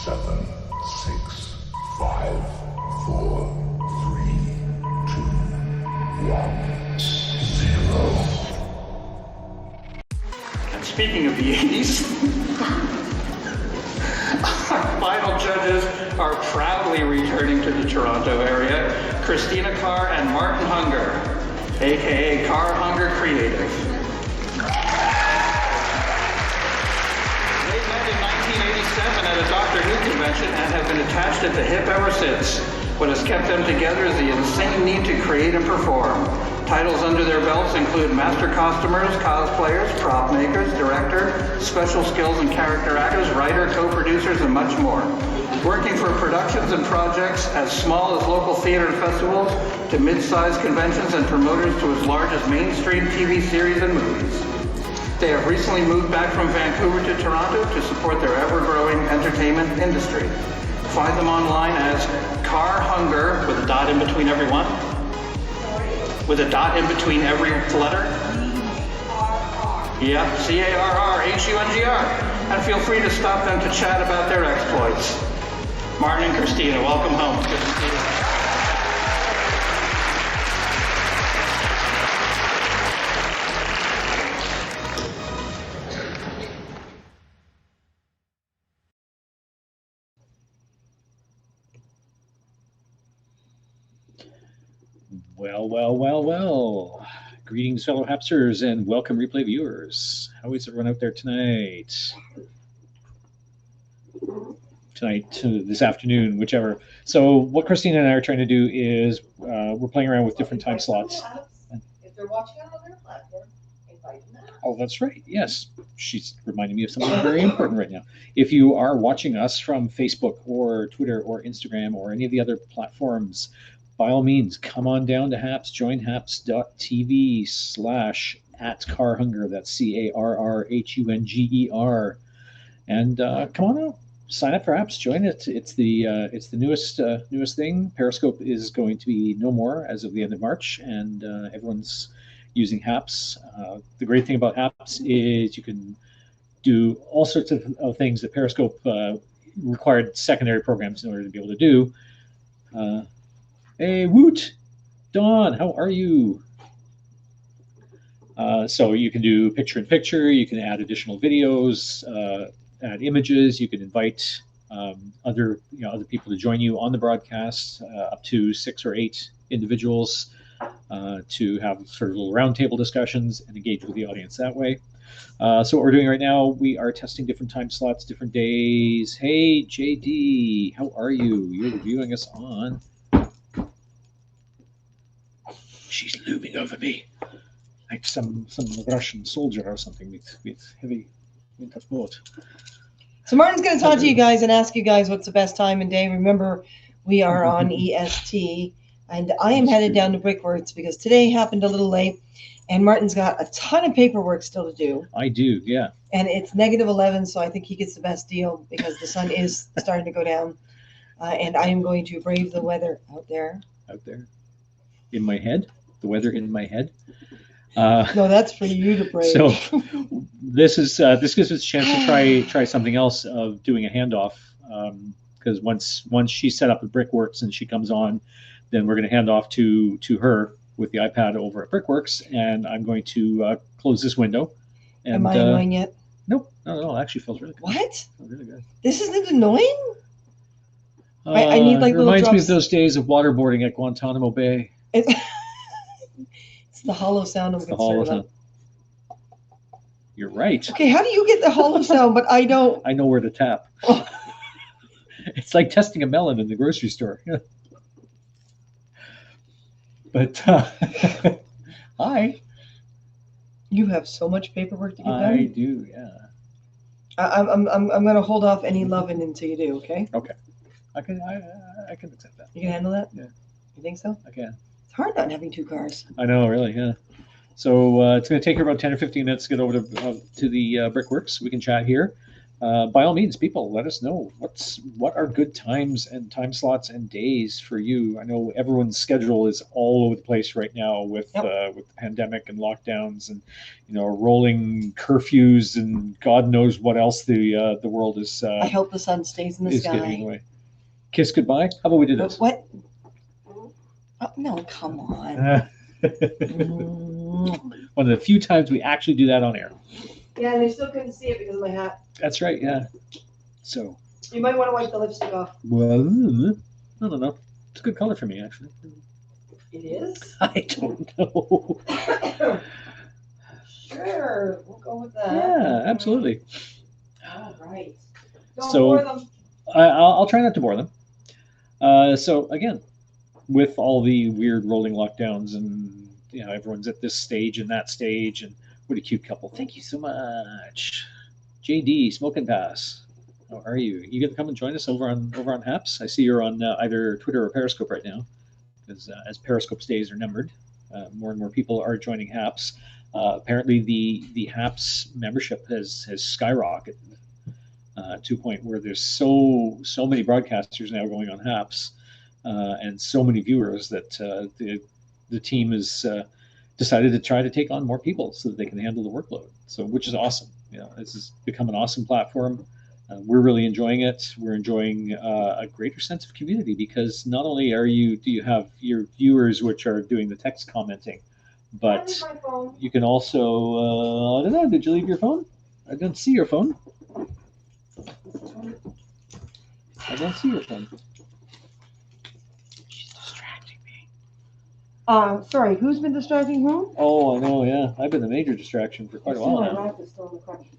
7, 6, 5, 4, 3, 2, 1, 0. And speaking of the 80s, our final judges are proudly returning to the Toronto area, Christina Carr and Martin Hunger, aka Carr Hunger Creative. They met in 1987 at a Doctor Who convention and have been attached at the hip ever since. What has kept them together is the insane need to create and perform. Titles under their belts include master costumers, cosplayers, prop makers, director, special skills and character actors, writer, co-producers, and much more. Working for productions and projects as small as local theater and festivals to mid-sized conventions and promoters to as large as mainstream TV series and movies. They have recently moved back from Vancouver to Toronto to support their ever-growing entertainment industry. Find them online as Carr Hunger, with a dot in between every one. With a dot in between every letter. Yeah, C-A-R-R-H-U-N-G-R. And feel free to stop them to chat about their exploits. Martin and Christina, welcome home. Good to see you. Well. Greetings, fellow Hapsters, and welcome, replay viewers. How is everyone out there tonight? This afternoon, whichever. So what Christina and I are trying to do is we're playing around with different time slots. If they're watching on their platform, invite them out. Oh, that's right. Yes. She's reminding me of something very important right now. If you are watching us from Facebook or Twitter or Instagram or any of the other platforms, by all means, come on down to Haps, join haps.tv/@carrhunger. That's CARRHUNGER. And come on out, sign up for Haps, join it. It's the newest thing. Periscope is going to be no more as of the end of March, and everyone's using Haps. The great thing about Haps is you can do all sorts of things that Periscope required secondary programs in order to be able to do. Hey, Woot! Dawn, how are you? So you can do picture-in-picture, you can add additional videos, add images, you can invite other people to join you on the broadcast, up to 6 or 8 individuals to have sort of little roundtable discussions and engage with the audience that way. So what we're doing right now, we are testing different time slots, different days. Hey, JD, how are you? You're viewing us on... She's looming over me, like some Russian soldier or something with heavy boat. So Martin's going to talk to you guys and ask you guys what's the best time and day. Remember, we are on EST, and I am headed down to Brickworks because today happened a little late, and Martin's got a ton of paperwork still to do. I do, yeah. And it's -11, so I think he gets the best deal because the sun is starting to go down, and I am going to brave the weather out there. Out there, in my head. The weather in my head. No, that's for you to brave. So this gives us a chance to try something else of doing a handoff, because once she's set up at Brickworks and she comes on, then we're going to hand off to her with the iPad over at Brickworks, and I'm going to close this window. And, am I annoying yet? Nope, no, it actually feels really good. What? Feels really good. This isn't annoying? I need like it little reminds drops. me of those days of waterboarding at Guantanamo Bay. It's the hollow sound I'm concerned about. You're right. Okay, how do you get the hollow sound, but I don't? I know where to tap. Oh. It's like testing a melon in the grocery store. But hi. You have so much paperwork to get done. I do, yeah. I'm going to hold off any loving until you do. Okay. Okay. I can accept that. You can handle that. Yeah. You think so? I can. It's hard not having 2 cars. I know, really, yeah. So it's going to take her about 10 or 15 minutes to get over to the Brickworks. We can chat here. by all means, people, let us know what are good times and time slots and days for you. I know everyone's schedule is all over the place right now with with the pandemic and lockdowns and rolling curfews and God knows what else the world is. I hope the sun stays in the is sky. getting away. Kiss goodbye. How about we do this? What? Oh, no, come on. One of the few times we actually do that on air. Yeah, and they still couldn't see it because of my hat. That's right. Yeah. So. You might want to wipe the lipstick off. Well, I don't know. It's a good color for me, actually. It is? I don't know. Sure, we'll go with that. Yeah, absolutely. All right. Don't So- bore them. I'll try not to bore them. So again, with all the weird rolling lockdowns and everyone's at this stage and that stage, and what a cute couple. Thank you so much. JD, Smoke and Pass. How are you? You gonna come and join us over on Haps? I see you're on either Twitter or Periscope right now, because as Periscope's days are numbered, more and more people are joining Haps. Apparently, the Haps membership has skyrocketed to a point where there's so many broadcasters now going on Haps, and so many viewers that the team has decided to try to take on more people so that they can handle the workload. So, which is awesome. This has become an awesome platform. We're really enjoying it. We're enjoying a greater sense of community because not only do you have your viewers which are doing the text commenting, but you can also I don't know. Did you leave your phone? I don't see your phone. I don't see your phone. She's distracting me. Sorry, who's been distracting whom? Oh, I know. Yeah, I've been the major distraction for quite a while now.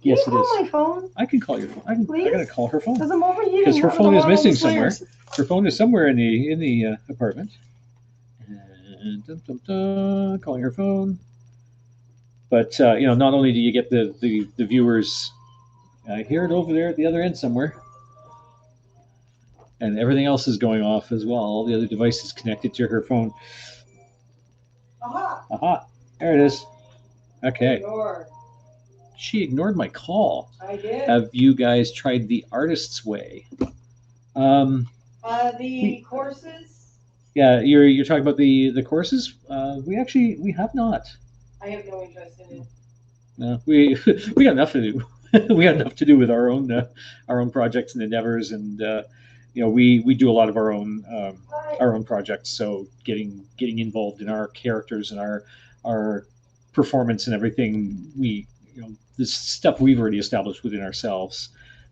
Yes, it Can you is. call my phone? I can call your phone. I Please? gotta call her phone Because I'm overheating. because her I don't phone know is why all missing these somewhere. flares. Her phone is somewhere in the apartment. And calling her phone. But not only do you get the viewers, I hear it over there at the other end somewhere, and everything else is going off as well. All the other devices connected to her phone. Aha! Aha! There it is. Okay. Ignore. She ignored my call. I did. Have you guys tried the artist's way? The courses? Yeah, you're talking about the courses. We have not. I have no interest in it. No, we got enough to do. We got enough to do with our own projects and endeavors, and we do a lot of our own projects. So getting involved in our characters and our performance and everything, this stuff we've already established within ourselves.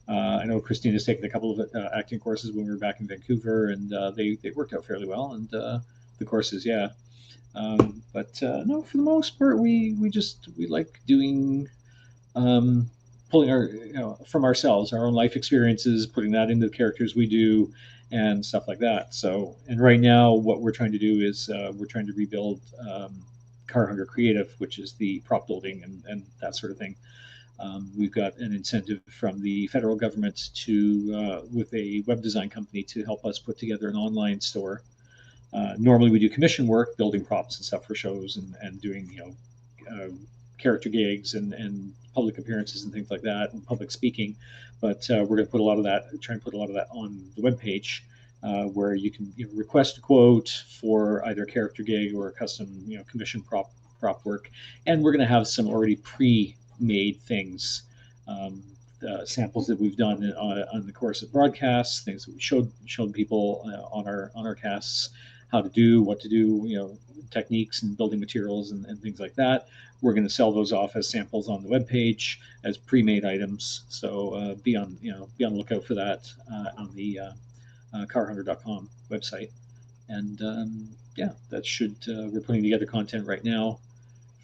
I know Christina's taken a couple of acting courses when we were back in Vancouver, and they worked out fairly well. And the courses, yeah. But no, for the most part, we like doing pulling our from ourselves, our own life experiences, putting that into the characters we do, and stuff like that. So, and right now, what we're trying to do is we're trying to rebuild Car Hunger Creative, which is the prop building and that sort of thing. We've got an incentive from the federal government to with a web design company to help us put together an online store. Normally we do commission work, building props and stuff for shows and doing character gigs and public appearances and things like that, and public speaking. But we're going to put a lot of that, try and put a lot of that on the webpage, where you can request a quote for either a character gig or a custom commission prop work, and we're going to have some already pre-made things. Samples that we've done on the course of broadcasts, things that we showed people on our casts, how to do, what to do, techniques and building materials and things like that. We're going to sell those off as samples on the webpage as pre-made items. So be on the lookout for that on the carhunger.com website. And that should we're putting together content right now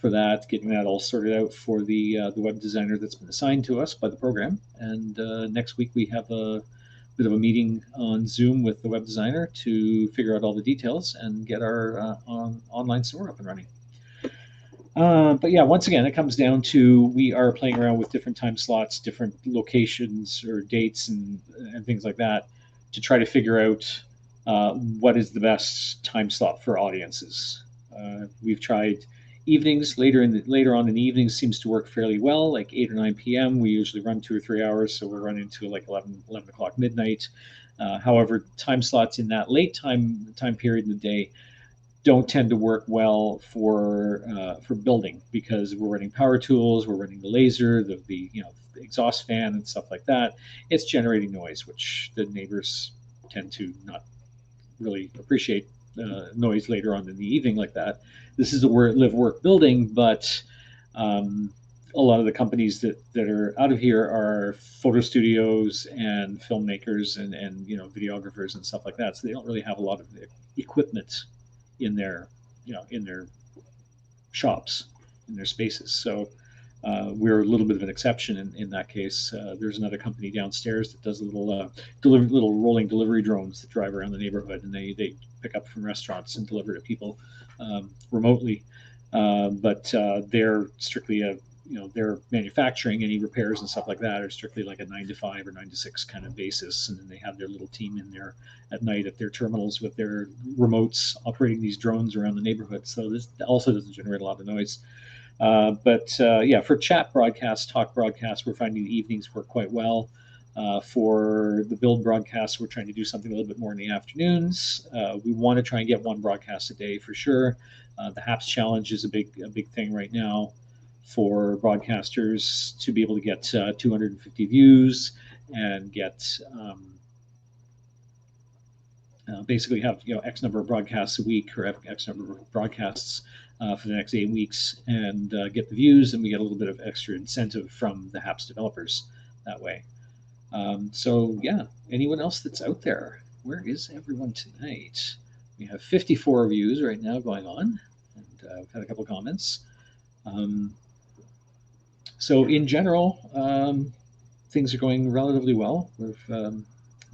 for that, getting that all sorted out for the web designer that's been assigned to us by the program. And next week we have a bit of a meeting on Zoom with the web designer to figure out all the details and get our online store up and running. But yeah, once again, it comes down to we are playing around with different time slots, different locations or dates and things like that to try to figure out what is the best time slot for audiences. We've tried Evenings, later on in the evenings seems to work fairly well, like 8 or 9 p.m. We usually run 2 or 3 hours, so we're running to like 11 o'clock midnight. However, time slots in that late time period in the day don't tend to work well for building, because we're running power tools, we're running the laser, the exhaust fan and stuff like that. It's generating noise, which the neighbors tend to not really appreciate. Noise later on in the evening like that. This is a live work building, but a lot of the companies that are out of here are photo studios and filmmakers and videographers and stuff like that. So they don't really have a lot of equipment in their shops, in their spaces. So we're a little bit of an exception in that case. There's another company downstairs that does little rolling delivery drones that drive around the neighborhood, and they pick up from restaurants and deliver to people remotely. But they're strictly they're manufacturing. Any repairs and stuff like that are strictly like a 9 to 5 or 9 to 6 kind of basis, and then they have their little team in there at night at their terminals with their remotes operating these drones around the neighborhood. So this also doesn't generate a lot of noise. But for chat broadcasts, talk broadcasts, we're finding the evenings work quite well. For the build broadcasts, we're trying to do something a little bit more in the afternoons. We want to try and get one broadcast a day for sure. The HAPS challenge is a big thing right now for broadcasters to be able to get 250 views and get basically have X number of broadcasts a week, or X number of broadcasts for the next 8 weeks, and get the views, and we get a little bit of extra incentive from the HAPS developers that way. So yeah, anyone else that's out there? Where is everyone tonight? We have 54 views right now going on, and we've had a couple of comments. So in general, things are going relatively well.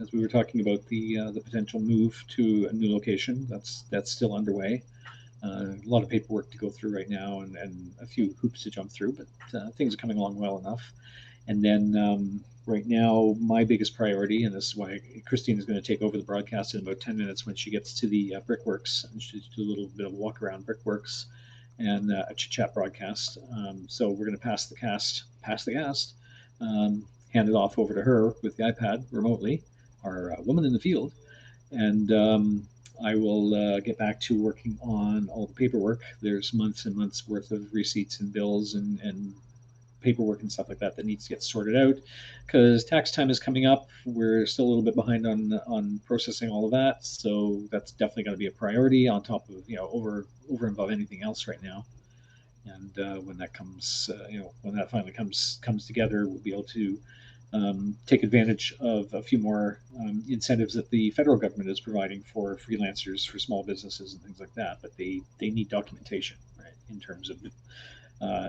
As we were talking about the potential move to a new location, that's still underway. A lot of paperwork to go through right now, and a few hoops to jump through, but things are coming along well enough. And then right now, my biggest priority, and this is why Christine is going to take over the broadcast in about 10 minutes when she gets to the Brickworks, and she'll do a little bit of a walk around Brickworks and a chit-chat broadcast. So we're going to pass the cast, hand it off over to her with the iPad remotely, our woman in the field, and I will get back to working on all the paperwork. There's months and months worth of receipts and bills and paperwork and stuff like that needs to get sorted out, because tax time is coming up. We're still a little bit behind on processing all of that, so that's definitely going to be a priority on top of over and above anything else right now. And when that comes, when that finally comes together, we'll be able to take advantage of a few more incentives that the federal government is providing for freelancers, for small businesses and things like that. But they need documentation, right, in terms of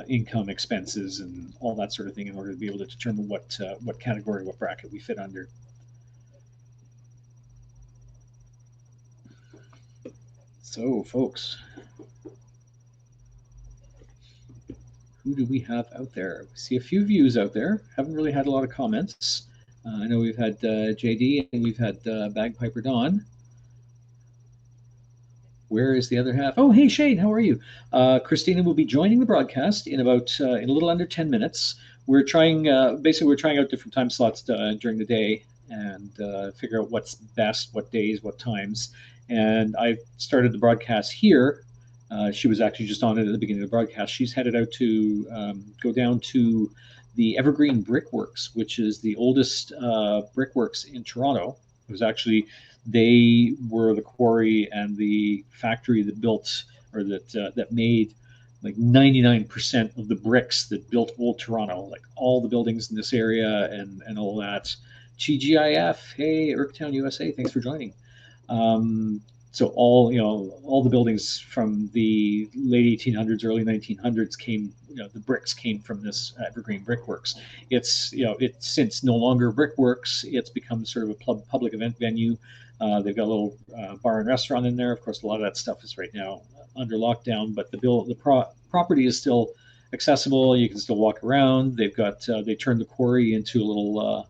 income, expenses, and all that sort of thing, in order to be able to determine what category, what bracket we fit under. So, folks, who do we have out there? We see a few views out there. Haven't really had a lot of comments. I know we've had JD and we've had Bagpiper Dawn. Where is the other half? Oh, hey, Shane, how are you? Christina will be joining the broadcast in about in a little under 10 minutes. We're trying, basically, we're trying out different time slots during the day and figure out what's best, what days, what times. And I started the broadcast here. She was actually just on it at the beginning of the broadcast. She's headed out to go down to the Evergreen Brickworks, which is the oldest brickworks in Toronto. It was actually, they were the quarry and the factory that built, or that made like 99% of the bricks that built old Toronto, like all the buildings in this area and all that. TGIF, hey, Irktown, USA, thanks for joining. So all the buildings from the late 1800s, early 1900s came, the bricks came from this Evergreen Brickworks. It's since no longer Brickworks, it's become sort of a public event venue. They've got a little bar and restaurant in there. Of course, a lot of that stuff is right now under lockdown, but the property is still accessible. You can still walk around. They've got they turned the quarry into a little.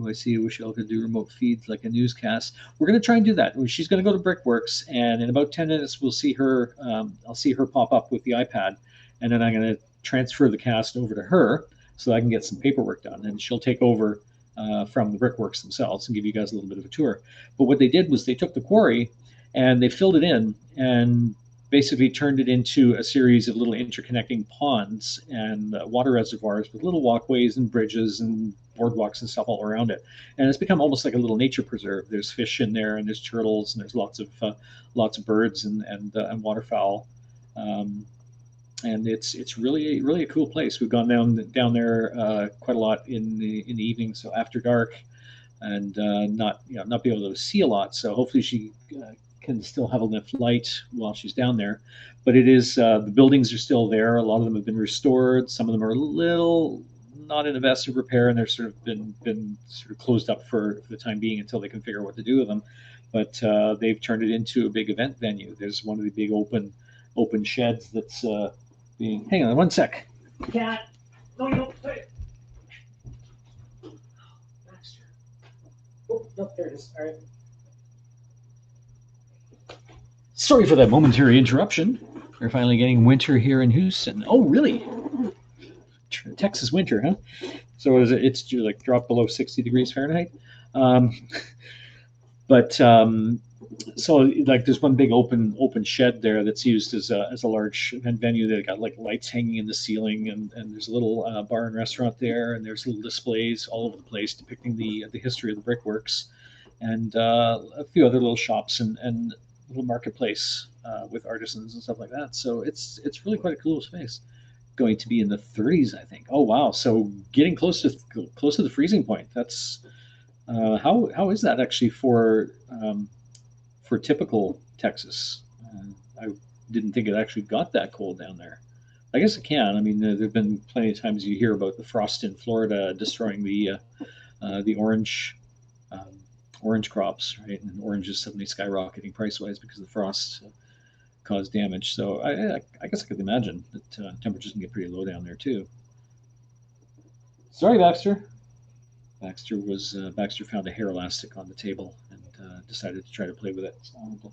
I see. I wish I could do remote feeds like a newscast. We're going to try and do that. She's going to go to Brickworks, and in about 10 minutes, we'll see her. I'll see her pop up with the iPad, and then I'm going to transfer the cast over to her so that I can get some paperwork done, and she'll take over from the Brickworks themselves and give you guys a little bit of a tour. But what they did was they took the quarry and they filled it in and basically turned it into a series of little interconnecting ponds and water reservoirs with little walkways and bridges and boardwalks and stuff all around it. And it's become almost like a little nature preserve. There's fish in there, and there's turtles, and there's lots of birds and waterfowl. And it's really a cool place. We've gone down there quite a lot in the evening, so after dark, and not be able to see a lot. So hopefully she can still have enough light while she's down there. But it is the buildings are still there. A lot of them have been restored. Some of them are a little not in the best of repair, and they're sort of been sort of closed up for the time being until they can figure out what to do with them. But they've turned it into a big event venue. There's one of the big open sheds that's being. Hang on one sec. Cat. No. Baxter. Oh, no, there it is. All right. Sorry for that momentary interruption. We're finally getting winter here in Houston. Oh, really? Texas winter, huh? So it's like dropped below 60 degrees Fahrenheit. So like there's one big open shed there that's used as a large event venue. They got like lights hanging in the ceiling, and there's a little bar and restaurant there, and there's little displays all over the place depicting the history of the Brickworks, and a few other little shops and little marketplace with artisans and stuff like that. So it's really quite a cool space. Going to be in the 30s, I think. Oh wow! So getting close to the freezing point. That's how is that actually for typical Texas? I didn't think it actually got that cold down there. I guess it can. I mean, there've been plenty of times you hear about the frost in Florida destroying the orange crops, right? And oranges suddenly skyrocketing price-wise because the frost caused damage. So I guess I could imagine that temperatures can get pretty low down there too. Sorry, Baxter. Baxter found a hair elastic on the table and decided to try to play with it. So I had to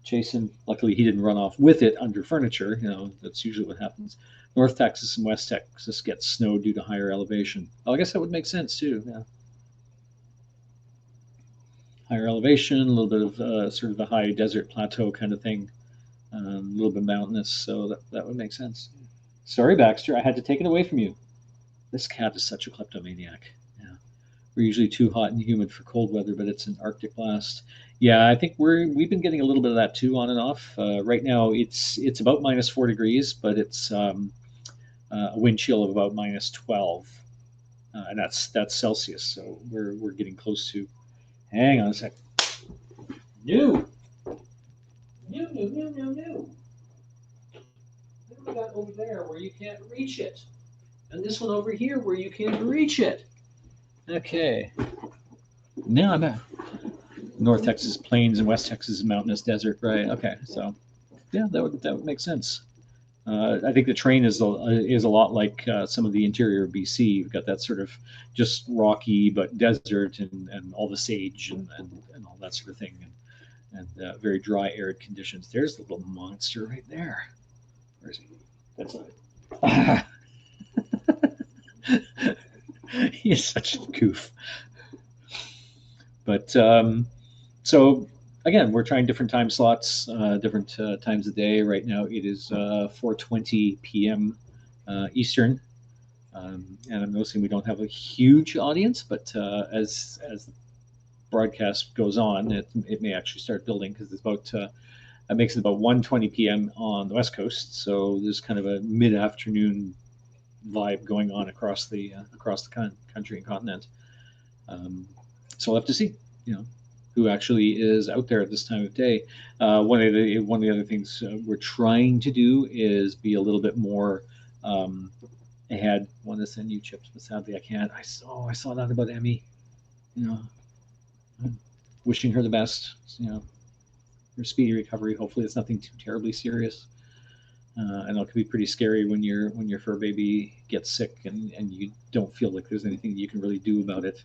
chase him. Luckily, he didn't run off with it under furniture. That's usually what happens. North Texas and West Texas get snow due to higher elevation. Oh, I guess that would make sense too. Yeah. Higher elevation, a little bit of sort of a high desert plateau kind of thing. A little bit mountainous, so that would make sense. Sorry, Baxter, I had to take it away from you. This cat is such a kleptomaniac. Yeah, we're usually too hot and humid for cold weather, but it's an Arctic blast. Yeah, I think we've been getting a little bit of that too, on and off. Right now, it's about -4 degrees, but it's a wind chill of about -12, and that's Celsius. So we're getting close to. Hang on a sec. New. What do we got over there where you can't reach it? And this one over here where you can't reach it. Okay. Now I'm back. North Texas plains and West Texas mountainous desert, right? Okay, so yeah, that would make sense. I think the terrain is a lot like some of the interior of BC. You've got that sort of just rocky but desert and all the sage and all that sort of thing. And very dry, arid conditions. There's the little monster right there. Where is he? That's it. He is such a goof. But so again, we're trying different time slots, different times of day. Right now, it is 4:20 p.m. Eastern, and I'm noticing we don't have a huge audience, but as the broadcast goes on, it may actually start building because it's about that makes it about 1:20 p.m. on the West Coast. So there's kind of a mid-afternoon vibe going on across the country and continent. So we'll have to see, who actually is out there at this time of day. One of the other things we're trying to do is be a little bit more ahead. Want to send you chips, but sadly I can't. I saw that about Emmy. Wishing her the best. Her speedy recovery. Hopefully it's nothing too terribly serious. I know it can be pretty scary when your fur baby gets sick and you don't feel like there's anything you can really do about it.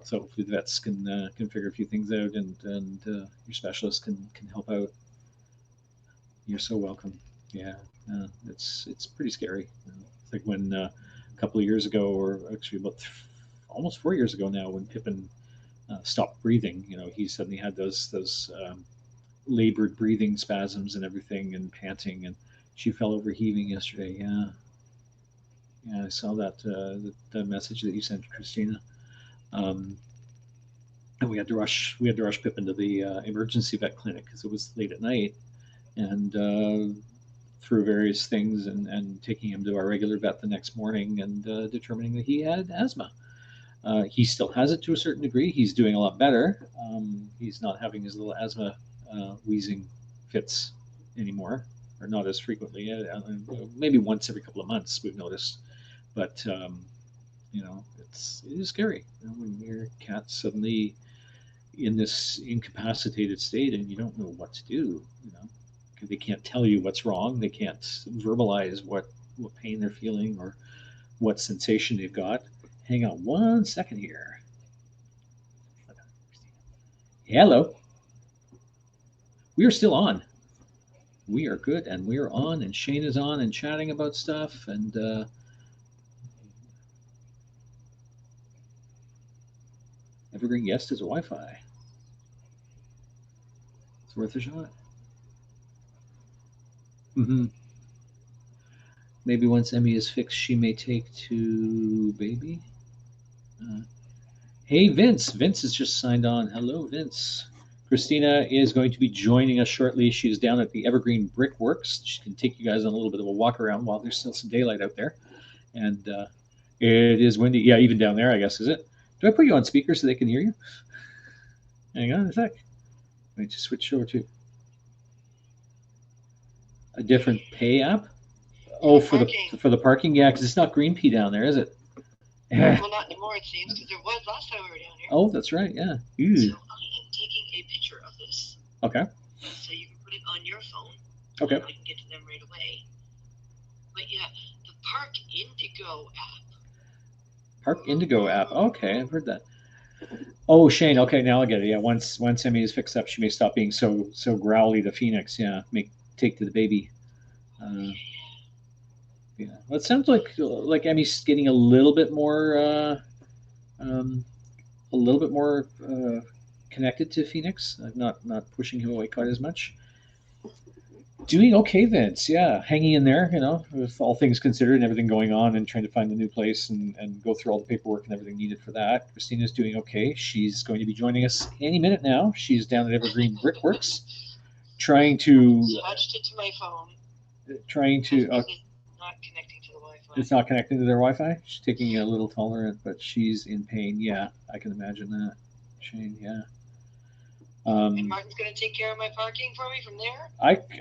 So hopefully the vets can figure a few things out and your specialist can help out. You're so welcome. Yeah, it's pretty scary. It's like when a couple of years ago, or actually about almost 4 years ago now, when Pippin stopped breathing. He suddenly had those labored breathing spasms and everything, and panting, and she fell over heaving yesterday. Yeah, yeah, I saw that the message that you sent to Christina. Um, and we had to rush Pippin to the emergency vet clinic because it was late at night, and through various things, and taking him to our regular vet the next morning, and determining that he had asthma. He still has it to a certain degree. He's doing a lot better. He's not having his little asthma wheezing fits anymore, or not as frequently. Maybe once every couple of months we've noticed, but it is scary when your cat's suddenly in this incapacitated state and you don't know what to do. 'Cause they can't tell you what's wrong. They can't verbalize what pain they're feeling or what sensation they've got. Hang on 1 second here. Hello. We are still on. We are good, and we are on, and Shane is on and chatting about stuff, and Evergreen Guest is Wi-Fi. It's worth a shot. Maybe once Emmy is fixed, she may take to baby. Hey, Vince. Vince has just signed on. Hello, Vince. Christina is going to be joining us shortly. She's down at the Evergreen Brickworks. She can take you guys on a little bit of a walk around while there's still some daylight out there. And it is windy. Yeah, even down there, I guess, is it? Do I put you on speaker so they can hear you? Hang on a sec. Let me just switch over to a different pay app. Oh, for the parking, yeah, because it's not Green Pea down there, is it? Well, not anymore, it seems, because there was last time we were down here. Oh, that's right, yeah. Ew. So I am taking a picture of this. Okay. So you can put it on your phone. Okay. I can get to them right away. But yeah, the Park Indigo app. Park Indigo app. Okay, I've heard that. Oh, Shane. Okay, now I get it. Yeah, once Emmy is fixed up, she may stop being so growly to Phoenix. Yeah, take to the baby. Yeah, well, it sounds like Emmy's getting a little bit more connected to Phoenix. Not pushing him away quite as much. Doing okay, Vince. Yeah, hanging in there. With all things considered and everything going on, and trying to find a new place and go through all the paperwork and everything needed for that. Christina's doing okay. She's going to be joining us any minute now. She's down at Evergreen Brickworks, trying to. Attached it to my phone. Trying to. Not connecting to the Wi-Fi. It's not connecting to their Wi-Fi. She's taking a little tolerant, but she's in pain. Yeah, I can imagine that. Shane, yeah. And Martin's going to take care of my parking for me from there?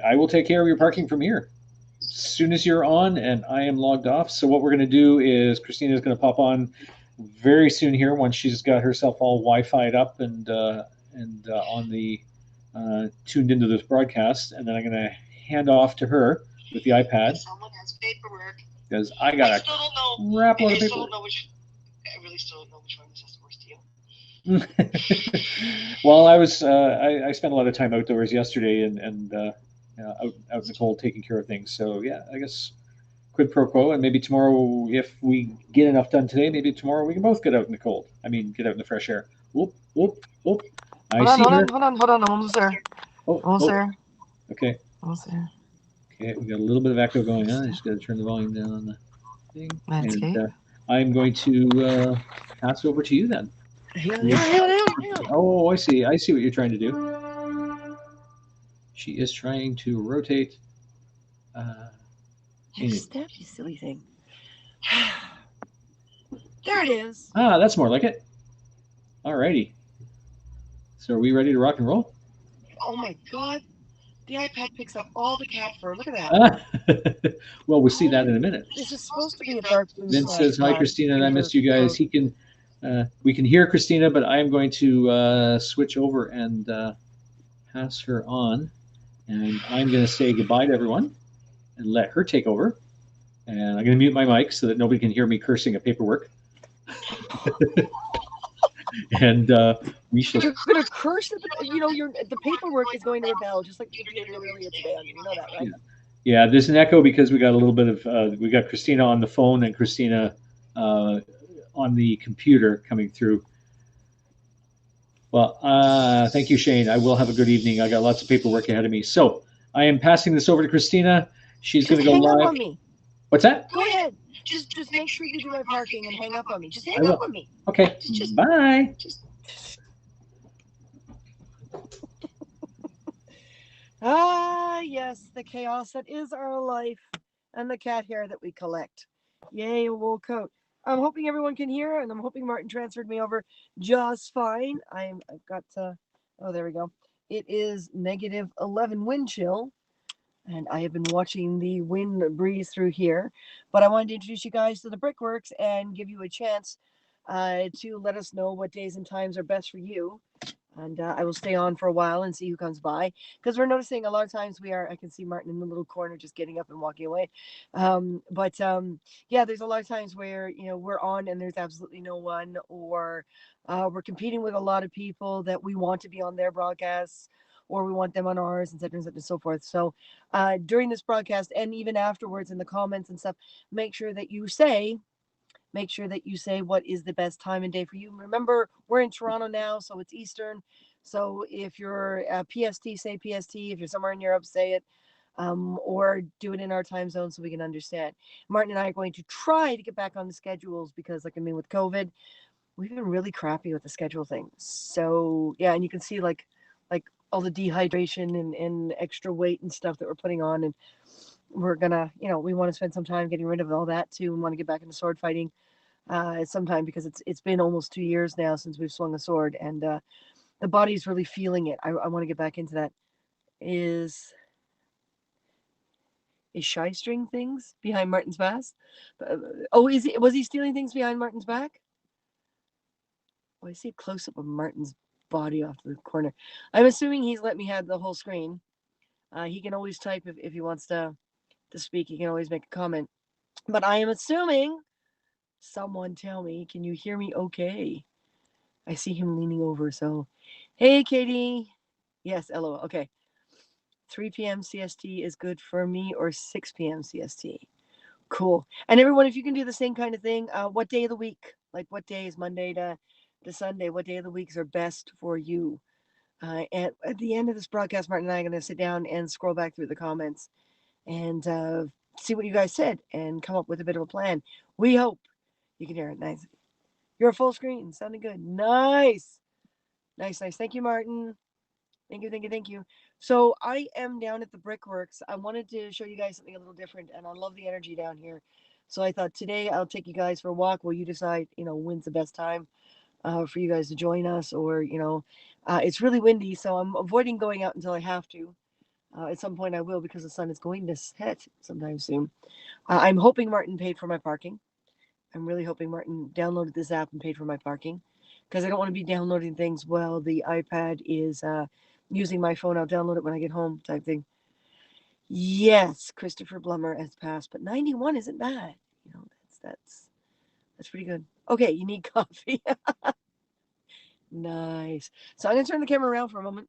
I will take care of your parking from here. As soon as you're on and I am logged off. So what we're going to do is Christina is going to pop on very soon here once she's got herself all Wi-Fi'd up and on the tuned into this broadcast. And then I'm going to hand off to her with the iPad. Someone has paperwork. Because I got a crap load of paperwork. I really still don't know which one is worse to you. Well, I spent a lot of time outdoors yesterday and out in the cold taking care of things. So yeah, I guess quid pro quo, and maybe tomorrow, if we get enough done today, maybe tomorrow we can both get out in the cold. I mean, get out in the fresh air. Whoop, whoop, whoop. Hold on, almost there. Almost there. Okay. Almost there. Okay, we got a little bit of echo going on. I just got to turn the volume down on the thing. That's and I'm going to pass it over to you then. Oh, I see. I see what you're trying to do. She is trying to rotate. Step, you silly thing. There it is. Ah, that's more like it. All righty. So are we ready to rock and roll? Oh my God. The iPad picks up all the cat fur. Look at that. Well, we'll see that in a minute. This is supposed to be a dark blue. Vince says, hi, Christina, and I missed you guys. We can hear Christina, but I'm going to switch over and pass her on. And I'm going to say goodbye to everyone and let her take over. And I'm going to mute my mic so that nobody can hear me cursing at paperwork. And we shall. You're going to curse, the paperwork is going to rebel, just like you did earlier today. You know that, right? Yeah, there's an echo because we got a little bit of we got Christina on the phone and Christina on the computer coming through. Well, thank you, Shane. I will have a good evening. I got lots of paperwork ahead of me. So I am passing this over to Christina. She's going Just to go hang up live. on me. What's that? Go ahead. Just make sure you do my parking and hang up on me. Just hang I up will. on me. Okay. Just Bye. Yes, the chaos that is our life and the cat hair that we collect. Yay, a wool coat. I'm hoping everyone can hear, and I'm hoping Martin transferred me over just fine. I've got, oh, there we go. It is -11 wind chill, and I have been watching the wind breeze through here. But I wanted to introduce you guys to the Brickworks and give you a chance to let us know what days and times are best for you. And I will stay on for a while and see who comes by, because we're noticing a lot of times I can see Martin in the little corner just getting up and walking away. Yeah, there's a lot of times where, we're on and there's absolutely no one, or we're competing with a lot of people that we want to be on their broadcasts, or we want them on ours, and such and so forth. So during this broadcast and even afterwards in the comments and stuff, make sure that you say what is the best time and day for you. Remember, we're in Toronto now, so it's Eastern. So if you're PST, say PST. If you're somewhere in Europe, say it. Or do it in our time zone so we can understand. Martin and I are going to try to get back on the schedules because, with COVID, we've been really crappy with the schedule thing. So yeah, and you can see like all the dehydration and extra weight and stuff that we're putting on, and we're gonna, we want to spend some time getting rid of all that too, and want to get back into sword fighting sometime, because it's been almost 2 years now since we've swung a sword, and the body's really feeling it. I want to get back into that. Is Shy string things behind Martin's back? Oh, was he stealing things behind Martin's back? Oh, I see a close up of Martin's body off to the corner. I'm assuming he's let me have the whole screen. He can always type if he wants to speak. He can always make a comment. But I am assuming, someone tell me, can you hear me okay? I see him leaning over. So, hey, Katie. Yes, LOL. Okay. 3 p.m. CST is good for me, or 6 p.m. CST. Cool. And everyone, if you can do the same kind of thing, what day of the week? Like, what day is Monday to Sunday? What day of the weeks are best for you? And at the end of this broadcast, Martin and I are going to sit down and scroll back through the comments and see what you guys said and come up with a bit of a plan. We hope you can hear it. Nice. You're a full screen. Sounding good. Nice. Nice. Thank you, Martin. Thank you. So I am down at the Brickworks. I wanted to show you guys something a little different, and I love the energy down here. So I thought today I'll take you guys for a walk while you decide, when's the best time for you guys to join us, or, it's really windy, so I'm avoiding going out until I have to. At some point I will, because the sun is going to set sometime soon. I'm hoping Martin paid for my parking. I'm really hoping Martin downloaded this app and paid for my parking, because I don't want to be downloading things while the iPad is using my phone. I'll download it when I get home, type thing. Yes, Christopher Blummer has passed, but 91 isn't bad. That's pretty good. Okay, you need coffee. Nice. So I'm gonna turn the camera around for a moment.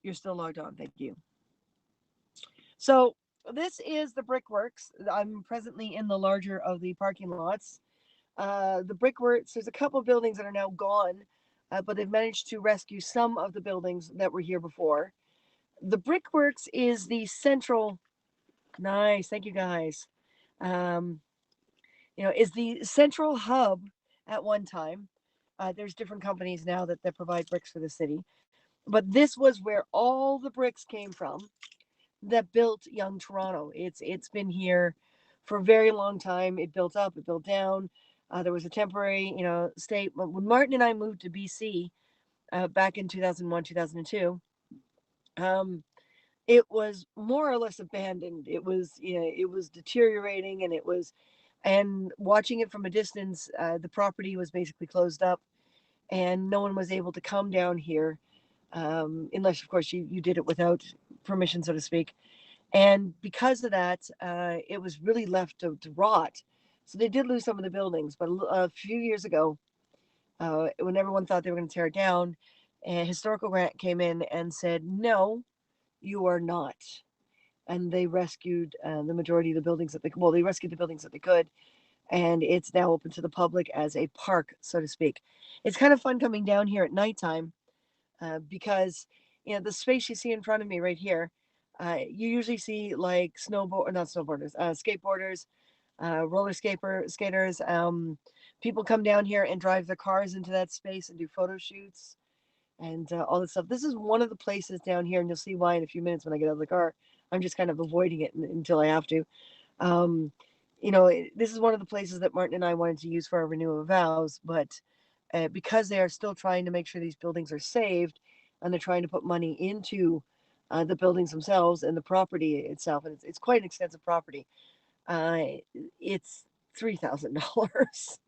You're still logged on. Thank you. So this is the Brickworks. I'm presently in the larger of the parking lots. The Brickworks, there's a couple of buildings that are now gone, but they've managed to rescue some of the buildings that were here before. The Brickworks is the central. Nice, thank you guys. Is the central hub at one time. There's different companies now that provide bricks for the city, but this was where all the bricks came from that built young Toronto. It's been here for a very long time. It built up, it built down. There was a temporary, state. When Martin and I moved to BC back in 2001, 2002, it was more or less abandoned. It was, it was deteriorating, and watching it from a distance, the property was basically closed up, and no one was able to come down here, unless, of course, you did it without permission, so to speak. And because of that, it was really left to rot. So they did lose some of the buildings. But a few years ago, when everyone thought they were going to tear it down, a historical grant came in and said, no, you are not. and they rescued the majority of the buildings that they rescued the buildings that they could, and it's now open to the public as a park, so to speak. It's kind of fun coming down here at nighttime because the space you see in front of me right here, you usually see like not snowboarders, skateboarders, skaters. People come down here and drive their cars into that space and do photo shoots and all this stuff. This is one of the places down here, and you'll see why in a few minutes when I get out of the car. I'm just kind of avoiding it until I have to. Um, this is one of the places that Martin and I wanted to use for our renewal of vows, but because they are still trying to make sure these buildings are saved, and they're trying to put money into the buildings themselves and the property itself, and it's quite an extensive property. It's $3,000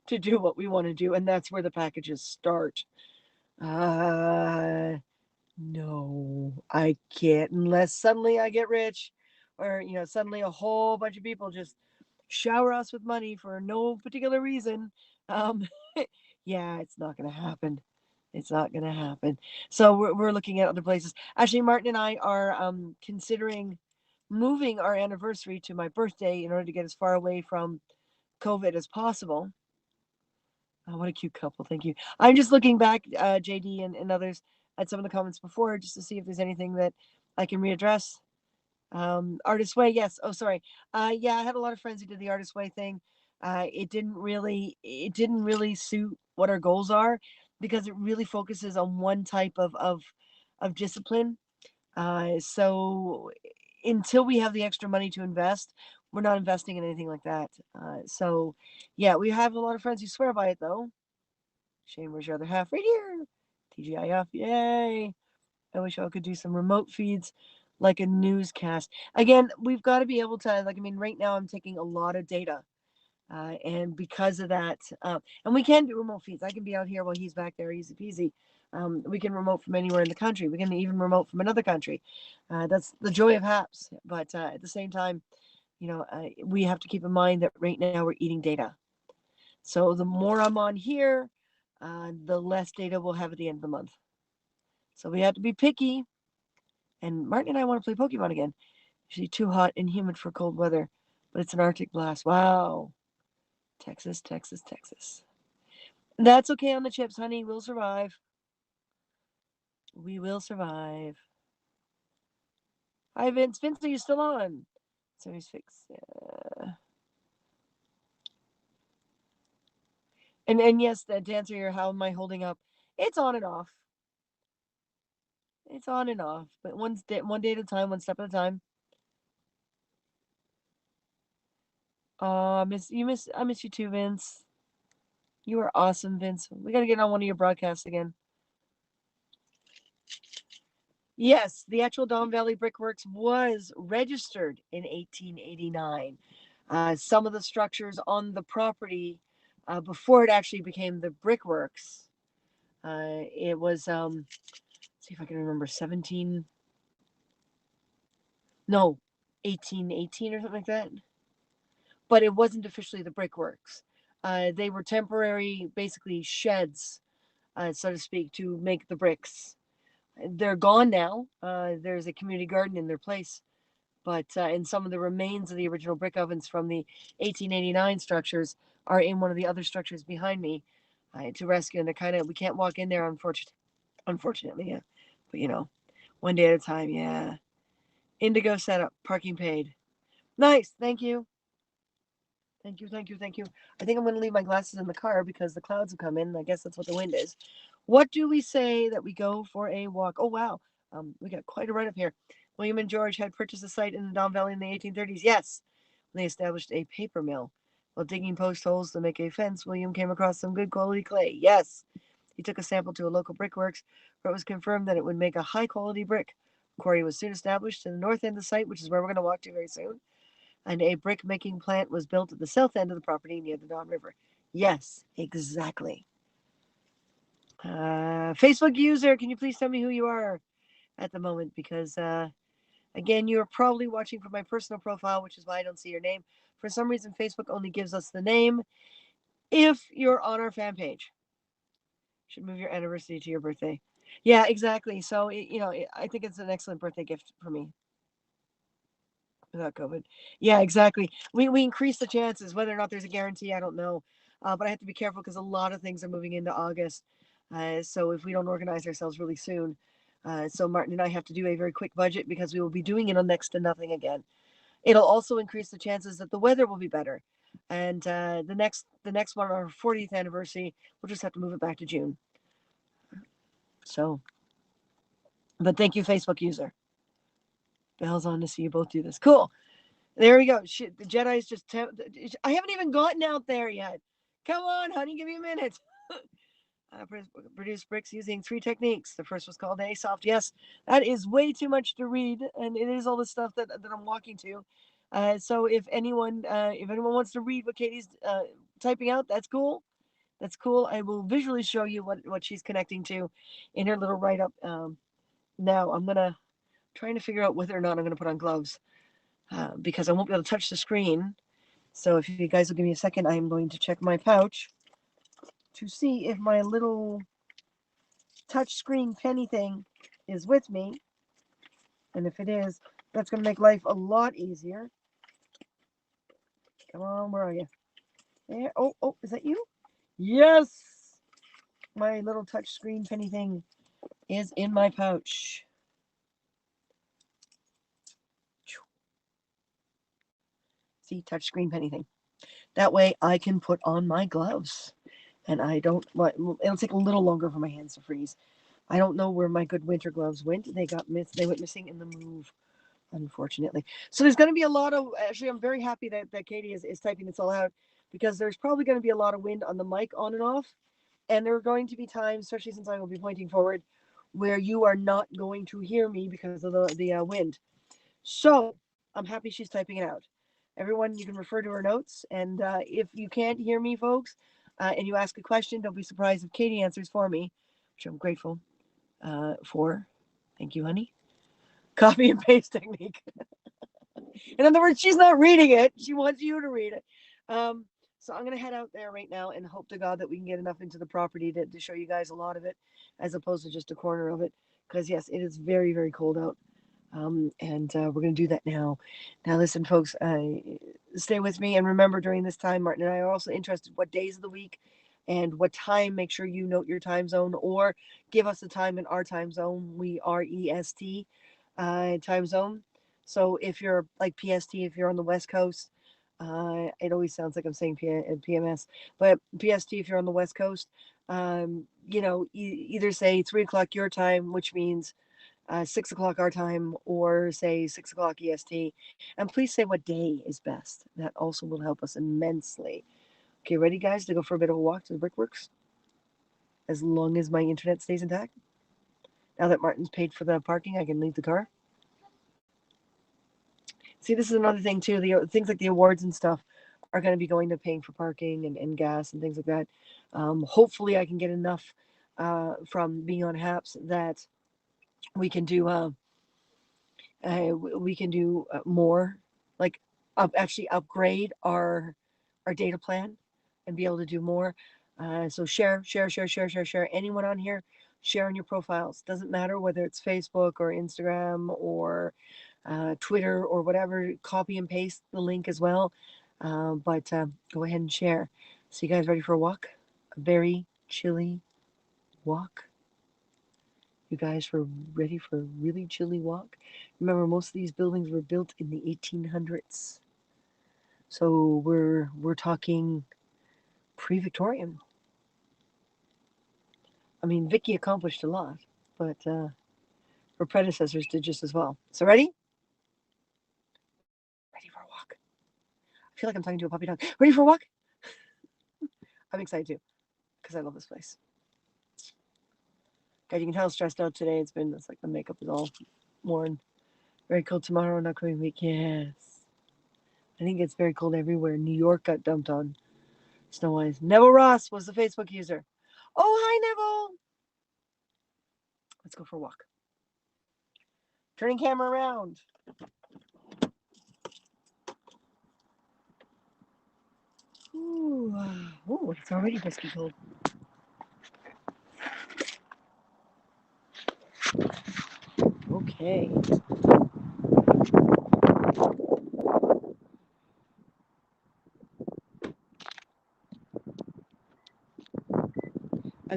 to do what we want to do, and that's where the packages start. No, I can't unless suddenly I get rich, or suddenly a whole bunch of people just shower us with money for no particular reason. Um, yeah, it's not going to happen. It's not going to happen. So we're looking at other places. Actually, Martin and I are considering moving our anniversary to my birthday in order to get as far away from COVID as possible. Oh, what a cute couple. Thank you. I'm just looking back, JD and others, at some of the comments before just to see if there's anything that I can readdress. Artist Way, yes. Oh, sorry. Yeah, I had a lot of friends who did the Artist Way thing. It didn't really suit what our goals are because it really focuses on one type of discipline. So until we have the extra money to invest, we're not investing in anything like that. So yeah, we have a lot of friends who swear by it though. Shane, where's your other half? Right here. TGIF, yay. I wish I could do some remote feeds like a newscast. Again, we've got to be able to, right now I'm taking a lot of data. And because of that, and we can do remote feeds. I can be out here while he's back there, easy peasy. We can remote from anywhere in the country. We can even remote from another country. That's the joy of HAPS. But at the same time, we have to keep in mind that right now we're eating data. So the more I'm on here, the less data we'll have at the end of the month. So we have to be picky. And Martin and I want to play Pokemon again. Usually too hot and humid for cold weather, but it's an Arctic blast. Wow. Texas, Texas, Texas. That's okay on the chips, honey. We'll survive. We will survive. Hi, Vince. Vince, are you still on? Series fix. And yes, to answer your how am I holding up, it's on and off. It's on and off, but one day at a time, one step at a time. I miss you too, Vince. You are awesome, Vince. We got to get on one of your broadcasts again. Yes, the actual Don Valley Brickworks was registered in 1889. Some of the structures on the property before it actually became the Brickworks, it was, see if I can remember, 1818 or something like that. But it wasn't officially the Brickworks. They were temporary, basically sheds, so to speak, to make the bricks. They're gone now. There's a community garden in their place. But and some of the remains of the original brick ovens from the 1889 structures are in one of the other structures behind me to rescue. And they're we can't walk in there, unfortunately, yeah. But one day at a time, yeah. Indigo setup, parking paid. Nice, thank you. Thank you. I think I'm going to leave my glasses in the car because the clouds have come in. I guess that's what the wind is. What do we say that we go for a walk? Oh, wow. We got quite a write-up here. William and George had purchased a site in the Don Valley in the 1830s. Yes. They established a paper mill. While digging post holes to make a fence, William came across some good quality clay. Yes. He took a sample to a local brickworks, where it was confirmed that it would make a high-quality brick. A quarry was soon established to the north end of the site, which is where we're going to walk to very soon. And a brick-making plant was built at the south end of the property near the Don River. Yes, exactly. Facebook user, can you please tell me who you are at the moment? Because, again, you are probably watching from my personal profile, which is why I don't see your name. For some reason, Facebook only gives us the name if you're on our fan page. Should move your anniversary to your birthday. Yeah, exactly. So, I think it's an excellent birthday gift for me. without COVID. Yeah, exactly. We increase the chances. Whether or not there's a guarantee, I don't know. But I have to be careful because a lot of things are moving into August. So if we don't organize ourselves really soon, so Martin and I have to do a very quick budget because we will be doing it on next to nothing again. It'll also increase the chances that the weather will be better. And the next one, our 40th anniversary, we'll just have to move it back to June. So, but thank you, Facebook user. Bell's on to see you both do this. Cool. There we go. Shit, the Jedi's just. I haven't even gotten out there yet. Come on, honey, give me a minute. Produced bricks using 3 techniques. The first was called A-Soft. Yes, that is way too much to read, and it is all the stuff that I'm walking to. So if anyone wants to read what Katie's typing out, that's cool. That's cool. I will visually show you what she's connecting to in her little write-up. Now I'm trying to figure out whether or not I'm gonna put on gloves because I won't be able to touch the screen. So if you guys will give me a second, I'm going to check my pouch to see if my little touch screen penny thing is with me. And if it is, that's going to make life a lot easier. Come on, where are you? There. Oh, is that you? Yes! My little touch screen penny thing is in my pouch. See, touch screen penny thing. That way I can put on my gloves. And it'll take a little longer for my hands to freeze. I don't know where my good winter gloves went. They went missing in the move, unfortunately. So there's going to be a lot of, actually, I'm very happy that Katie is typing this all out because there's probably going to be a lot of wind on the mic on and off. And there are going to be times, especially since I will be pointing forward, where you are not going to hear me because of the wind. So I'm happy she's typing it out. Everyone, you can refer to her notes. And if you can't hear me, folks, and you ask a question, don't be surprised if Katie answers for me, which I'm grateful for. Thank you, honey. Copy and paste technique. In other words, she's not reading it. She wants you to read it. So I'm going to head out there right now and hope to God that we can get enough into the property to show you guys a lot of it as opposed to just a corner of it. Because, yes, it is very, very cold out. And we're going to do that now. Now, listen, folks, stay with me. And remember, during this time, Martin and I are also interested what days of the week and what time. Make sure you note your time zone or give us a time in our time zone. We are EST time zone. So if you're like PST, if you're on the West Coast, it always sounds like I'm saying PMS, but PST, if you're on the West Coast, either say 3 o'clock your time, which means 6 o'clock our time, or say 6 o'clock EST. And please say what day is best. That also will help us immensely. Okay, ready, guys, to go for a bit of a walk to the Brickworks? As long as my internet stays intact. Now that Martin's paid for the parking, I can leave the car. See, this is another thing, too. The things like the awards and stuff are going to be going to paying for parking and gas and things like that. Hopefully, I can get enough from being on HAPS that we can do more, like actually upgrade our data plan and be able to do more. So share. Anyone on here, share on your profiles. Doesn't matter whether it's Facebook or Instagram or Twitter or whatever. Copy and paste the link as well. But go ahead and share. So you guys ready for a walk? A very chilly walk? You guys are ready for a really chilly walk? Remember, most of these buildings were built in the 1800s. So we're talking pre-Victorian. I mean, Vicky accomplished a lot, but her predecessors did just as well. So ready? Ready for a walk? I feel like I'm talking to a puppy dog. Ready for a walk? I'm excited too, because I love this place. Guys, you can tell I'm stressed out today. It's like the makeup is all worn. Very cold tomorrow, not coming week. Yes. I think it's very cold everywhere. New York got dumped on snow-wise. Neville Ross was the Facebook user. Oh, hi, Neville. Let's go for a walk. Turning camera around. Ooh, it's already biscuit cold. Okay.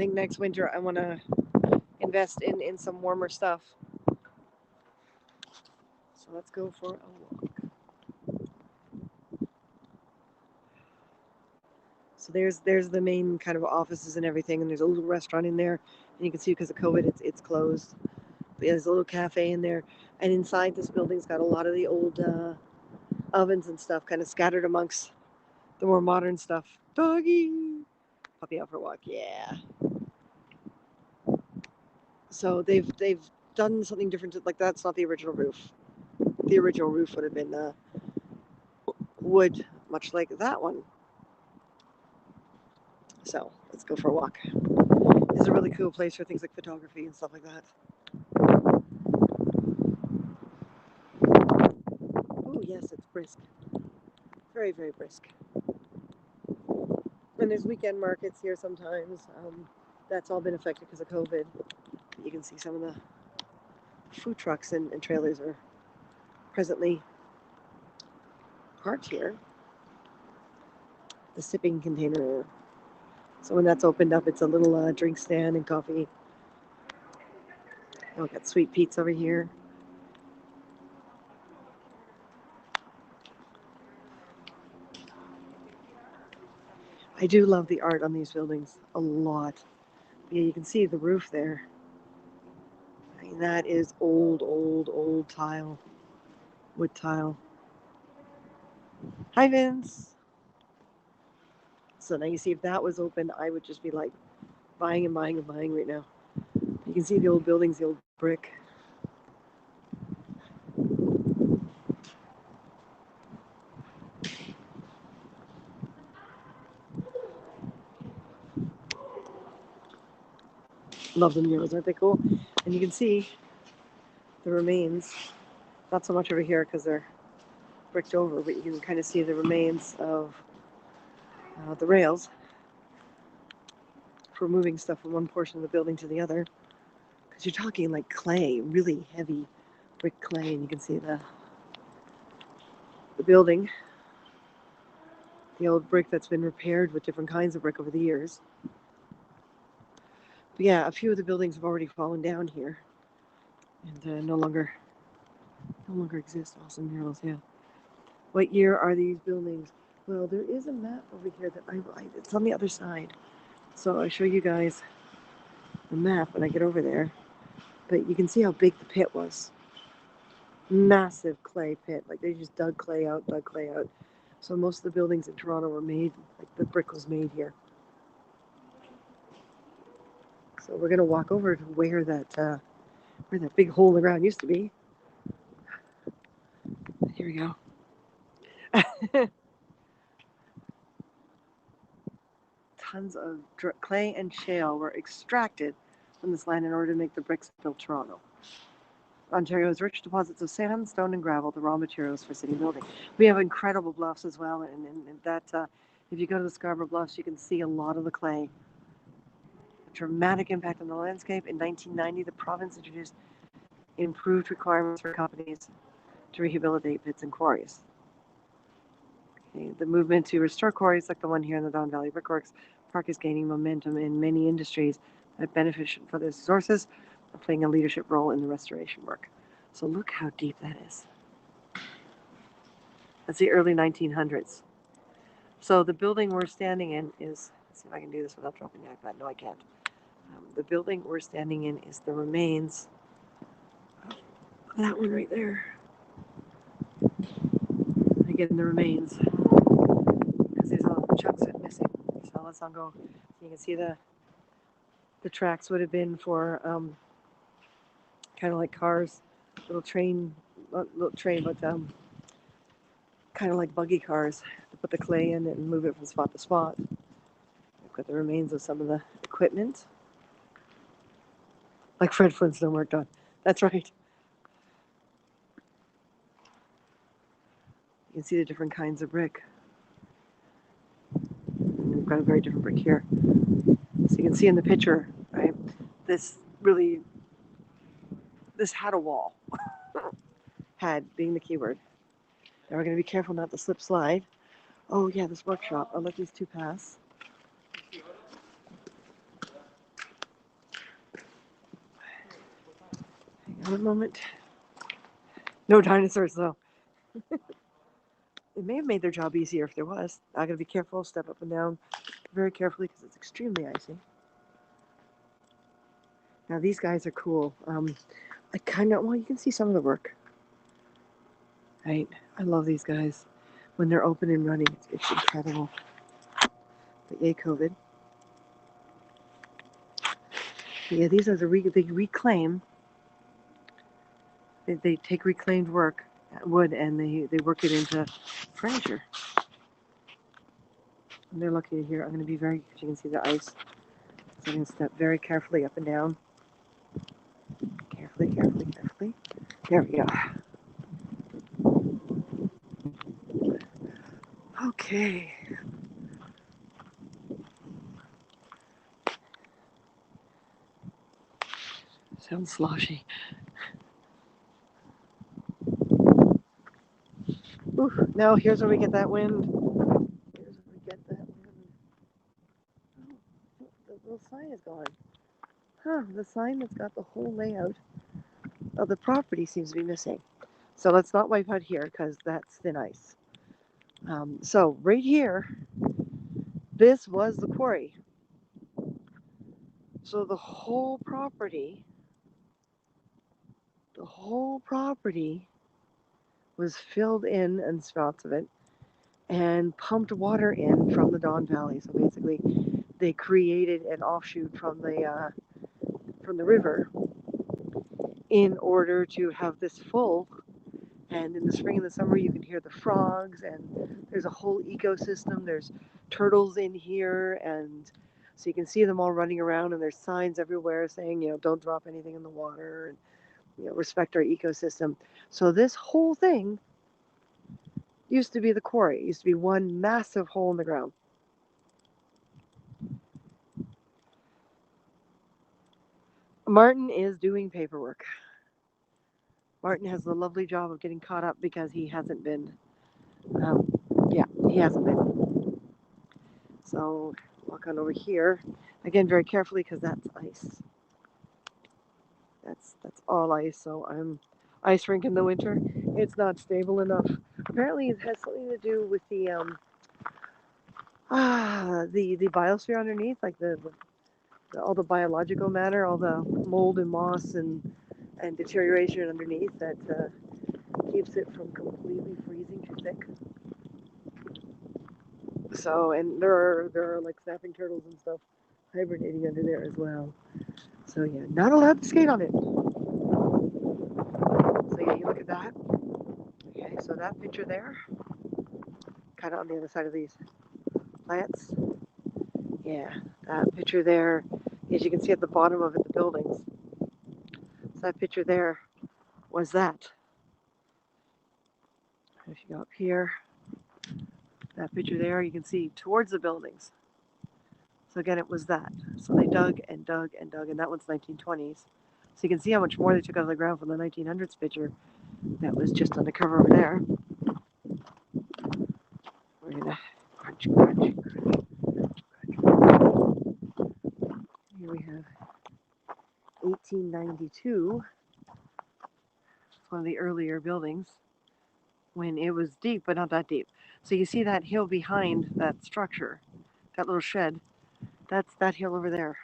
think next winter I want to invest in some warmer stuff. So let's go for a walk. So there's the main kind of offices and everything, and there's a little restaurant in there, and you can see because of COVID it's closed. But there's a little cafe in there, and inside this building's got a lot of the old ovens and stuff kind of scattered amongst the more modern stuff. Doggy, puppy out for a walk, yeah. So they've done something different. Like that's not the original roof. The original roof would have been wood, much like that one. So let's go for a walk. It's a really cool place for things like photography and stuff like that. Oh yes, it's brisk. Very, very brisk. And there's weekend markets here sometimes. That's all been affected because of COVID. You can see some of the food trucks and trailers are presently parked here. The sipping container. So when that's opened up, it's a little drink stand and coffee. Oh, got Sweet Pete's over here. I do love the art on these buildings a lot. Yeah, you can see the roof there. I mean, that is old tile. Wood tile. Hi, Vince. So now you see if that was open, I would just be like buying and buying and buying right now. You can see the old buildings, the old brick. Love the murals, aren't they cool? And you can see the remains. Not so much over here because they're bricked over, but you can kind of see the remains of the rails for moving stuff from one portion of the building to the other. Because you're talking like clay, really heavy brick clay, and you can see the building, the old brick that's been repaired with different kinds of brick over the years. But yeah, a few of the buildings have already fallen down here and no longer exist. Awesome murals, yeah. What year are these buildings? Well, there is a map over here that it's on the other side. So I'll show you guys the map when I get over there. But you can see how big the pit was. Massive clay pit. Like they just dug clay out. So most of the buildings in Toronto were made, like the brick was made here. So we're gonna walk over to where that big hole in the ground used to be. Here we go. Tons of clay and shale were extracted from this land in order to make the bricks built Toronto. Ontario's rich deposits of sand, stone, and gravel, the raw materials for city building. We have incredible bluffs as well, and that if you go to the Scarborough Bluffs, you can see a lot of the clay. A dramatic impact on the landscape. In 1990, the province introduced improved requirements for companies to rehabilitate pits and quarries. Okay, the movement to restore quarries like the one here in the Don Valley Brickworks Park is gaining momentum in many industries that benefit from the resources, playing a leadership role in the restoration work. So look how deep that is. That's the early 1900s. So the building we're standing in is, let's see if I can do this without dropping the iPad. No, I can't. The building we're standing in is the remains of that one right there. Again, the remains, because there's a chunks of it missing. So let's not go. You can see the tracks would have been for kind of like cars, little train, but kind of like buggy cars to put the clay in it and move it from spot to spot. We've got the remains of some of the equipment, like Fred Flintstone worked on. That's right. You can see the different kinds of brick. And we've got a very different brick here. So you can see in the picture, right? This had a wall. Had being the keyword. Now we're going to be careful not to slip slide. Oh yeah, this workshop. I'll let these two pass. One moment. No dinosaurs, though. It may have made their job easier if there was. I gotta be careful, step up and down very carefully because it's extremely icy. Now these guys are cool. I kind of, well, you can see some of the work. Right? I love these guys. When they're open and running, it's incredible. But yay, COVID. But yeah, these are they reclaim. They take reclaimed wood, and they work it into furniture. And they're located here. I'm going to be very, as you can see the ice. So I'm going to step very carefully up and down. Carefully, carefully, carefully. There we go. Okay. Sounds sloshy. Ooh, now here's where we get that wind. Here's where we get that wind. Oh, the little sign is gone. Huh, the sign that's got the whole layout of the property seems to be missing. So let's not wipe out here because that's thin ice. So right here, this was the quarry. So the whole property was filled in, and spots of it, and pumped water in from the Don Valley. So basically, they created an offshoot from the river in order to have this full. And in the spring and the summer, you can hear the frogs, and there's a whole ecosystem. There's turtles in here, and so you can see them all running around, and there's signs everywhere saying, don't drop anything in the water, and, respect our ecosystem. So this whole thing used to be the quarry. It used to be one massive hole in the ground. Martin is doing paperwork. Martin has the lovely job of getting caught up because he hasn't been. He hasn't been. So walk on over here. Again, very carefully because that's ice. That's all ice. So I'm ice rink in the winter. It's not stable enough. Apparently, it has something to do with the biosphere underneath, like all the biological matter, all the mold and moss and deterioration underneath that keeps it from completely freezing too thick. So, and there are like snapping turtles and stuff hibernating under there as well. So yeah, not allowed to skate on it. So yeah, you look at that. Okay, so that picture there, kind of on the other side of these plants. Yeah, that picture there, as you can see at the bottom of it, the buildings. So that picture there was that. If you go up here, that picture there, you can see towards the buildings. So again, it was that. So they dug and dug and dug, and that one's 1920s. So you can see how much more they took out of the ground from the 1900s picture that was just on the cover over there. We're gonna crunch, crunch, crunch, crunch. Here we have 1892. It's one of the earlier buildings when it was deep, but not that deep. So you see that hill behind that structure, that little shed. That's that hill over there.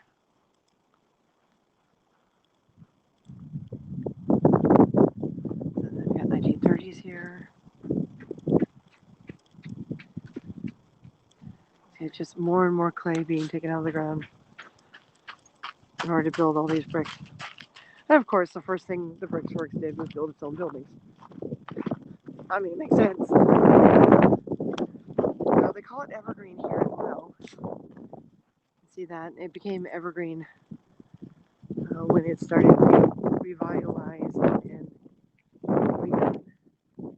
And then we got 1930s here. It's just more and more clay being taken out of the ground in order to build all these bricks. And of course, the first thing the Brickworks did was build its own buildings. I mean, it makes sense. So they call it evergreen here as well. See that? It became evergreen when it started revitalized and redone. And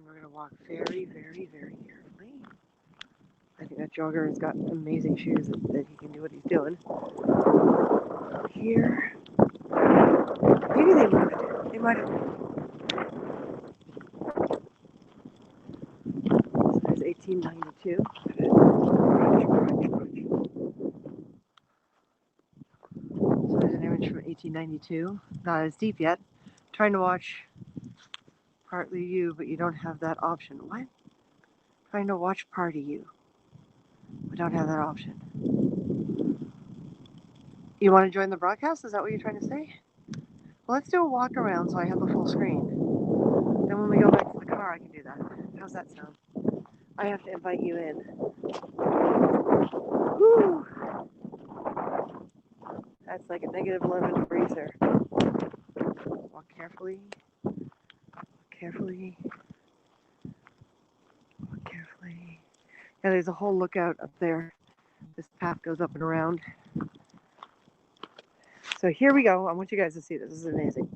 we're going to walk very, very, very carefully. I think that jogger has got amazing shoes that he can do what he's doing. Here. Maybe they moved. They might have. So there's 1892. So there's an bridge from 1892. Not as deep yet. Trying to watch Partly You, but you don't have that option. What? Trying to watch Party You. We don't have that option. You want to join the broadcast? Is that what you're trying to say? Well, let's do a walk around so I have the full screen. Then when we go back to the car, I can do that. How's that sound? I have to invite you in. Woo! That's like a negative 11 degrees there. Walk carefully. Carefully. Walk carefully. Yeah, there's a whole lookout up there. This path goes up and around. So here we go. I want you guys to see this. This is amazing.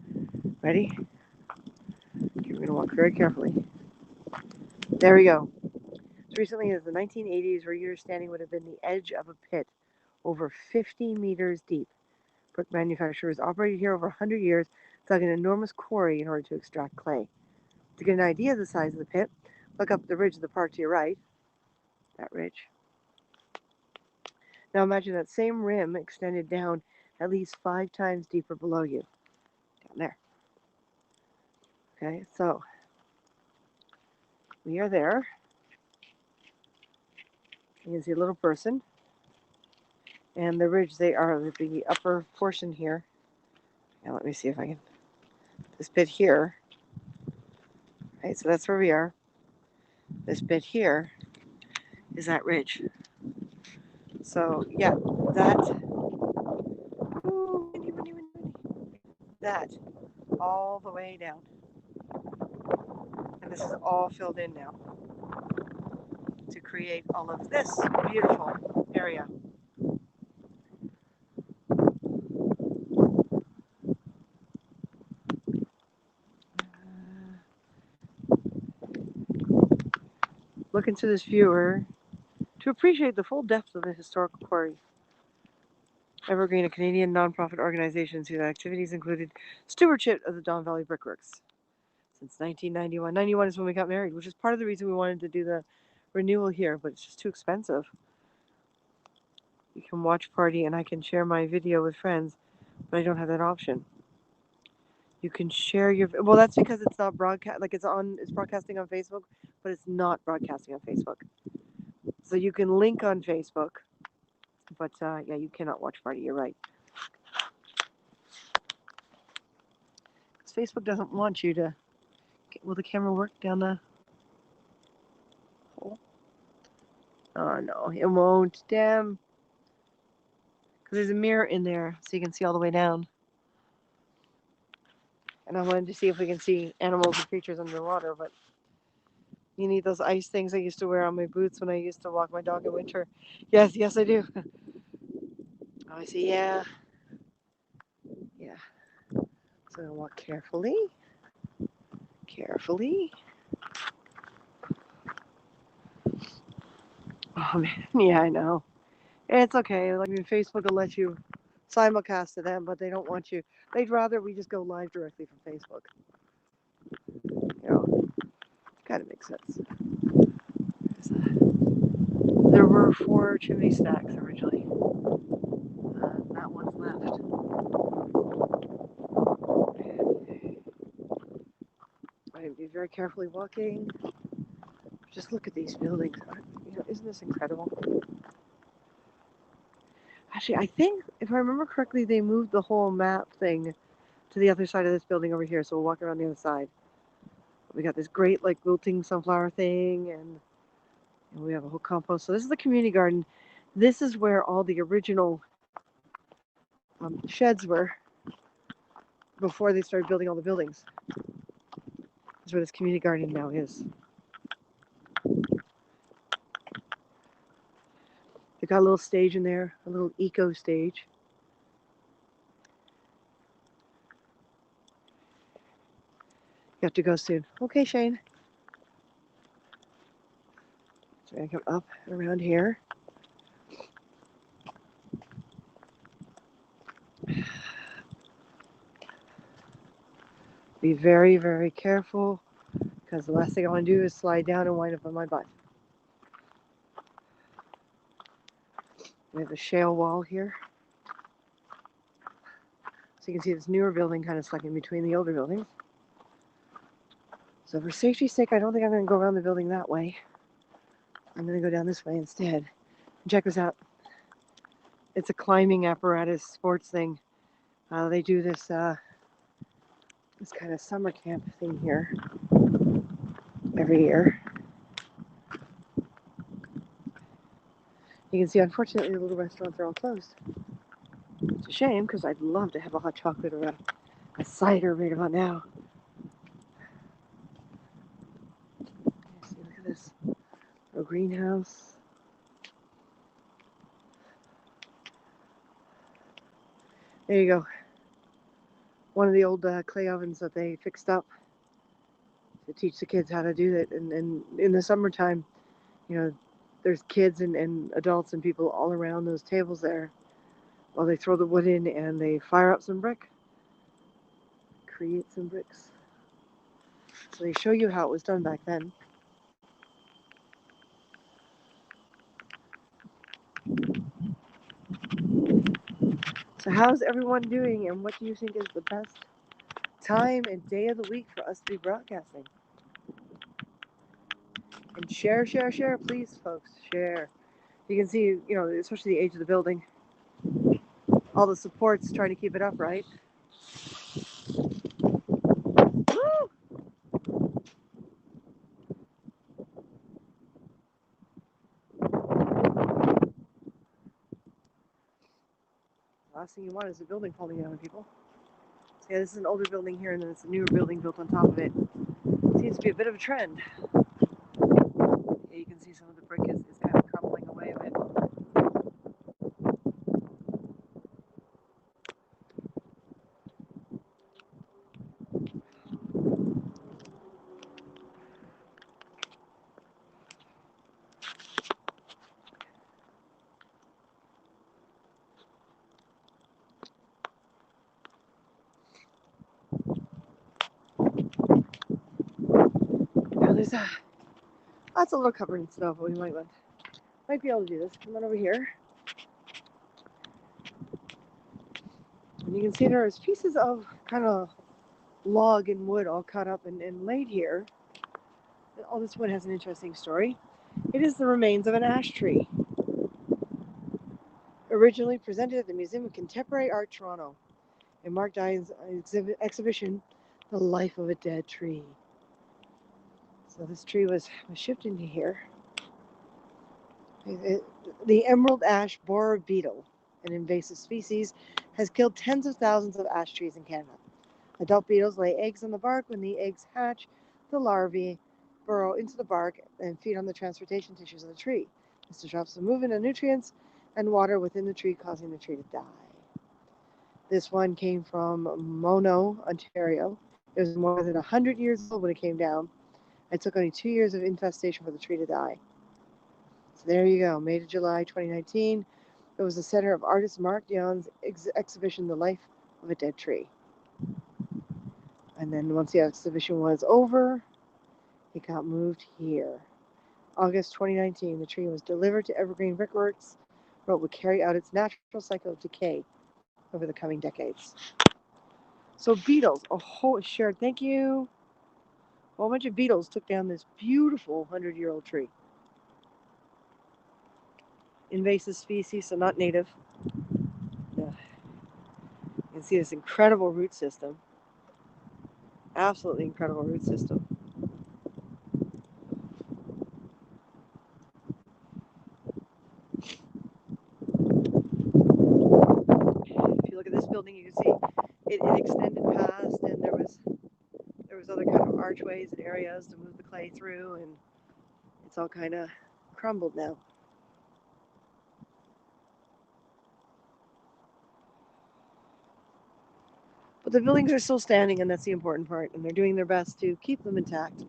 Ready? Okay, we're going to walk very carefully. There we go. As recently as the 1980s, where your standing would have been the edge of a pit over 50 meters deep. Brick manufacturers operated here over 100 years, dug an enormous quarry in order to extract clay. To get an idea of the size of the pit, look up the ridge of the park to your right. That ridge. Now imagine that same rim extended down at least 5 times deeper below you. Down there. Okay, so we are there. You can see a little person. And the ridge, they are the upper portion here. Now let me see if I can. This bit here. Right, so that's where we are. This bit here is that ridge. So yeah, that. Ooh, windy, windy, windy, windy. That all the way down. And this is all filled in now to create all of this beautiful area. Look into this viewer to appreciate the full depth of the historical quarry. Evergreen, a Canadian non-profit organization whose activities included stewardship of the Don Valley Brickworks since 1991. 91 is when we got married, which is part of the reason we wanted to do the renewal here, but it's just too expensive. You can watch Party and I can share my video with friends, but I don't have that option. You can share your, well, that's because it's not broadcast, like it's broadcasting on Facebook, but it's not broadcasting on Facebook. So you can link on Facebook, but yeah, you cannot watch Party, you're right. Because Facebook doesn't want you to, will the camera work down the hole? Oh no, it won't, damn. Because there's a mirror in there, so you can see all the way down. And I wanted to see if we can see animals and creatures underwater, but you need those ice things I used to wear on my boots when I used to walk my dog in winter. Yes, yes, I do. Oh, I see, yeah. Yeah. So I'm going to walk carefully. Carefully. Oh, man. Yeah, I know. It's okay. Like, I mean, Facebook will let you simulcast to them, but they don't want you. They'd rather we just go live directly from Facebook. You know, kind of makes sense. There were 4 chimney stacks originally. That one's left. I'd be very carefully walking. Just look at these buildings. You know, isn't this incredible? Actually, I think, if I remember correctly, they moved the whole map thing to the other side of this building over here, so we'll walk around the other side. We got this great, like, wilting sunflower thing, and we have a whole compost. So this is the community garden. This is where all the original sheds were before they started building all the buildings. That's where this community garden now is. They got a little stage in there, a little eco stage. You have to go soon. Okay, Shane. So I come up around here. Be very, very careful, because the last thing I want to do is slide down and wind up on my butt. We have a shale wall here. So you can see this newer building kind of stuck in between the older buildings. So for safety's sake, I don't think I'm going to go around the building that way. I'm going to go down this way instead. Check this out. It's a climbing apparatus sports thing. They do this this kind of summer camp thing here every year. You can see, unfortunately, the little restaurants are all closed. It's a shame because I'd love to have a hot chocolate or a cider right about now. See, look at this. A greenhouse. There you go. One of the old clay ovens that they fixed up to teach the kids how to do it. And in the summertime, you know, there's kids and adults and people all around those tables there while they throw the wood in and they fire up some brick, create some bricks. So they show you how it was done back then. So how's everyone doing, and what do you think is the best time and day of the week for us to be broadcasting? And share, please, folks, share. You can see, you know, especially the age of the building, all the supports trying to keep it up, right? Woo! Last thing you want is a building falling down on people. So yeah, this is an older building here, and then it's a newer building built on top of it. Seems to be a bit of a trend. Yeah, you can see some of the brick is kind of crumbling away a bit. Now there's that's a little covered in snow, but we might be able to do this. Come on over here. And you can see there's pieces of kind of log and wood all cut up and laid here. All this wood has an interesting story. It is the remains of an ash tree, originally presented at the Museum of Contemporary Art, Toronto, in Mark Dion's exhibition, The Life of a Dead Tree. So this tree was shipped into here. The emerald ash borer beetle, an invasive species, has killed tens of thousands of ash trees in Canada. Adult beetles lay eggs on the bark. When the eggs hatch, the larvae burrow into the bark and feed on the transportation tissues of the tree. This disrupts the movement of nutrients and water within the tree, causing the tree to die. This one came from Mono, Ontario. It was more than 100 years old when it came down. It took only 2 years of infestation for the tree to die. So there you go, May to July 2019. It was the center of artist Mark Dion's exhibition, The Life of a Dead Tree. And then once the exhibition was over, it got moved here. August 2019, the tree was delivered to Evergreen Brickworks, where it would carry out its natural cycle of decay over the coming decades. So beetles, a whole shared, thank you. A whole bunch of beetles took down this beautiful 100-year-old tree. Invasive species, so not native. Yeah. You can see this incredible root system. Absolutely incredible root system. If you look at this building, you can see it extended past, and there was other kind of archways and areas to move the clay through, and it's all kind of crumbled now. But the buildings are still standing, and that's the important part, and they're doing their best to keep them intact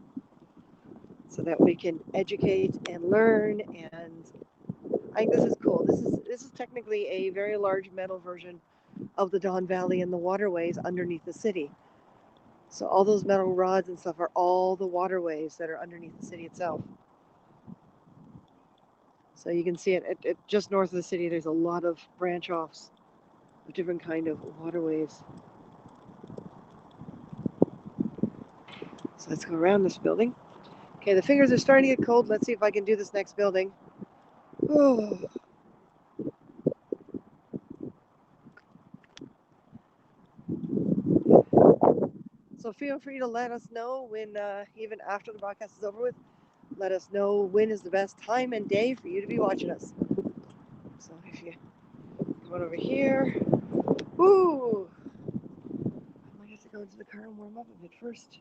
so that we can educate and learn. And I think this is cool. This is technically a very large metal version of the Don Valley and the waterways underneath the city. So all those metal rods and stuff are all the waterways that are underneath the city itself. So you can see it just north of the city. There's a lot of branch offs of different kind of waterways. So let's go around this building. Okay, the fingers are starting to get cold. Let's see if I can do this next building. Oh. So feel free to let us know when, even after the broadcast is over with, let us know when is the best time and day for you to be watching us. So if you come on over here, woo! I might have to go into the car and warm up a bit first.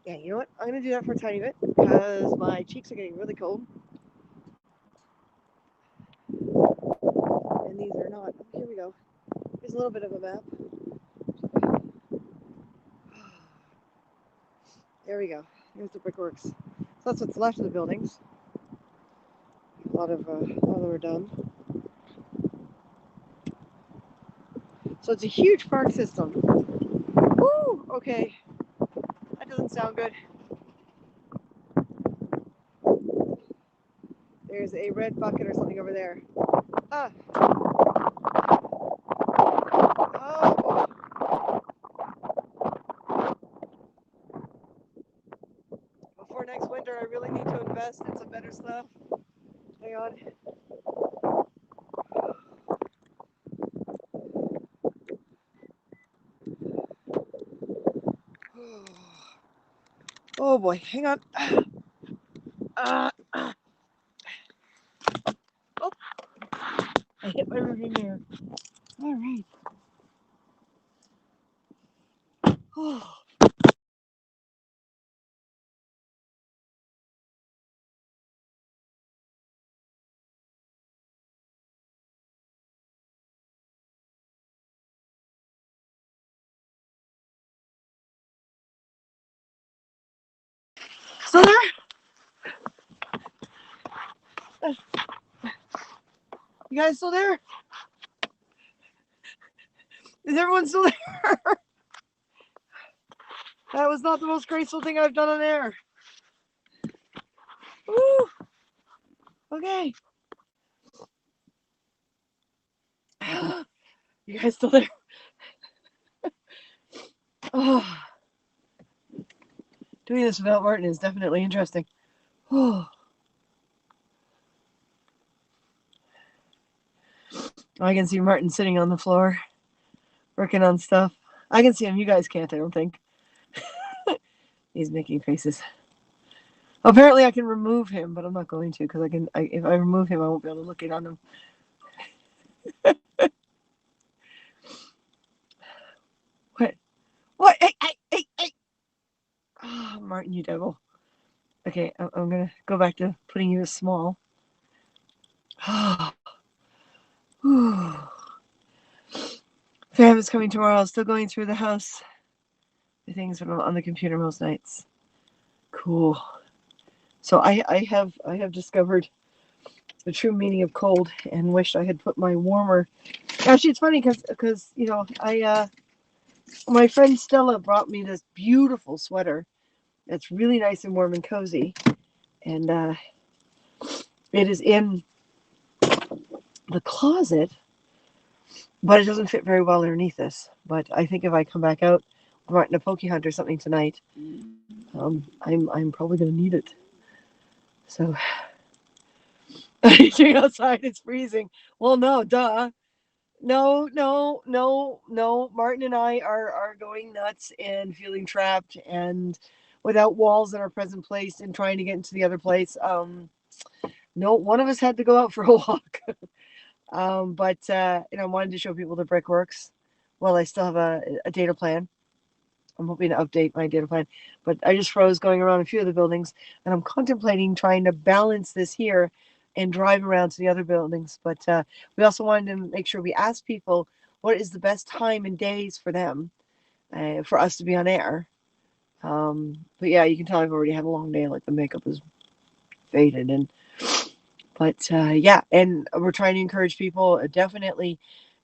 Yeah, you know what? I'm gonna do that for a tiny bit because my cheeks are getting really cold. And these are not. Here we go. Here's a little bit of a map. There we go. Here's the Brickworks. So that's what's left of the buildings. A lot of them are done. So it's a huge park system. Woo! Okay. That doesn't sound good. There's a red bucket or something over there. Ah. Oh. Before next winter, I really need to invest in some better stuff. Hang on. Oh boy, hang on. Oh, I hit my rearview mirror. All right. Oh. Still there? You guys still there? Is everyone still there? That was not the most graceful thing I've done on air. Woo! Okay. You guys still there? Oh. Doing this without Martin is definitely interesting. Oh. I can see Martin sitting on the floor, working on stuff. I can see him. You guys can't, I don't think. He's making faces. Apparently, I can remove him, but I'm not going to because if I remove him, I won't be able to look in on him. What? What? Hey! Oh, Martin, you devil. Okay, I'm gonna go back to putting you as small. Fam is coming tomorrow. Still going through the house. The things when I'm on the computer most nights. Cool. So I have discovered the true meaning of cold and wished I had put my warmer. Actually, it's funny because you know my friend Stella brought me this beautiful sweater. It's really nice and warm and cozy, and it is in the closet, but it doesn't fit very well underneath this. But I think if I come back out, Martin a pokey hunt or something tonight, I'm probably gonna need it. So anything outside, it's freezing. Well, no, duh. No. Martin and I are going nuts and feeling trapped and without walls in our present place and trying to get into the other place. No, one of us had to go out for a walk. But I wanted to show people the Brickworks. Well, I still have a data plan. I'm hoping to update my data plan, but I just froze going around a few of the buildings, and I'm contemplating trying to balance this here and drive around to the other buildings. But we also wanted to make sure we ask people what is the best time and days for them, for us to be on air. But yeah, you can tell I've already had a long day. Like the makeup is faded, but yeah, and we're trying to encourage people definitely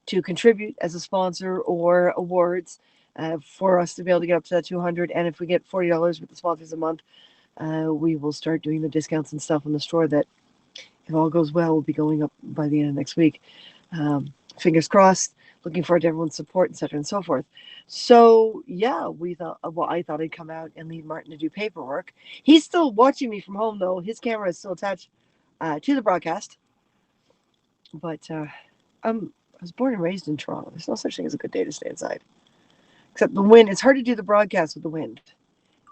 to contribute as a sponsor or awards for us to be able to get up to that 200. And if we get $40 with the sponsors a month, we will start doing the discounts and stuff in the store that if all goes well, we'll be going up by the end of next week. Fingers crossed. Looking forward to everyone's support, etc., and so forth. So yeah, I thought I'd come out and leave Martin to do paperwork. He's still watching me from home, though. His camera is still attached to the broadcast. But I was born and raised in Toronto. There's no such thing as a good day to stay inside. Except the wind. It's hard to do the broadcast with the wind.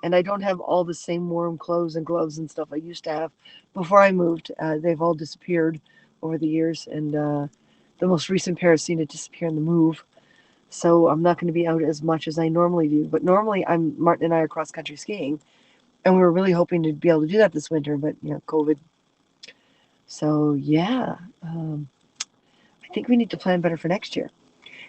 And I don't have all the same warm clothes and gloves and stuff I used to have before I moved. They've all disappeared over the years. And the most recent pair have seen it disappear in the move. So I'm not going to be out as much as I normally do. But normally Martin and I are cross-country skiing. And we were really hoping to be able to do that this winter. But, COVID. So, yeah. I think we need to plan better for next year.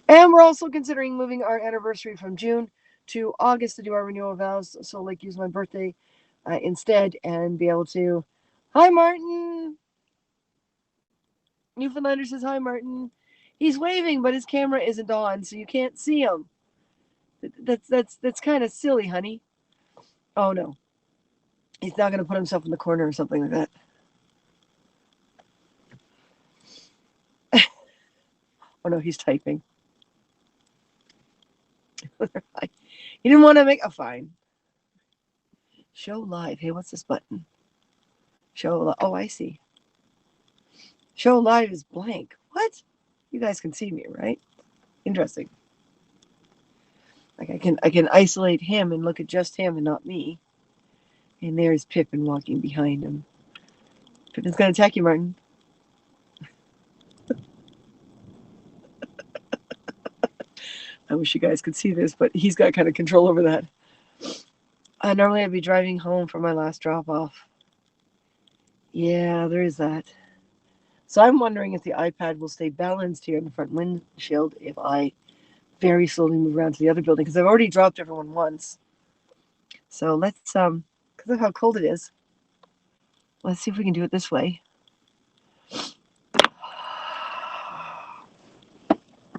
And we're also considering moving our anniversary from June to August to do our renewal vows. So, use my birthday instead and be able to. Hi, Martin. Newfoundlander says hi, Martin. He's waving, but his camera isn't on, so you can't see him. That's kind of silly, honey. Oh no, he's not gonna put himself in the corner or something like that. Oh no, he's typing. He didn't want to make a fine. Show live. Hey, what's this button? Show. Oh, I see. Show live is blank. What? You guys can see me, right? Interesting. Like I can isolate him and look at just him and not me. And there's Pippin walking behind him. Pippin's gonna attack you, Martin. I wish you guys could see this, but he's got kind of control over that. Normally I'd be driving home for my last drop off. Yeah, there is that. So I'm wondering if the iPad will stay balanced here in the front windshield if I very slowly move around to the other building, because I've already dropped everyone once. So let's, because of how cold it is, let's see if we can do it this way.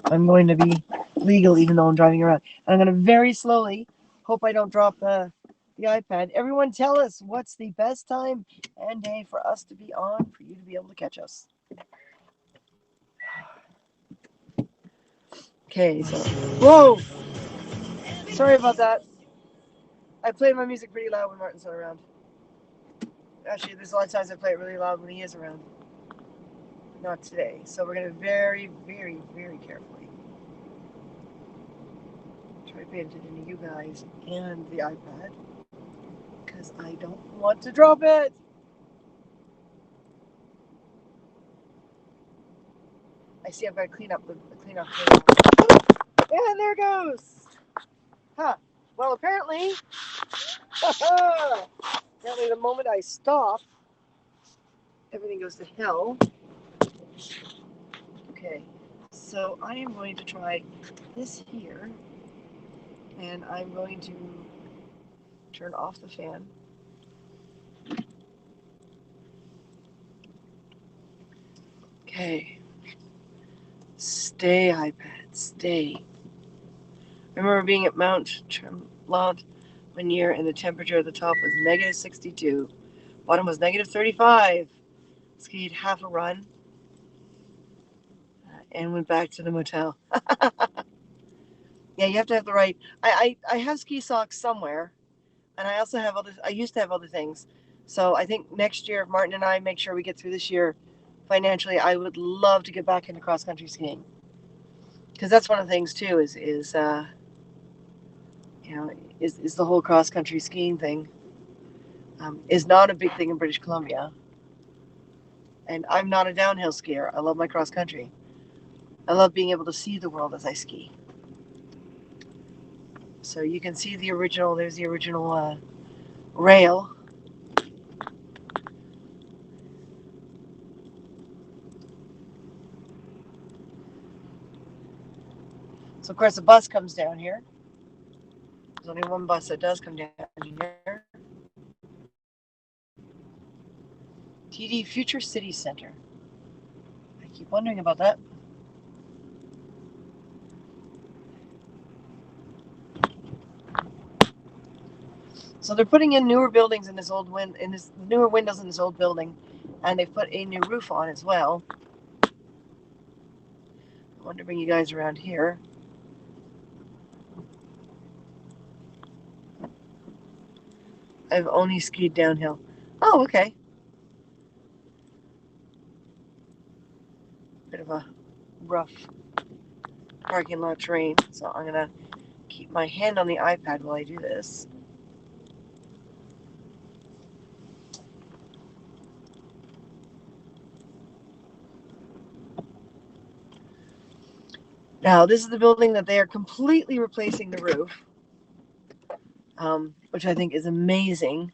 I'm going to be legal even though I'm driving around. And I'm going to very slowly, hope I don't drop the iPad. Everyone tell us what's the best time and day for us to be on, for you to be able to catch us. Okay, so, whoa! Sorry about that. I play my music pretty loud when Martin's not around. Actually, there's a lot of times I play it really loud when he is around. Not today. So we're going to very, very, very carefully try to pay attention to you guys and the iPad, because I don't want to drop it. I see I've got to clean up the table. And there it goes. Huh. Well, apparently the moment I stop, everything goes to hell. Okay, so I am going to try this here, and I'm going to turn off the fan. Okay. Stay, iPad, stay. I remember being at Mount Tremblant one year, and the temperature at the top was negative 62. Bottom was negative 35. Skied half a run and went back to the motel. Yeah, you have to have the right. I have ski socks somewhere, and I also have I used to have other things. So I think next year, if Martin and I make sure we get through this year financially, I would love to get back into cross country skiing, because that's one of the things too. Is the whole cross country skiing thing is not a big thing in British Columbia. And I'm not a downhill skier. I love my cross country. I love being able to see the world as I ski. So you can see there's the original rail. So of course the bus comes down here. There's only one bus that does come down here. TD Future City Center. I keep wondering about that. So they're putting in newer buildings in this newer windows in this old building, And they've put a new roof on as well. I want to bring you guys around here. I've only skied downhill. Oh, okay. Bit of a rough parking lot terrain, so I'm gonna keep my hand on the iPad while I do this. Now, this is the building that they are completely replacing the roof, which I think is amazing.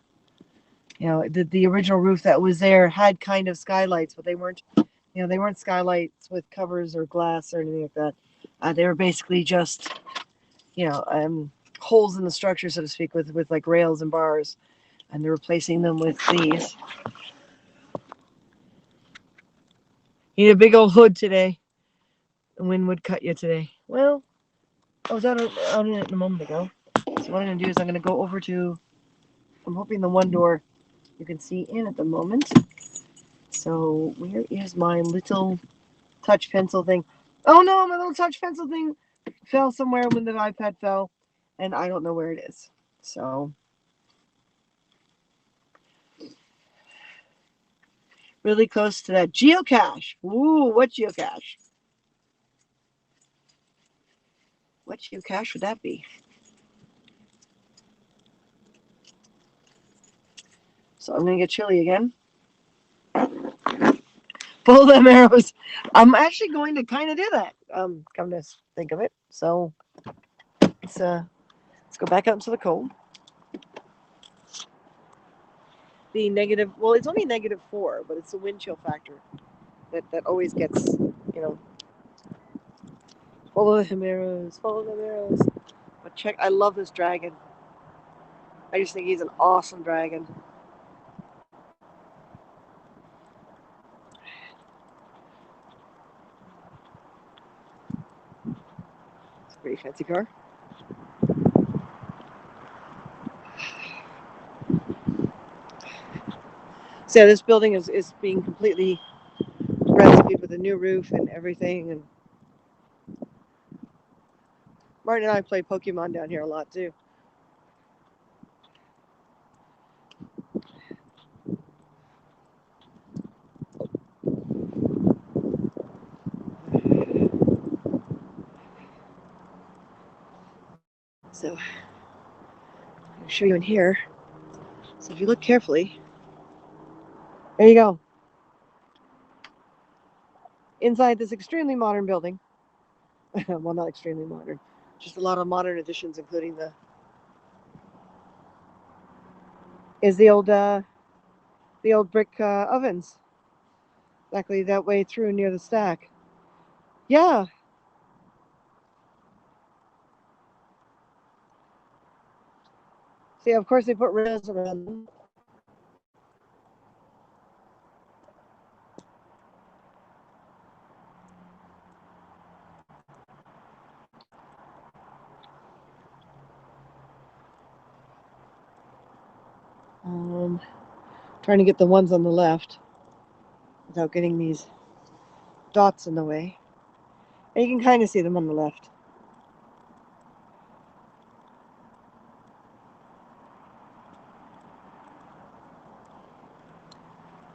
You know, the original roof that was there had kind of skylights, but they weren't, they weren't skylights with covers or glass or anything like that. They were basically just, holes in the structure, so to speak, with like rails and bars, and they're replacing them with these. You need a big old hood today. The wind would cut you today. Well, I was out in it a moment ago. So what I'm going to do is I'm going to go over to, I'm hoping the one door you can see in at the moment. So where is my little touch pencil thing? Oh no, my little touch pencil thing fell somewhere when the iPad fell, and I don't know where it is. So really close to that geocache. Ooh, what geocache? What geocache would that be? So I'm going to get chilly again. Pull them arrows. I'm actually going to kind of do that. Come to think of it. So let's go back out into the cold. The negative, well, it's only -4, but it's the wind chill factor that always gets, follow them arrows, follow them arrows. But check, I love this dragon. I just think he's an awesome dragon. It's a pretty fancy car. So yeah, this building is being completely rescued with a new roof and everything. And Martin and I play Pokemon down here a lot too. So I'll show you in here. So if you look carefully, there you go. Inside this extremely modern building. Well, not extremely modern. Just a lot of modern additions, including the old brick ovens. Exactly that way through near the stack. Yeah. See, of course they put rails around them. Trying to get the ones on the left without getting these dots in the way. And you can kind of see them on the left.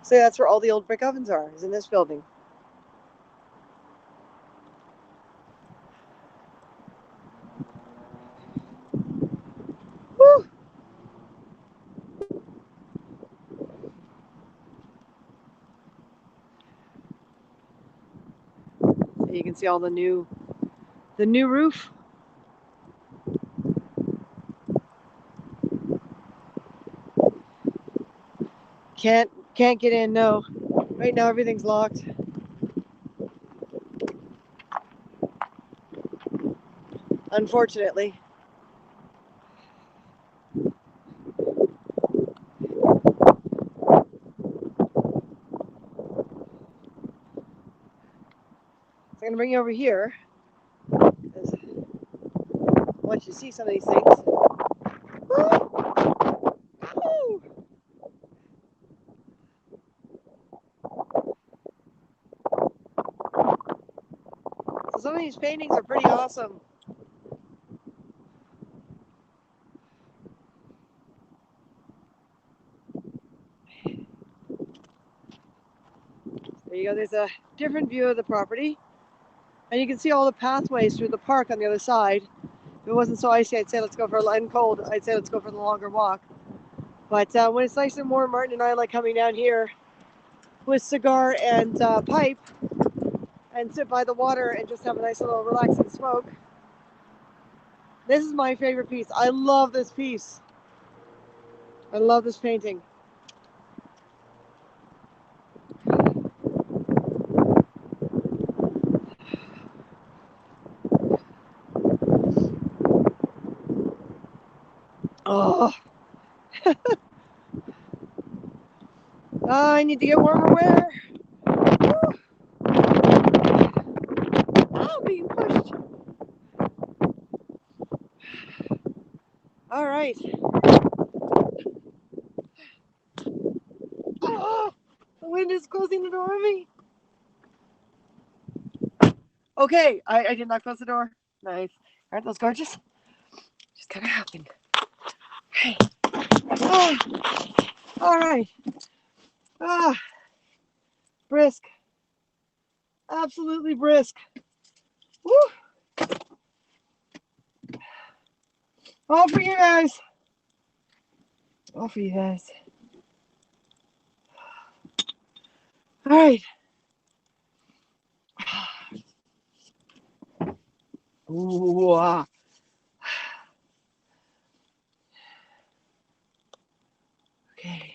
So that's where all the old brick ovens are, is in this building. Woo! So you can see all the new roof. Can't get in, no. Right now everything's locked. Unfortunately. So I'm gonna bring you over here. Once you see some of these things. Woo! Woo! Some of these paintings are pretty awesome. There you go. There's a different view of the property. And you can see all the pathways through the park on the other side. If it wasn't so icy, I'd say let's go for and cold, I'd say let's go for the longer walk. But when it's nice and warm, Martin and I like coming down here with cigar and pipe and sit by the water and just have a nice little relaxing smoke. This is my favorite piece. I love this piece. I love this painting. Oh, I need to get warmer wear. Oh, being pushed. All right. Oh, the wind is closing the door on me. Okay, I did not close the door. Nice. Aren't those gorgeous? Just kind of happened. Okay. Oh, all right. Ah, brisk. Absolutely brisk. Woo. All for you guys. All for you guys. All right. Ooh, ah. Okay.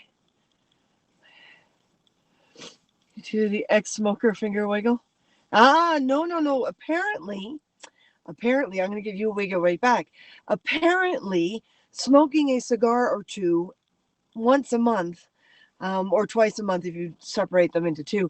To the ex-smoker finger wiggle. Ah, no. Apparently, I'm going to give you a wiggle right back. Apparently, smoking a cigar or two once a month, or twice a month if you separate them into two,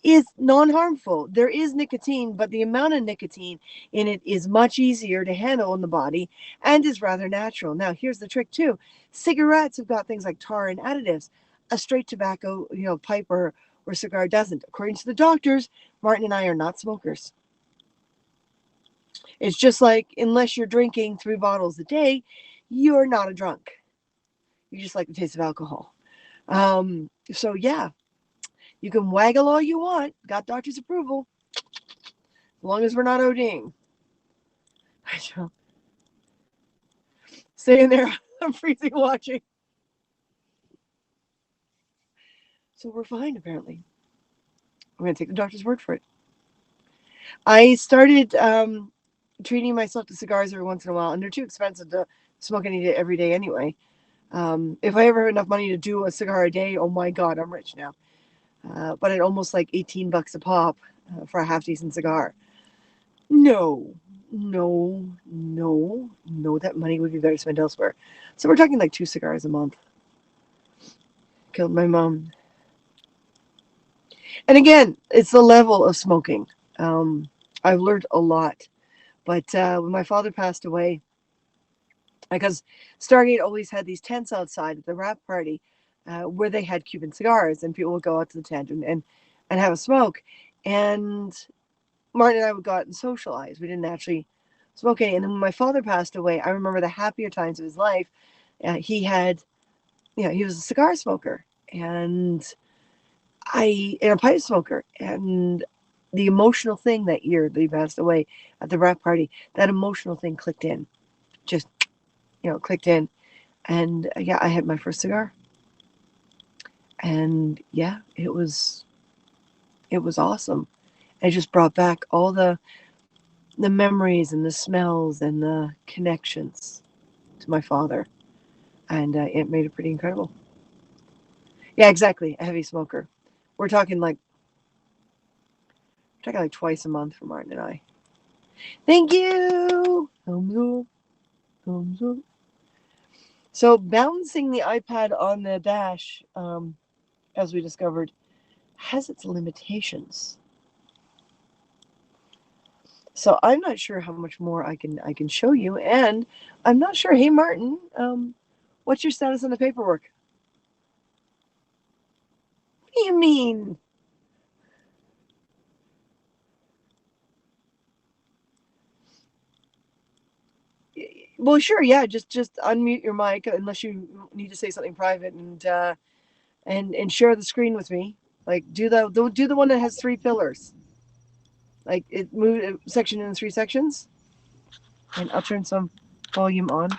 is non-harmful. There is nicotine, but the amount of nicotine in it is much easier to handle in the body and is rather natural. Now, here's the trick too. Cigarettes have got things like tar and additives. A straight tobacco, pipe or cigar doesn't. According to the doctors, Martin and I are not smokers. It's just like, unless you're drinking 3 bottles a day, you're not a drunk. You just like the taste of alcohol. So yeah, you can waggle all you want. Got doctor's approval. As long as we're not ODing. Stay in there. I'm freezing watching. So we're fine, apparently. I'm going to take the doctor's word for it. I started treating myself to cigars every once in a while, and they're too expensive to smoke any day, every day anyway. If I ever have enough money to do a cigar a day, oh my God, I'm rich now. But at almost like $18 a pop for a half decent cigar. No, that money would be better spent elsewhere. So we're talking like 2 cigars a month. Killed my mom. And again, it's the level of smoking. I've learned a lot. But when my father passed away, because Stargate always had these tents outside at the wrap party where they had Cuban cigars, and people would go out to the tent and have a smoke. And Martin and I would go out and socialize. We didn't actually smoke any. And then when my father passed away, I remember the happier times of his life. He was a cigar smoker and a pipe smoker. And the emotional thing that year that he passed away at the wrap party, that emotional thing clicked in. Just, clicked in. And I had my first cigar. And it was awesome. It just brought back all the memories and the smells and the connections to my father. And it made it pretty incredible. Yeah, exactly. A heavy smoker. We're talking like twice a month for Martin and I. Thank you. Thumbs up. Thumbs up. So balancing the iPad on the dash, as we discovered, has its limitations. So I'm not sure how much more I can show you, and I'm not sure. Hey, Martin, what's your status on the paperwork? What do you mean? Well, sure, yeah. Just unmute your mic unless you need to say something private, and share the screen with me. Like do the one that has 3 pillars. Like it moved section in 3 sections, and I'll turn some volume on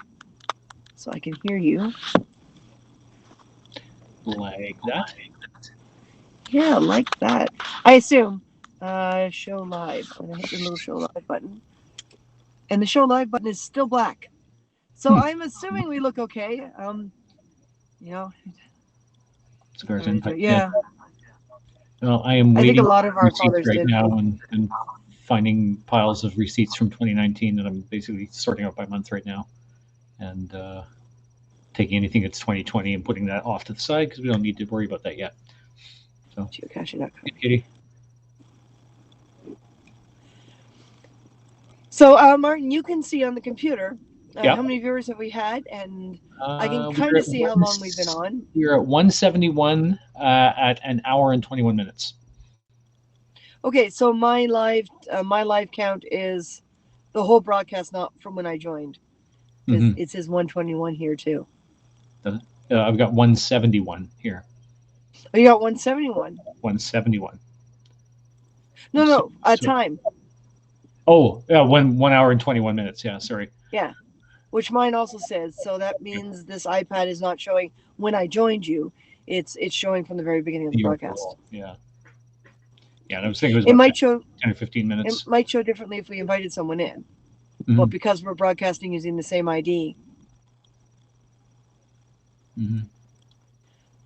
so I can hear you. Like that. Yeah, like that. I assume. Show live. I'm gonna hit the little show live button, and the show live button is still black. So I'm assuming we look okay. You know, Cigars and pipe. yeah. Well, I am I think a waiting lot of our receipts fathers right did. now and finding piles of receipts from 2019 that I'm basically sorting out by month right now, and taking anything that's 2020 and putting that off to the side because we don't need to worry about that yet. So, Geocaching.com. hey, Katie. So, Martin, you can see on the computer Yeah. how many viewers have we had, and I We're can kind of at see how long we've been on. We're at 171 at an hour and 21 minutes. Okay, so my live count is the whole broadcast, not from when I joined. It says 121 here too. I've got 171 here. Oh, you got 171. 171. No, time. Oh, yeah, 1 hour and 21 minutes. Yeah, sorry. Yeah, which mine also says. So that means this iPad is not showing when I joined you. It's showing from the very beginning of the broadcast. Yeah. Yeah, and I was thinking it might show 10 or 15 minutes. It might show differently if we invited someone in, Mhm. but because we're broadcasting using the same ID,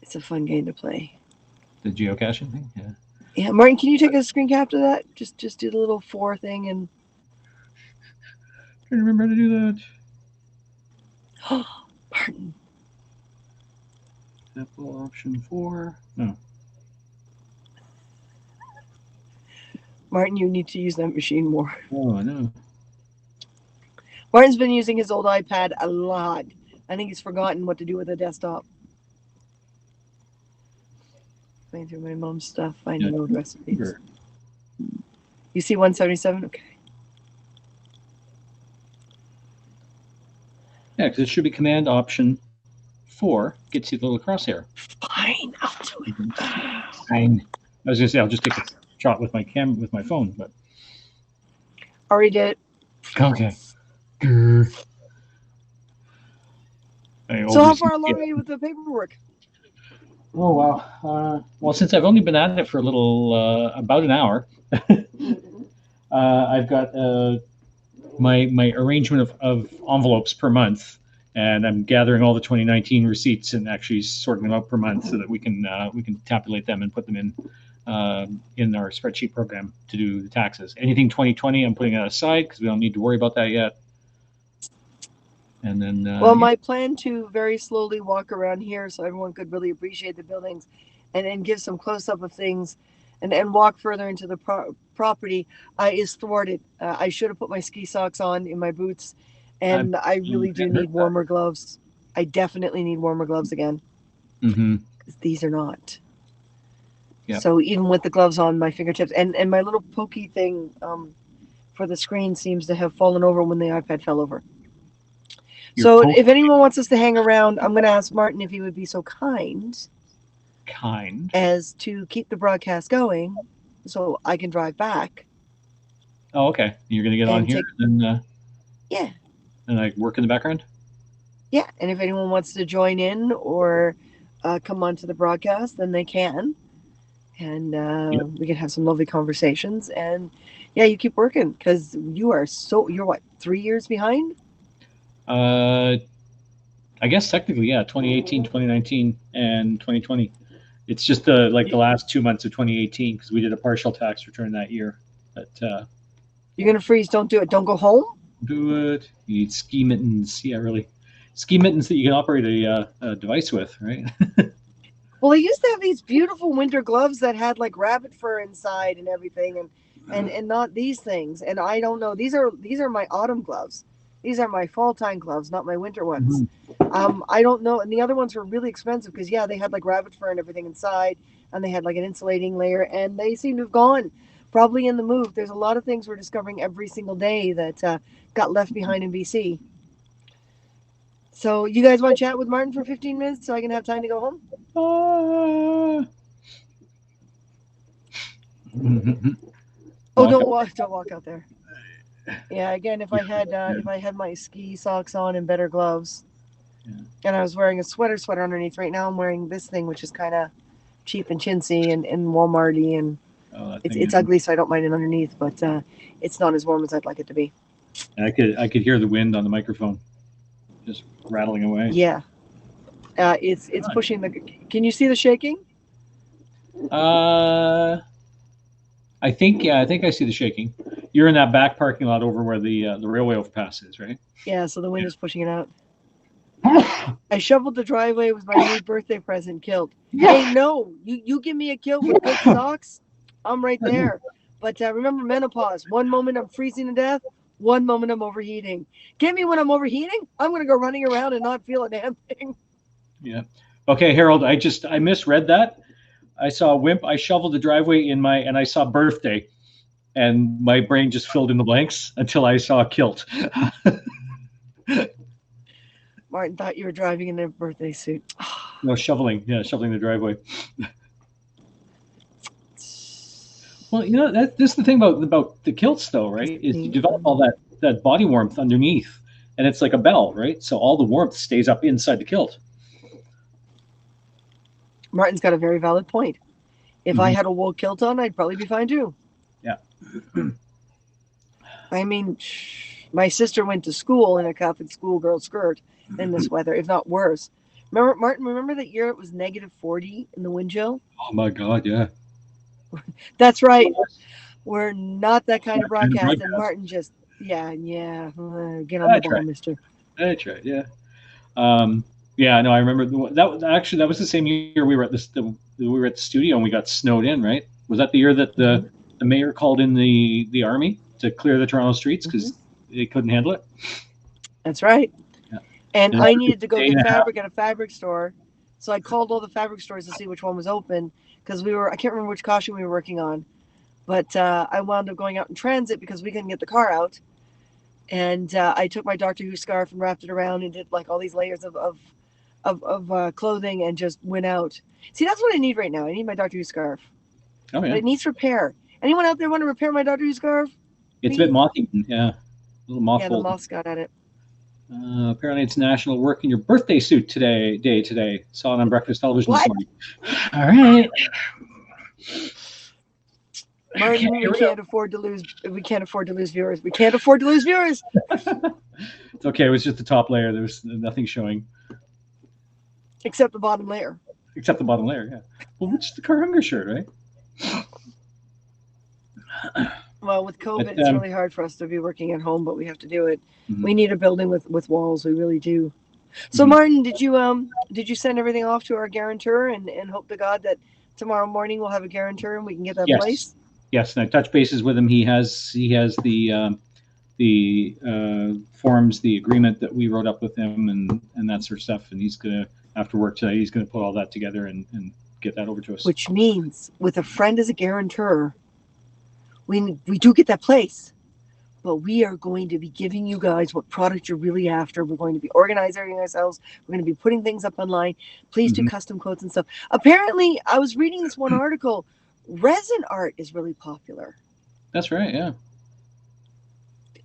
it's a fun game to play. The geocaching thing, yeah. Yeah, Martin, can you take a screen cap of that? Just do the little 4 thing and. Trying to remember how to do that. Martin. Apple option 4. No. Martin, you need to use that machine more. Oh, I know. Martin's been using his old iPad a lot. I think he's forgotten what to do with a desktop. Going through my mom's stuff, finding old recipes. Sure. You see 177? Okay. Yeah, because it should be Command Option 4 gets you the little crosshair. Fine, I'll do it. Fine. I was gonna say I'll just take a shot with my phone, but already did. Okay. So how far along are you with the paperwork? Oh wow! Well, since I've only been at it for a little, about an hour, I've got my arrangement of envelopes per month, and I'm gathering all the 2019 receipts and actually sorting them out per month so that we can tabulate them and put them in our spreadsheet program to do the taxes. Anything 2020, I'm putting it aside because we don't need to worry about that yet. And then my plan to very slowly walk around here so everyone could really appreciate the buildings and give some close-up of things and walk further into the property is thwarted. I should have put my ski socks on in my boots, and I really do need warmer gloves. I definitely need warmer gloves again. Because these are not. Yep. So even with the gloves on, my fingertips and my little pokey thing for the screen seems to have fallen over when the iPad fell over. So if anyone wants us to hang around, I'm going to ask Martin if he would be so kind as to keep the broadcast going so I can drive back. Oh, okay. You're going to get on here and yeah. And I work in the background? Yeah. And if anyone wants to join in or come onto the broadcast, then they can. And we can have some lovely conversations. And yeah, you keep working because you're what, 3 years behind? I guess technically, yeah, 2018, 2019, and 2020. It's just the last 2 months of 2018 because we did a partial tax return that year. But you're gonna freeze. Don't do it. Don't go home. Do it. You need ski mittens. Yeah, really. Ski mittens that you can operate a device with, right? Well, they used to have these beautiful winter gloves that had like rabbit fur inside and everything, and not these things. And I don't know. These are my autumn gloves. These are my fall time gloves, not my winter ones. I don't know. And the other ones were really expensive because, yeah, they had like rabbit fur and everything inside, and they had like an insulating layer, and they seem to have gone probably in the move. There's a lot of things we're discovering every single day that got left behind in BC. So you guys want to chat with Martin for 15 minutes so I can have time to go home? Oh, don't walk out there. Yeah, again, if I had my ski socks on and better gloves, and I was wearing a sweater underneath. Right now, I'm wearing this thing, which is kind of cheap and chintzy and Walmarty, and it's ugly, so I don't mind it underneath, but it's not as warm as I'd like it to be. And I could hear the wind on the microphone, just rattling away. Yeah, it's pushing the. Can you see the shaking? I think I see the shaking. You're in that back parking lot over where the railway overpass is, right? Yeah, so the wind is pushing it out. I shoveled the driveway with my new birthday present, kilt. Hey, no, you give me a kilt with good socks, I'm right there. But remember menopause. One moment I'm freezing to death, one moment I'm overheating. Get me when I'm overheating, I'm going to go running around and not feel a damn thing. Yeah. Okay, Harold, I misread that. I saw Wimp. I shoveled the driveway and I saw birthday, and my brain just filled in the blanks until I saw kilt. Martin thought you were driving in a birthday suit. No, shoveling the driveway. Well, this is the thing about the kilts, though, right? Is you develop all that body warmth underneath, and it's like a bell, right? So all the warmth stays up inside the kilt. Martin's got a very valid point. If I had a wool kilt on, I'd probably be fine too. Yeah. I mean, my sister went to school in a Catholic schoolgirl skirt in this weather, if not worse. Remember that year it was -40 in the wind chill? Oh my God, yeah. That's right. We're not that kind of broadcast. And Martin just, get on the ball, mister. That's right, yeah. Yeah, no, I remember that was the same year we were at the studio and we got snowed in, right? Was that the year that the mayor called in the army to clear the Toronto streets because they couldn't handle it? That's right. Yeah. And I needed to go get fabric at a fabric store, so I called all the fabric stores to see which one was open because I can't remember which costume we were working on, but I wound up going out in transit because we couldn't get the car out, and I took my Doctor Who scarf and wrapped it around and did like all these layers of clothing and just went out. See, that's what I need right now. I need my Doctor Who scarf. Oh yeah. But it needs repair. Anyone out there want to repair my Doctor Who scarf? It's a bit moth-eaten, yeah. A little moth. Yeah, the moths got at it. Apparently, it's National Work in Your Birthday Suit today. Saw it on breakfast television this morning. All right. Martin, we can't afford to lose viewers. We can't afford to lose viewers. It's okay. It was just the top layer. There was nothing showing. Except the bottom layer. Yeah. Well, which is the Car Hunger shirt, right? Well, with COVID, it's really hard for us to be working at home, but we have to do it. We need a building with walls. We really do. So, Martin, did you send everything off to our guarantor and hope to God that tomorrow morning we'll have a guarantor and we can get that place? Yes, and I touched bases with him. He has the forms, the agreement that we wrote up with him, and that sort of stuff. And he's gonna, after work today, he's gonna put all that together and get that over to us. Which means, with a friend as a guarantor, we do get that place, but we are going to be giving you guys what product you're really after. We're going to be organizing ourselves. We're going to be putting things up online. Please do custom quotes and stuff. Apparently, I was reading this one article. Resin art is really popular. That's right, yeah.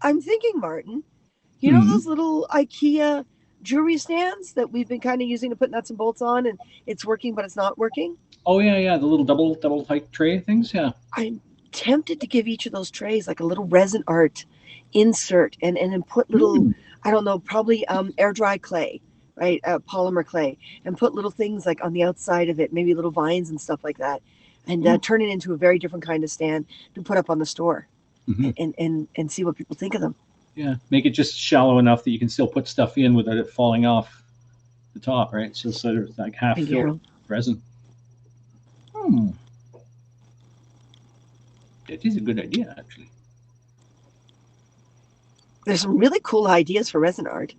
I'm thinking, Martin, you know those little IKEA jewelry stands that we've been kind of using to put nuts and bolts on, and it's working, but it's not working? Oh, yeah, the little double height tray things, yeah. I'm tempted to give each of those trays like a little resin art insert and then put little, I don't know, probably air dry clay, right? Polymer clay, and put little things like on the outside of it, maybe little vines and stuff like that. And turn it into a very different kind of stand to put up on the store and see what people think of them. Yeah, make it just shallow enough that you can still put stuff in without it falling off the top, right? So it's like half filled resin. That is a good idea, actually. There's some really cool ideas for resin art.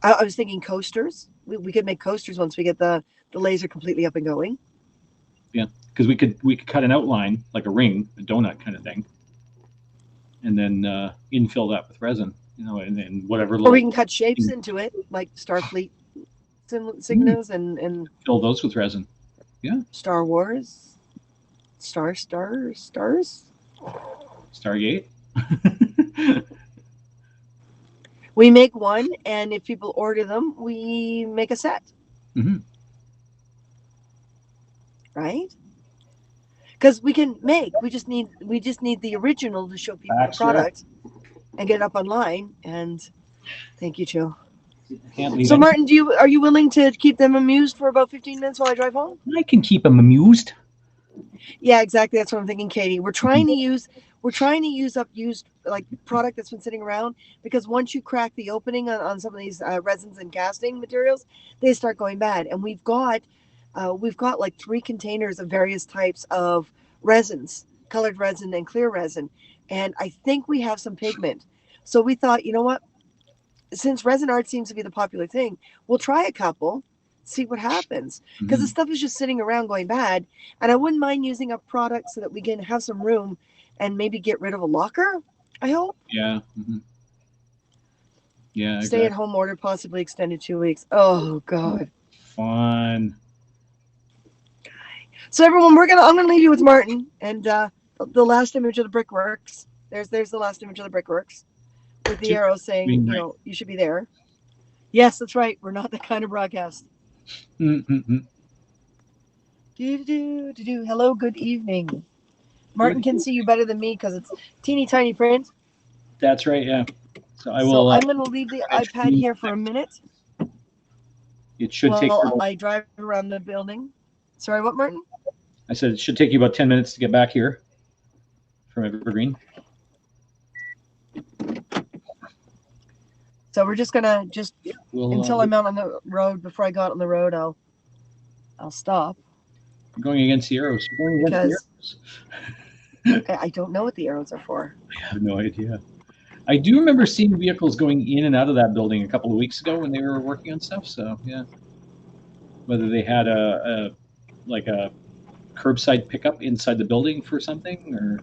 I was thinking coasters. We could make coasters once we get the laser completely up and going. Yeah, because we could cut an outline like a ring, a donut kind of thing. and then infill that with resin, and whatever Or little we can cut shapes into it, like Starfleet signals and fill those with resin. Star Wars, stars. Stargate. We make one, and if people order them, we make a set. Hmm. Right? Because we can make. We just need the original to show people Baxter. the product and get it up online. And thank you, Joe. Can't leave So, any- Martin, are you willing to keep them amused for about 15 minutes while I drive home? I can keep them amused. Yeah, exactly. That's what I'm thinking, Katie. We're trying to use up used like product that's been sitting around, because once you crack the opening on some of these resins and casting materials, they start going bad. And we've got like 3 containers of various types of resins, colored resin and clear resin, and I think we have some pigment. So we thought, you know what? Since resin art seems to be the popular thing, we'll try a couple, see what happens, because the stuff is just sitting around going bad, and I wouldn't mind using up product so that we can have some room and maybe get rid of a locker, I hope. Yeah. Mm-hmm. Yeah. Stay at home order, possibly extended 2 weeks. Oh God. Fun. So everyone, I'm gonna leave you with Martin and the last image of the Brickworks. There's the last image of the Brickworks with the arrow saying, you should be there. Yes, that's right. We're not that kind of broadcast. Mm-hmm. Hello, good evening. Martin can see you better than me because it's teeny tiny print. That's right. Yeah. So I will. So I'm going to leave the iPad here for a minute. It should take. I drive around the building. Sorry, what, Martin? I said it should take you about 10 minutes to get back here from Evergreen. So we're just gonna until I'm out on the road. Before I go out on the road, I'll stop. You're going against the arrows. I don't know what the arrows are for. I have no idea. I do remember seeing vehicles going in and out of that building a couple of weeks ago when they were working on stuff. So yeah, whether they had a curbside pickup inside the building for something, or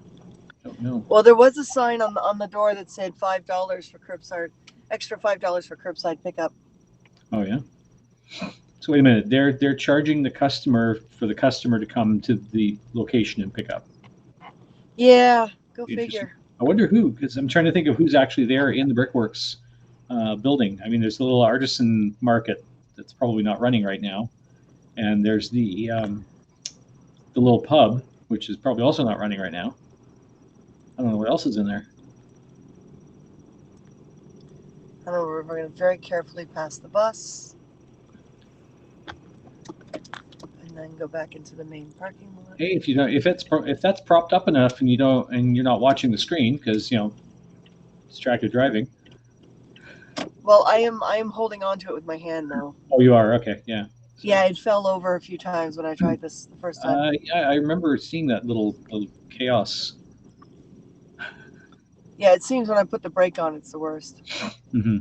I don't know. Well, there was a sign on the door that said $5 for curbside, extra $5 for curbside pickup. Oh yeah. So wait a minute. They're charging the customer for the customer to come to the location and pick up. Yeah, go figure. I wonder who, because I'm trying to think of who's actually there in the Brickworks building. I mean, there's the little artisan market that's probably not running right now, and there's the little pub, which is probably also not running right now. I don't know what else is in there. I don't know. We're going to very carefully pass the bus, and then go back into the main parking lot. Hey, if that's propped up enough and you're not watching the screen because distracted driving. Well, I am holding on to it with my hand now. Oh, you are? Okay, yeah. So, yeah, it fell over a few times when I tried this the first time. Yeah, I remember seeing that little chaos. Yeah, it seems when I put the brake on, it's the worst. Mm-hmm.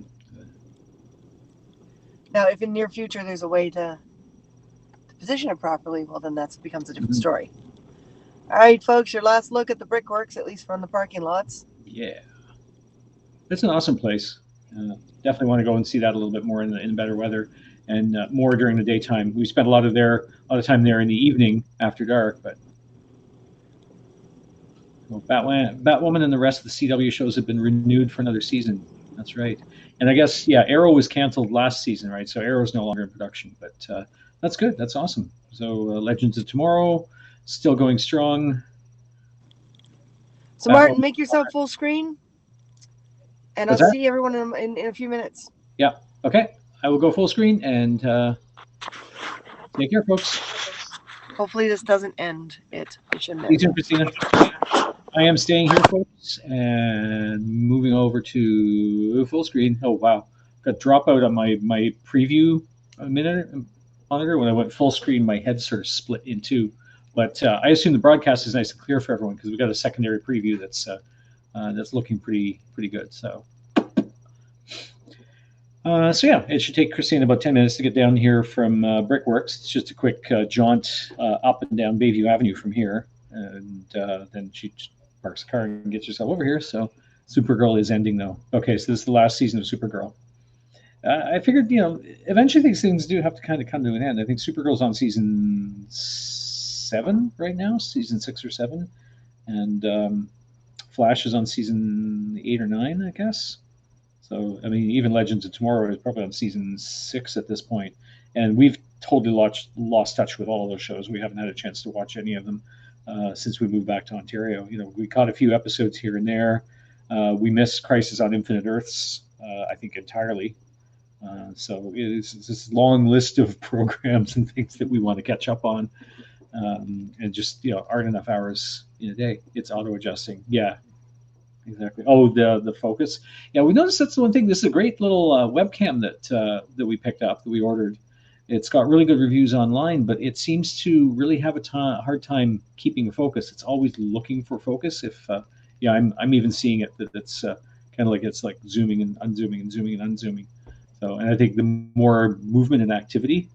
Now, if in near future there's a way to position it properly, well, then that becomes a different story. All right, folks, your last look at the Brickworks, at least from the parking lots. Yeah, it's an awesome place. Definitely want to go and see that a little bit more in better weather and more during the daytime. We spent a lot of time there in the evening after dark, but Batwoman and the rest of the CW shows have been renewed for another season. That's right. And I guess, Arrow was canceled last season, right? So Arrow's no longer in production, but that's good. That's awesome. So Legends of Tomorrow, still going strong. So Martin, make yourself full screen, and I'll see everyone in a few minutes. Yeah. Okay. I will go full screen, and take care, folks. Hopefully this doesn't end it. It shouldn't. You too, Christina. I am staying here, folks, and moving over to full screen. Oh, wow. Got dropout on my preview monitor. When I went full screen, my head sort of split in two. But I assume the broadcast is nice and clear for everyone because we've got a secondary preview that's looking pretty good. So yeah, it should take Christine about 10 minutes to get down here from Brickworks. It's just a quick jaunt up and down Bayview Avenue from here, and then she parks the car and gets herself over here. So Supergirl is ending though. Okay, so this is the last season of Supergirl. I figured, eventually these things do have to kind of come to an end. I think Supergirl's on season 7 right now, season 6 or 7, and Flash is on season 8 or 9, I guess. So, I mean, even Legends of Tomorrow is probably on season 6 at this point, and we've totally lost touch with all of those shows. We haven't had a chance to watch any of them since we moved back to Ontario. We caught a few episodes here and there. We missed Crisis on Infinite Earths, I think, entirely. So it's this long list of programs and things that we want to catch up on, and just aren't enough hours in a day. It's auto adjusting. Yeah, exactly. Oh, the focus. Yeah, we noticed that's the one thing. This is a great little webcam that we picked up, that we ordered. It's got really good reviews online, but it seems to really have a hard time keeping focus. It's always looking for focus. If I'm even seeing it that it's kind of like it's like zooming and unzooming and zooming and unzooming. So, and I think the more movement and activity.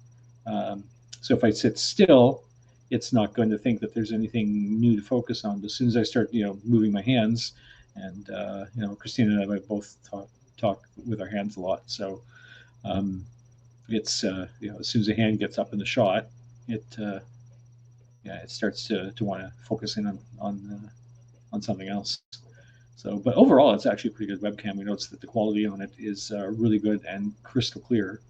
So if I sit still, it's not going to think that there's anything new to focus on. But as soon as I start, moving my hands, and Christina and I both talk with our hands a lot. So it's as soon as a hand gets up in the shot, it starts to want to focus in on something else. So, but overall, it's actually a pretty good webcam. We noticed that the quality on it is really good and crystal clear,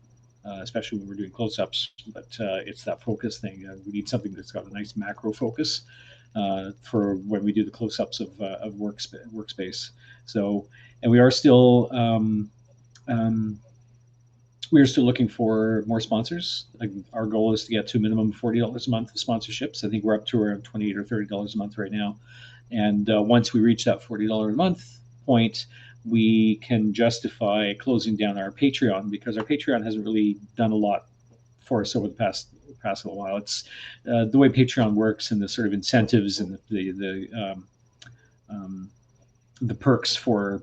especially when we're doing close-ups. But it's that focus thing. We need something that's got a nice macro focus for when we do the close-ups of workspace. So, and we are still looking for more sponsors. Our goal is to get to a minimum of $40 a month of sponsorships. I think we're up to around $28 or $30 a month right now. And once we reach that $40 a month point, we can justify closing down our Patreon, because our Patreon hasn't really done a lot for us over the past little while. It's the way Patreon works, and the sort of incentives and the perks for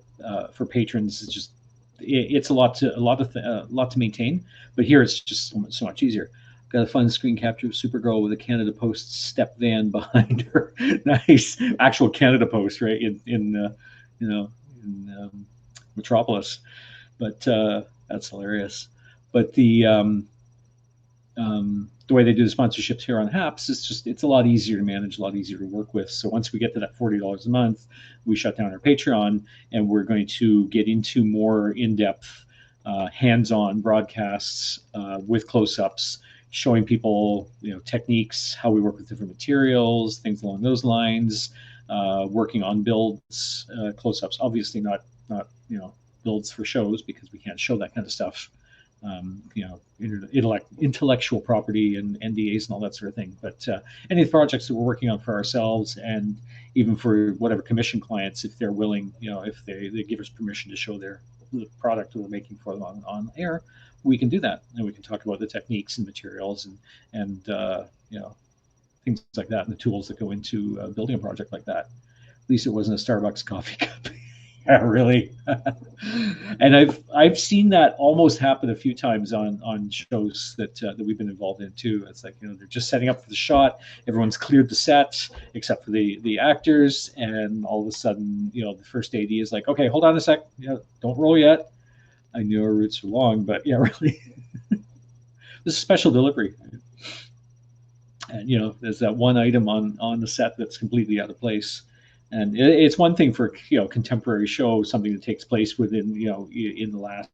patrons is just it's a lot to maintain. But here it's just so much easier. Got a fun screen capture of Supergirl with a Canada Post step van behind her. Nice, actual Canada Post, right in Metropolis. But that's hilarious. But the way they do the sponsorships here on HAPS is it's a lot easier to manage, a lot easier to work with. So once we get to that $40 a month, we shut down our Patreon, and we're going to get into more in-depth, hands-on broadcasts with close-ups, showing people, techniques, how we work with different materials, things along those lines, working on builds, close-ups. Obviously not builds for shows, because we can't show that kind of stuff. Intellectual property and NDAs and all that sort of thing. But any of the projects that we're working on for ourselves, and even for whatever commission clients, if they're willing, if they give us permission to show the product that we're making for them on air, we can do that, and we can talk about the techniques and materials and things like that, and the tools that go into building a project like that. At least it wasn't a Starbucks coffee cup. Yeah, really. And I've seen that almost happen a few times on shows that we've been involved in too. It's like, they're just setting up for the shot. Everyone's cleared the set except for the actors, and all of a sudden, the first AD is like, okay, hold on a sec, don't roll yet. I knew our roots were long, but yeah, really. This is special delivery. And there's that one item on the set that's completely out of place. And it's one thing for contemporary show, something that takes place within in the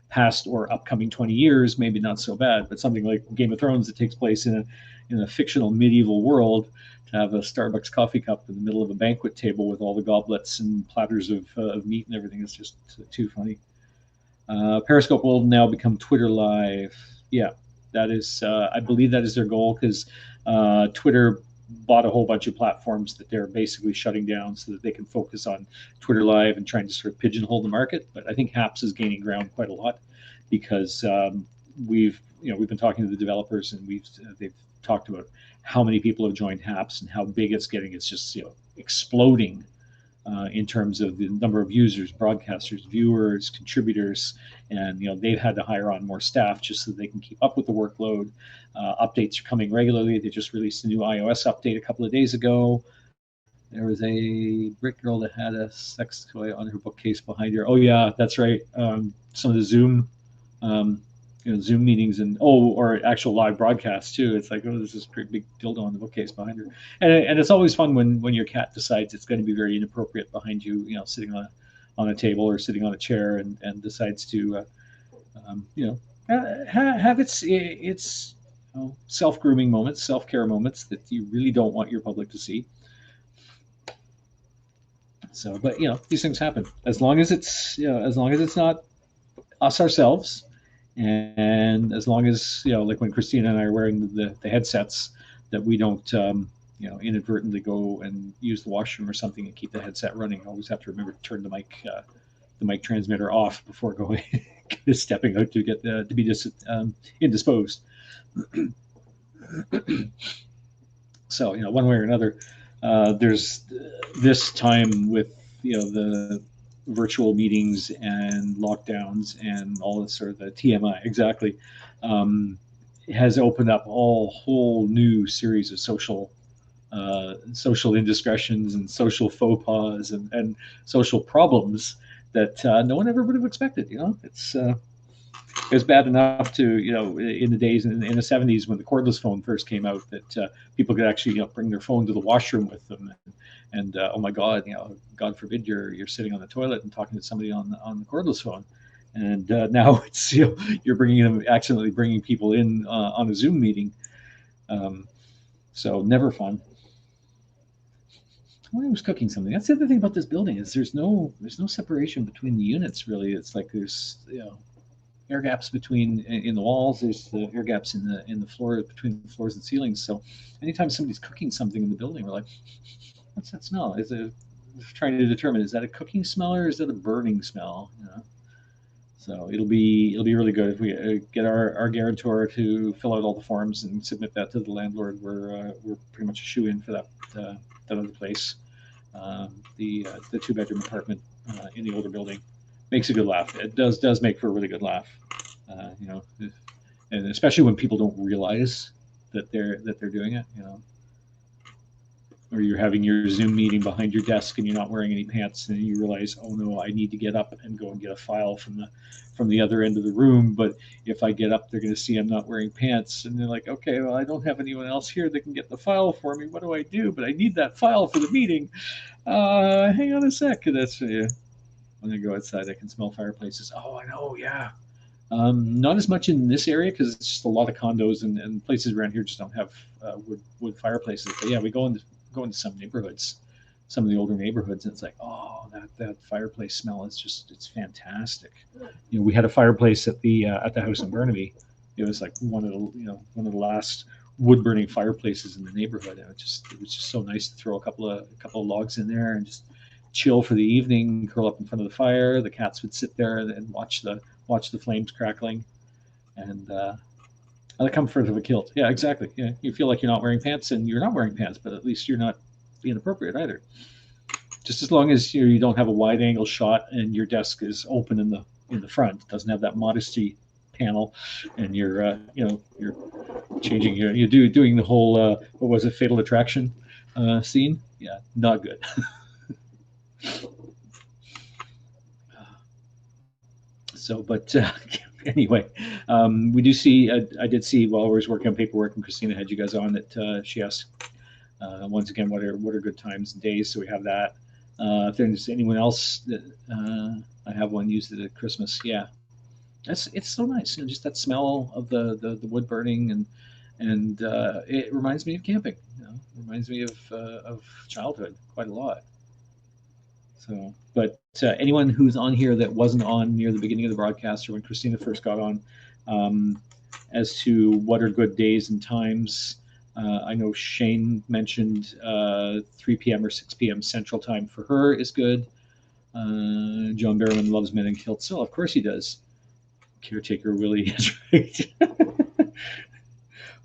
past or upcoming 20 years, maybe not so bad. But something like Game of Thrones that takes place in a fictional medieval world, to have a Starbucks coffee cup in the middle of a banquet table with all the goblets and platters of meat and everything is just too funny. Periscope will now become Twitter Live. Yeah, that is. I believe that is their goal, because Twitter bought a whole bunch of platforms that they're basically shutting down so that they can focus on Twitter Live and trying to sort of pigeonhole the market. But I think HAPS is gaining ground quite a lot, because we've been talking to the developers, and they've talked about how many people have joined HAPS and how big it's getting. It's just exploding in terms of the number of users, broadcasters, viewers, contributors, and they've had to hire on more staff just so they can keep up with the workload. Updates are coming regularly. They just released a new iOS update a couple of days ago. There was a brick girl that had a sex toy on her bookcase behind her. Oh yeah, that's right. Some of the Zoom, um, Zoom meetings and or actual live broadcasts too. It's like, oh, there's this pretty big dildo on the bookcase behind her, and it's always fun when your cat decides it's going to be very inappropriate behind you, sitting on a table or sitting on a chair, and decides to, have its self grooming moments, self care moments that you really don't want your public to see. So, but these things happen as long as it's not us ourselves, and as long as like when Christina and I are wearing the headsets, that we don't inadvertently go and use the washroom or something and keep the headset running. I always have to remember to turn the mic transmitter off before going stepping out to get to be just indisposed. So one way or another, there's this time with the virtual meetings and lockdowns and all this sort of the TMI exactly, has opened up a whole new series of social indiscretions and social faux pas and social problems that no one ever would have expected. It was bad enough to, in the days in the 70s when the cordless phone first came out, that people could actually, bring their phone to the washroom with them. And oh my God, God forbid you're sitting on the toilet and talking to somebody on the cordless phone. And now it's, you're accidentally bringing people in on a Zoom meeting. So never fun. I was cooking something. That's the other thing about this building is there's no separation between the units really. It's like there's air gaps between in the walls. There's the air gaps in the floor between the floors and ceilings. So anytime somebody's cooking something in the building, we're like, what's that smell? Trying to determine, is that a cooking smell or is that a burning smell? So it'll be really good if we get our guarantor to fill out all the forms and submit that to the landlord. We're pretty much a shoe in for that other place. The 2-bedroom apartment in the older building makes a good laugh. It does make for a really good laugh, and especially when people don't realize that they're doing it, or you're having your Zoom meeting behind your desk and you're not wearing any pants, and you realize, oh no, I need to get up and go and get a file from the other end of the room. But if I get up, they're going to see I'm not wearing pants, and they're like, okay, well, I don't have anyone else here that can get the file for me. What do I do? But I need that file for the meeting. Hang on a sec. That's when I go outside, I can smell fireplaces. Oh, I know, yeah. Not as much in this area because it's just a lot of condos and places around here just don't have wood fireplaces. But yeah, we go into some neighborhoods, some of the older neighborhoods, and it's like, oh, that fireplace smell is it's fantastic. We had a fireplace at the house in Burnaby. It was like one of the last wood burning fireplaces in the neighborhood, and it was just so nice to throw a couple of logs in there and just chill for the evening, curl up in front of the fire. The cats would sit there and watch the flames crackling, and the comfort of a kilt. Yeah, exactly. Yeah, you feel like you're not wearing pants, and you're not wearing pants, but at least you're not being inappropriate either. Just as long as you don't have a wide angle shot and your desk is open in the front, doesn't have that modesty panel, and you're changing doing the whole what was it, Fatal Attraction scene. Yeah, not good. So, but anyway, we do see. I did see while I was working on paperwork, and Christina had you guys on, that she asked once again what are good times and days. So we have that. If there's anyone else that I have one used it at Christmas. Yeah, it's so nice. Just that smell of the wood burning, and it reminds me of camping. Reminds me of childhood quite a lot. So, but anyone who's on here that wasn't on near the beginning of the broadcast or when Christina first got on, as to what are good days and times, I know Shane mentioned 3 p.m. or 6 p.m. Central Time for her is good. John Berriman loves men in kilts. So, of course he does. Caretaker Willie is right.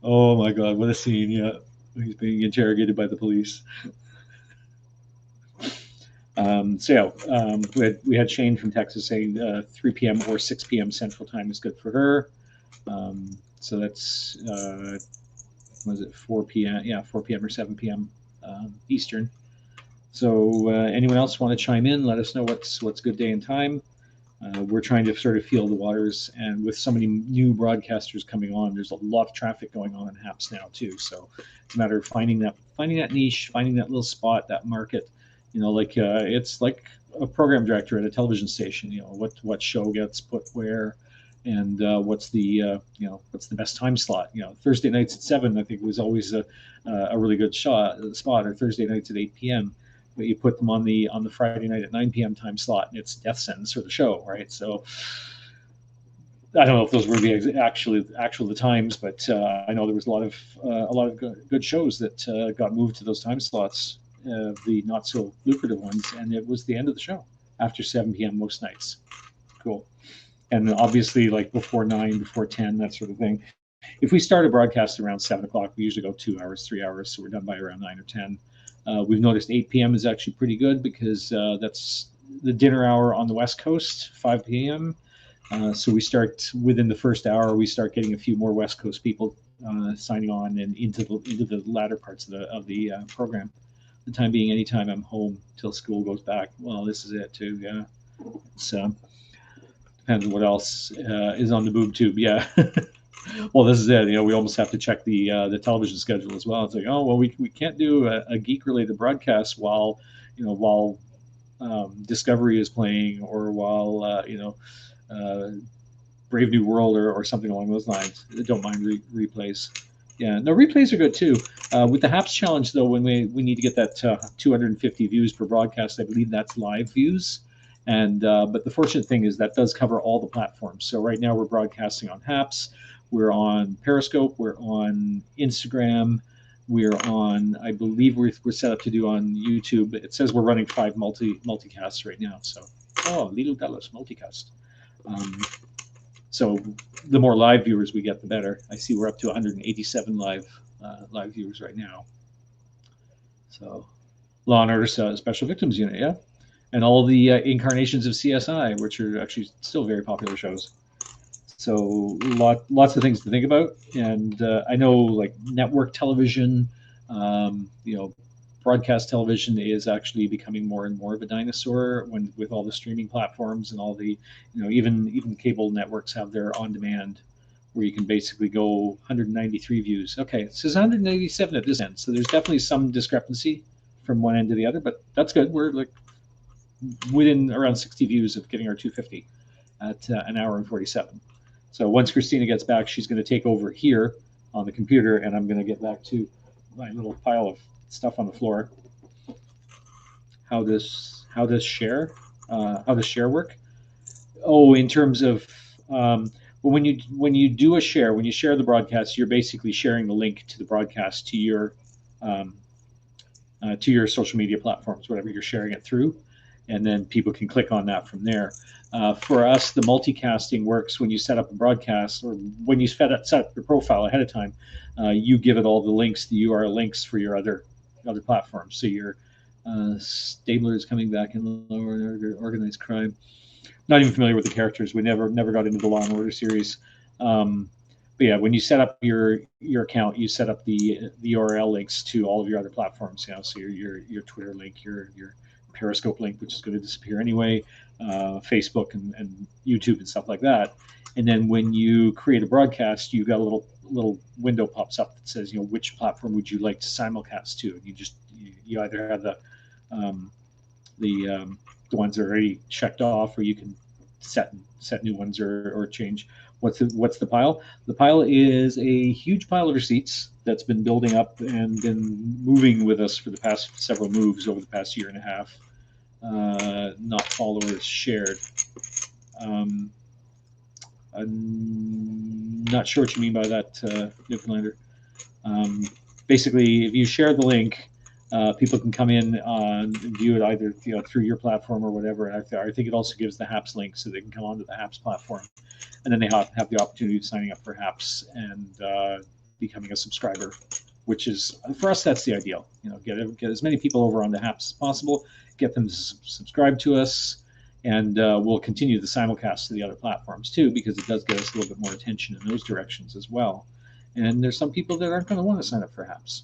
Oh my God, what a scene. Yeah, he's being interrogated by the police. We had Shane from Texas saying 3 p.m. or 6 p.m. Central Time is good for her. So that's was it 4 p.m. Yeah, 4 p.m. or 7 p.m. Eastern. So anyone else want to chime in? Let us know what's good day and time. We're trying to sort of feel the waters, and with so many new broadcasters coming on, there's a lot of traffic going on in HAPS now too. So it's a matter of finding that niche, finding that little spot, that market. Like it's like a program director at a television station. What show gets put where, and what's the best time slot. Thursday nights at 7, I think, was always a really good spot, or Thursday nights at 8 p.m. But you put them on the Friday night at 9 p.m. time slot, and it's death sentence for the show, right? So I don't know if those were the actual the times, but I know there was a lot of good shows that got moved to those time slots, the not so lucrative ones, and it was the end of the show after 7 p.m. most nights. Cool. And obviously, like before 9, before 10, that sort of thing. If we start a broadcast around 7 o'clock, we usually go 2 hours, 3 hours, so we're done by around 9 or 10. We've noticed 8 p.m. is actually pretty good because that's the dinner hour on the West Coast, 5 p.m. So we start within the first hour. We start getting a few more West Coast people signing on and into the latter parts of the program. The time being, anytime I'm home till school goes back. Well, this is it too. Yeah, it's depends on what else is on the boob tube. Yeah. Well, this is it. We almost have to check the television schedule as well. It's like, oh well, we can't do a geek related broadcast while Discovery is playing, or while Brave New World or something along those lines. I don't mind replays. Yeah, no, replays are good too. With the HAPS challenge though, when we need to get that 250 views per broadcast, I believe that's live views. And but the fortunate thing is that does cover all the platforms. So right now we're broadcasting on HAPS. We're on Periscope. We're on Instagram. We're on, I believe we're set up to do on YouTube. It says we're running 5 multicasts right now. So, Little Dallas multicast. So the more live viewers we get, the better. I see we're up to 187 live viewers right now. So Law and Order Special Victims Unit, yeah. And all the incarnations of CSI, which are actually still very popular shows. So lots of things to think about, and I know like network television, broadcast television is actually becoming more and more of a dinosaur with all the streaming platforms and all the, even cable networks have their on demand, where you can basically go 193 views. Okay, it says 187 at this end, so there's definitely some discrepancy from one end to the other, but that's good. We're like within around 60 views of getting our 250 at an hour and 47. So once Christina gets back, she's going to take over here on the computer, and I'm going to get back to my little pile of stuff on the floor. How does share work? Oh, in terms of when you do a share, when you share the broadcast, you're basically sharing the link to the broadcast to your social media platforms, whatever you're sharing it through, and then people can click on that from there. For us, the multicasting works when you set up a broadcast, or when you set up your profile ahead of time. You give it all the links, the URL links for your other platforms. So your Stabler is coming back in Law and Order, Organized Crime. Not even familiar with the characters. We never got into the Law and Order series. But yeah, when you set up your account, you set up the URL links to all of your other platforms. So your Twitter link, your Periscope link, which is going to disappear anyway, Facebook and YouTube and stuff like that. And then when you create a broadcast, you got a little window pops up that says, which platform would you like to simulcast to? And you either have the ones that are already checked off, or you can set new ones or change. What's the pile? The pile is a huge pile of receipts that's been building up and been moving with us for the past several moves over the past year and a half. Not followers shared. I'm not sure what you mean by that, Newfoundlander. Basically, if you share the link, people can come in and view it either through your platform or whatever. I think it also gives the HAPS link, so they can come onto the HAPS platform, and then they have the opportunity of signing up for HAPS and becoming a subscriber, which is, for us, that's the ideal. Get as many people over on the HAPS as possible, get them to subscribe to us, and we'll continue the simulcast to the other platforms too, because it does get us a little bit more attention in those directions as well. And there's some people that aren't going to want to sign up for HAPS.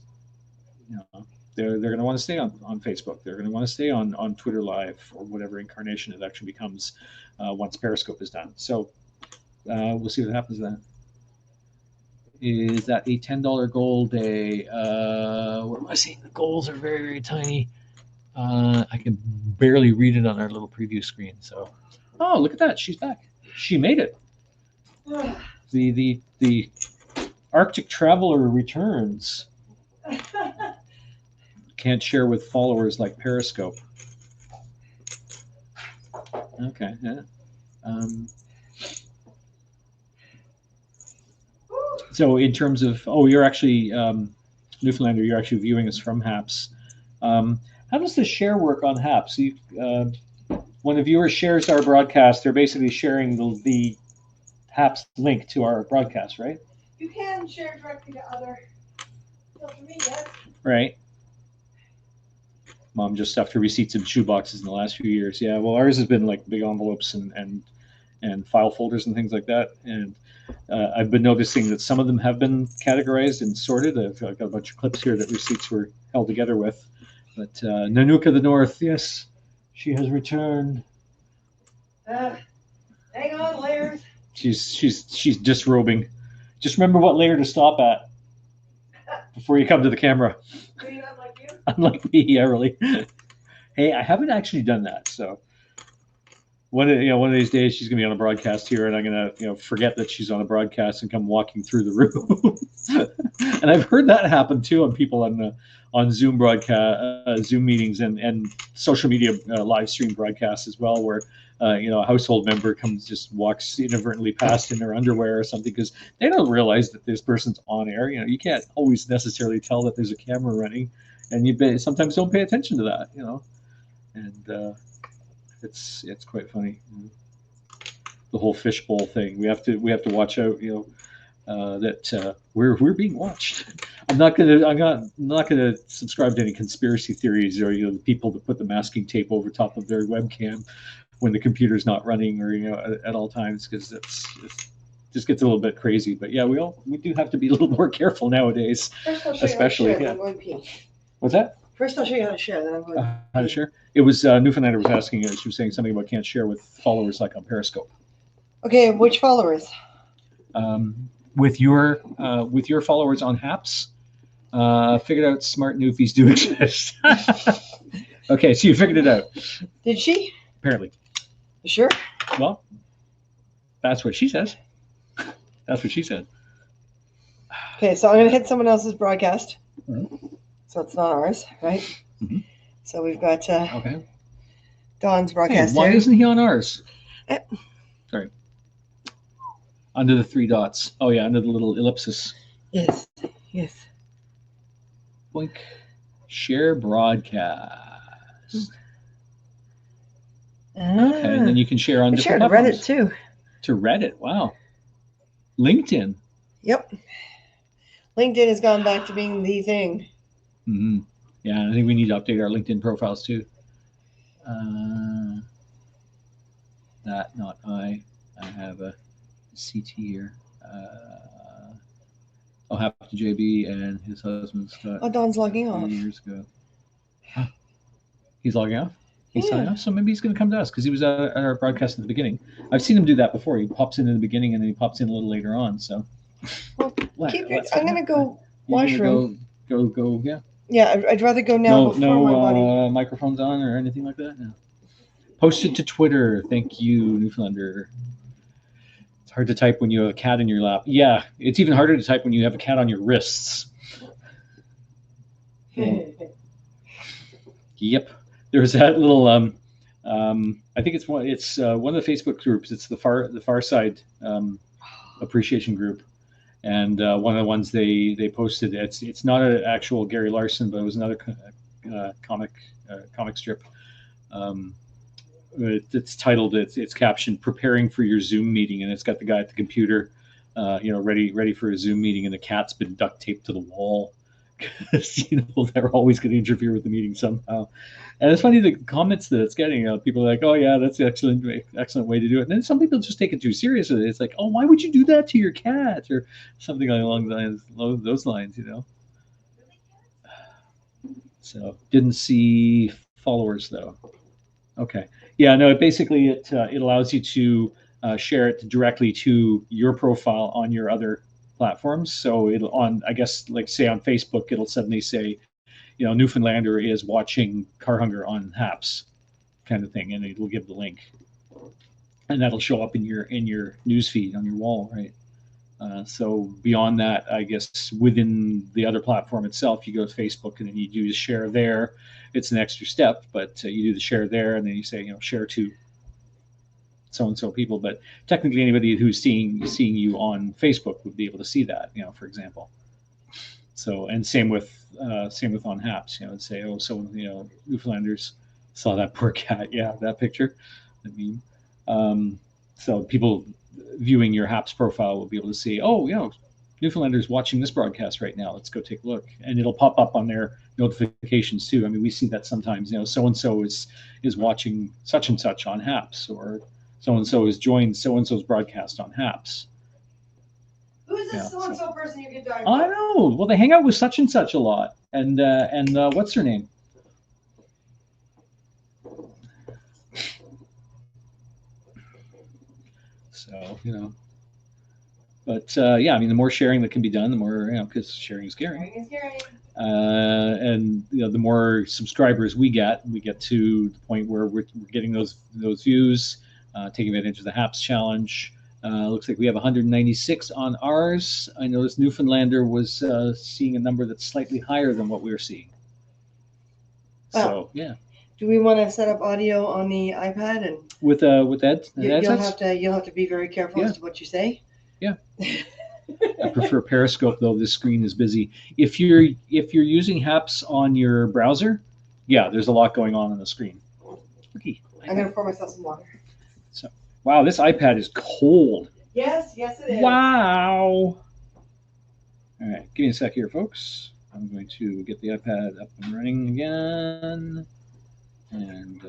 they're going to want to stay on Facebook. They're going to want to stay on Twitter Live or whatever incarnation it actually becomes once Periscope is done. So we'll see what happens then. Is that a $10 goal day? What am I seeing? The goals are very, very tiny. I can barely read it on our little preview screen. So, oh, look at that. She's back. She made it. The Arctic Traveler returns. Can't share with followers like Periscope. Okay. Yeah. So in terms of, you're actually, Newfoundlander, you're actually viewing us from HAPS. How does the share work on HAPS? When a viewer shares our broadcast, they're basically sharing the HAPS link to our broadcast, right? You can share directly to other social media. Right. Mom just stuffed her receipts in shoeboxes in the last few years. Yeah, well, ours has been like big envelopes and file folders and things like that. And I've been noticing that some of them have been categorized and sorted. I've got a bunch of clips here that receipts were held together with. But Nanuka the North, yes, she has returned. Hang on, layers. She's disrobing. Just remember what layer to stop at before you come to the camera. Are you not like you? Unlike me, yeah, really. Hey, I haven't actually done that, so one of these days she's gonna be on a broadcast here, and I'm gonna forget that she's on a broadcast and come walking through the room. And I've heard that happen too on people on Zoom broadcast, Zoom meetings, and social media live stream broadcasts as well, where a household member just walks inadvertently past in their underwear or something because they don't realize that this person's on air. You can't always necessarily tell that there's a camera running, and you sometimes don't pay attention to that. And it's quite funny. The whole fishbowl thing. We have to watch out. That we're being watched. I'm not gonna subscribe to any conspiracy theories or the people that put the masking tape over top of their webcam when the computer's not running or at all times, because it just gets a little bit crazy. But yeah, we do have to be a little more careful nowadays. First I'll show Especially, you how to share, yeah. then I'm going pee. What's that? First I'll show you how to share, then I'm going How to share? It was Newfoundlander was asking. She was saying something about can't share with followers like on Periscope. Okay, which followers? With your followers on HAPS, figured out smart newfies do exist. Okay, so you figured it out. Did she? Apparently. You sure? Well, that's what she says. That's what she said. Okay, so I'm going to hit someone else's broadcast. Mm-hmm. So it's not ours, right? Mm-hmm. So we've got Okay. Don's broadcast Hey, why here. isn't he on ours? Eh. Sorry. Under the three dots. Oh yeah, under the little ellipsis. Yes. Blink. Share broadcast. Okay, and then you can share on I shared different to platforms. Reddit too. To Reddit. Wow. LinkedIn. Yep. LinkedIn has gone back to being the thing. Mm-hmm. Yeah, I think we need to update our LinkedIn profiles too. Not I. I have a CT here. I'll have to JB and his husband Scott. Oh, Don's logging off. 3 years ago. Huh. He's logging off? He's Yeah. signing off? So maybe he's going to come to us because he was at our broadcast at the beginning. I've seen him do that before. He pops in the beginning and then he pops in a little later on. So Well, let's I'm going to go You're gonna washroom. Go, yeah. Yeah, I'd rather go now before my body. Microphones on or anything like that? No. Post it to Twitter. Thank you, Newfoundlander. It's hard to type when you have a cat in your lap. Yeah, it's even harder to type when you have a cat on your wrists. Yep. There's that little I think it's one of the Facebook groups. It's the Far Side appreciation group. And one of the ones they posted, it's not an actual Gary Larson, but it was another comic strip. It's titled, it's captioned "Preparing for Your Zoom Meeting," and it's got the guy at the computer, ready for a Zoom meeting, and the cat's been duct taped to the wall because they're always going to interfere with the meeting somehow. And it's funny the comments that it's getting. People are like, "Oh yeah, that's an excellent way to do it." And then some people just take it too seriously. It's like, "Oh, why would you do that to your cat?" or something along those lines. So didn't see followers though. Okay. Yeah, no, basically it allows you to share it directly to your profile on your other platforms. So it'll on, I guess, like say on Facebook, it'll suddenly say, you know, Newfoundlander is watching Car Hunger on Haps, kind of thing, and it'll give the link, and that'll show up in your news feed on your wall, right? So beyond that, I guess within the other platform itself, you go to Facebook and then you do the share there. It's an extra step, but you do the share there, and then you say, you know, share to so and so people. But technically, anybody who's seeing you on Facebook would be able to see that, you know, for example. So, and same with on Haps, you know, it'd say, oh, so, you know, Newfoundlanders saw that poor cat. Yeah, that picture. I mean, so people viewing your Haps profile will be able to see, oh, you know, Newfoundlanders watching this broadcast right now. Let's go take a look, and it'll pop up on their notifications too. I mean, we see that sometimes. You know, so and so is watching such and such on Haps, or so and so has joined so and so's broadcast on Haps. Who is this so and so person you're getting talking I about? know. Well, they hang out with such and such a lot, and what's her name? So, you know, but yeah, I mean, the more sharing that can be done, the more, you know, because sharing is caring. Sharing is caring. And you know, the more subscribers we get to the point where we're getting those views, taking advantage of the Haps challenge. Looks like we have 196 on ours. I noticed Newfoundlander was seeing a number that's slightly higher than what we were seeing. So yeah. Do we want to set up audio on the iPad and with that? You'll have to be very careful as to what you say. Yeah. I prefer Periscope though. This screen is busy. If you're using Haps on your browser, yeah, there's a lot going on the screen. Okay. I'm gonna pour myself some water. So, wow, this iPad is cold. Yes, it is. Wow. All right, give me a sec here, folks. I'm going to get the iPad up and running again. And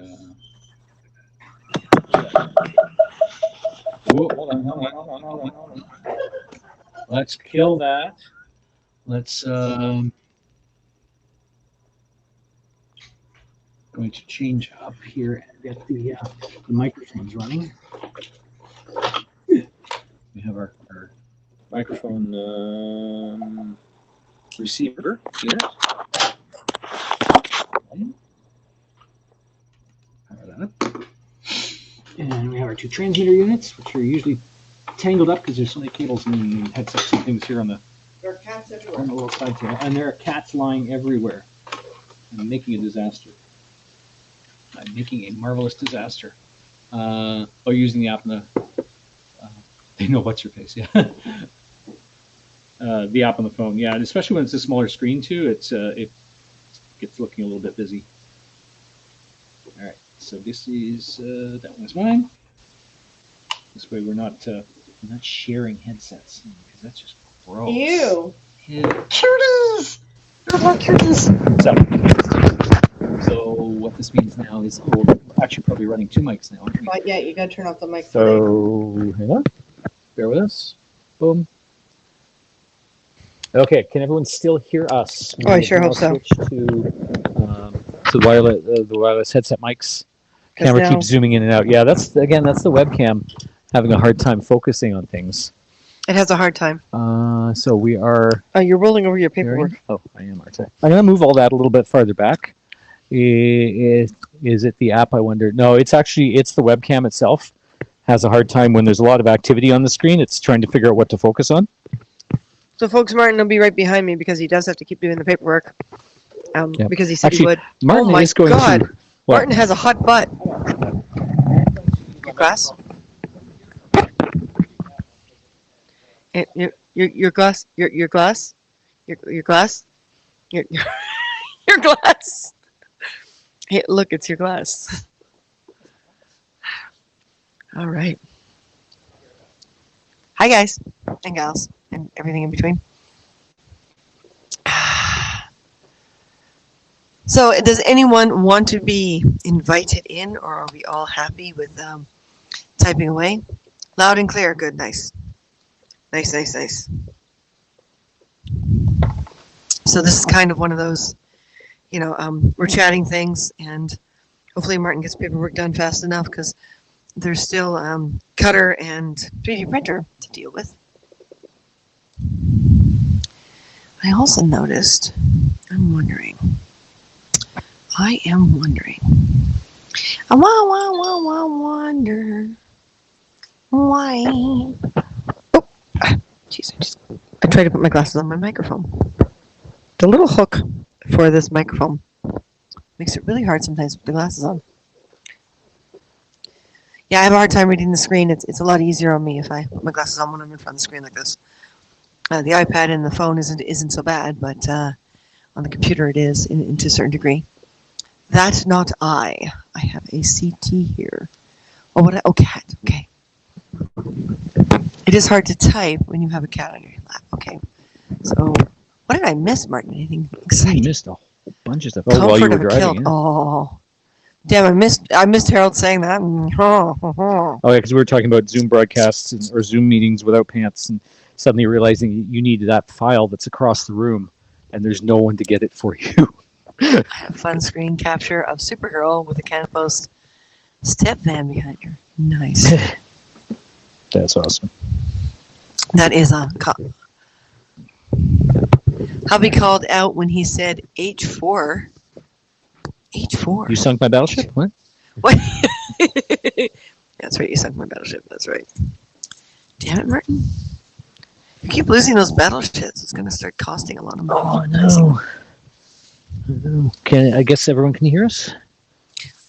hold on. Let's kill that. Let's going to change up here and get the microphones running. We have our microphone receiver here. Power that up. And we have our two transmitter units, which are usually tangled up because there's so many cables and headsets and things here on the little side here. And there are cats lying everywhere. I'm making a disaster. I'm making a marvelous disaster. Using the app on the they know what's your face, yeah. The app on the phone, yeah, and especially when it's a smaller screen too, it gets looking a little bit busy. All right, so this is that one's mine. This way we're not sharing headsets because that's just gross. Ew. Cuties! So what this means now is we're actually probably running two mics now. Aren't we? But yeah, you gotta turn off the mic. So hang on. Bear with us. Boom. Okay, can everyone still hear us? Oh, I sure hope so. Switch to the wireless headset mics. Camera keeps zooming in and out. Yeah, that's the webcam having a hard time focusing on things. It has a hard time. So we are. Oh, you're rolling over your paperwork. Oh, I am, aren't I? I'm going to move all that a little bit farther back. Is it the app? I wonder. No, it's the webcam itself. Has a hard time when there's a lot of activity on the screen. It's trying to figure out what to focus on. So, folks, Martin will be right behind me because he does have to keep doing the paperwork. Because he said he would. Martin is going to. What? Martin has a hot butt. Your glass? Your glass? Your glass? Your glass? Your glass? Hey, look, it's your glass. All right. Hi, guys and gals and everything in between. So, does anyone want to be invited in, or are we all happy with typing away? Loud and clear. Good. Nice. Nice. So, this is kind of one of those, we're chatting things, and hopefully Martin gets paperwork done fast enough because there's still cutter and 3D printer to deal with. I also noticed, I am wondering. I wonder why. Oh, jeez, I tried to put my glasses on my microphone. The little hook for this microphone makes it really hard sometimes to put the glasses on. Yeah, I have a hard time reading the screen. It's a lot easier on me if I put my glasses on when I'm in front of the screen like this. The iPad and the phone isn't so bad, but on the computer it is to a certain degree. That's not I. I have a CT here. Oh, cat. Okay. It is hard to type when you have a cat on your lap. Okay. So, what did I miss, Martin? Anything exciting? You missed a whole bunch of stuff. Oh, while you were driving. Yeah. Oh, damn! I missed Harold saying that. Oh yeah, because we were talking about Zoom broadcasts or Zoom meetings without pants, and suddenly realizing you need that file that's across the room, and there's no one to get it for you. I have a fun screen capture of Supergirl with a Canpost step van behind her. Nice. That's awesome. That is a hubby called out when he said H4. H4. You sunk my battleship? What? What? That's right. You sunk my battleship. That's right. Damn it, Martin. You keep losing those battleships. It's going to start costing a lot of money. Oh, no. I guess everyone can hear us?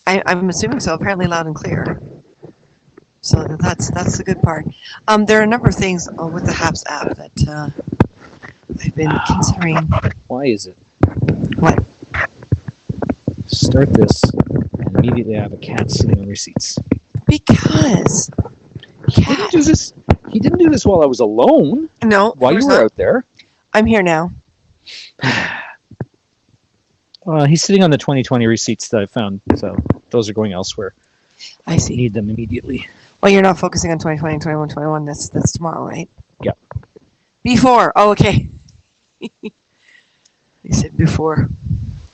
I'm assuming so. Apparently loud and clear. So that's the good part. There are a number of things with the HAPS app that I've been considering. Why is it? What? Start this, and immediately I have a cat sitting on receipts. Because He didn't do this while I was alone. No. While you were out there. I'm here now. He's sitting on the 2020 receipts that I found, so those are going elsewhere. I see. Need them immediately. Well, you're not focusing on 2020 and 21, 21. That's tomorrow, right? Yep. Before. Oh, okay. You said before.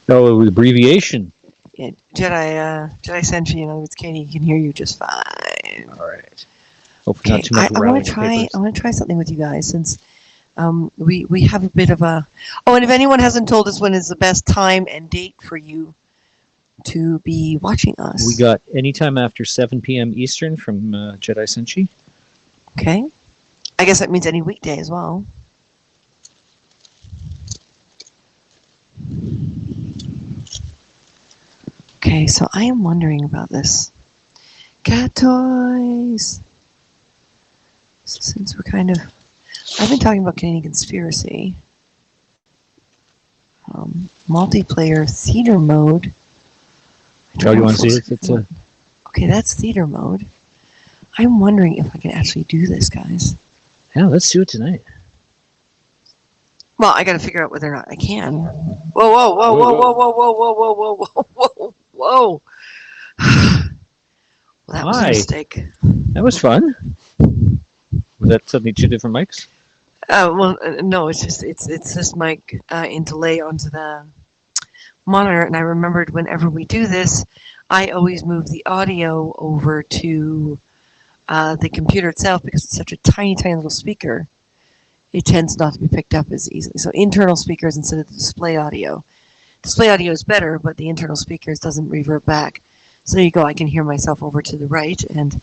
Oh, abbreviation. Yeah, Jedi Sentry, it's Katie, can hear you just fine. All right. Hopefully not too much I want to try something with you guys since we have a bit of a. Oh, and if anyone hasn't told us when is the best time and date for you to be watching us, we got anytime after 7 p.m. Eastern from Jedi Senshi. Okay, I guess that means any weekday as well. Okay, so I am wondering about this. Cat toys. So since we're kind of, I've been talking about Canadian conspiracy. Multiplayer theater mode. Oh, you want to see it? It's okay, that's theater mode. I'm wondering if I can actually do this, guys. Yeah, let's do it tonight. Well, I got to figure out whether or not I can. Whoa, whoa, whoa, whoa, whoa, whoa, whoa, whoa, whoa, whoa, whoa, whoa, whoa. Well, that was a mistake. That was fun. Was that suddenly two different mics? Well, no, it's this mic in delay onto the monitor, and I remembered whenever we do this, I always move the audio over to the computer itself because it's such a tiny, tiny little speaker. It tends not to be picked up as easily. So internal speakers instead of the display audio. Display audio is better, but the internal speakers doesn't revert back. So there you go. I can hear myself over to the right. And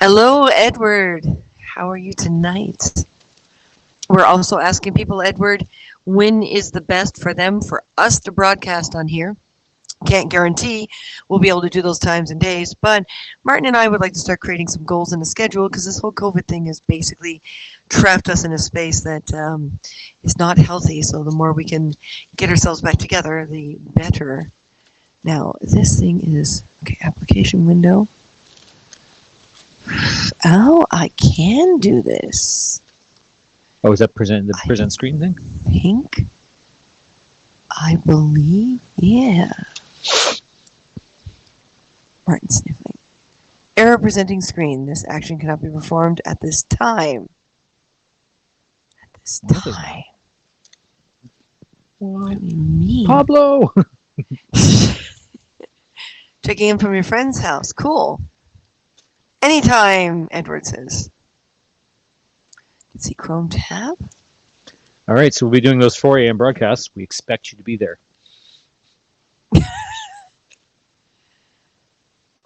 hello, Edward. How are you tonight? We're also asking people, Edward, when is the best for them for us to broadcast on here? Can't guarantee we'll be able to do those times and days, but Martin and I would like to start creating some goals in a schedule because this whole COVID thing has basically trapped us in a space that is not healthy. So the more we can get ourselves back together, the better. Now, this thing is, okay, application window. Oh, I can do this. Oh, is that the present screen thing? Pink? I believe, yeah. Martin sniffling. Error presenting screen. This action cannot be performed at this time. At this time. What do you mean? Pablo! Checking in from your friend's house. Cool. Anytime, Edward says. You can see Chrome tab. All right, so we'll be doing those 4 a.m. broadcasts. We expect you to be there.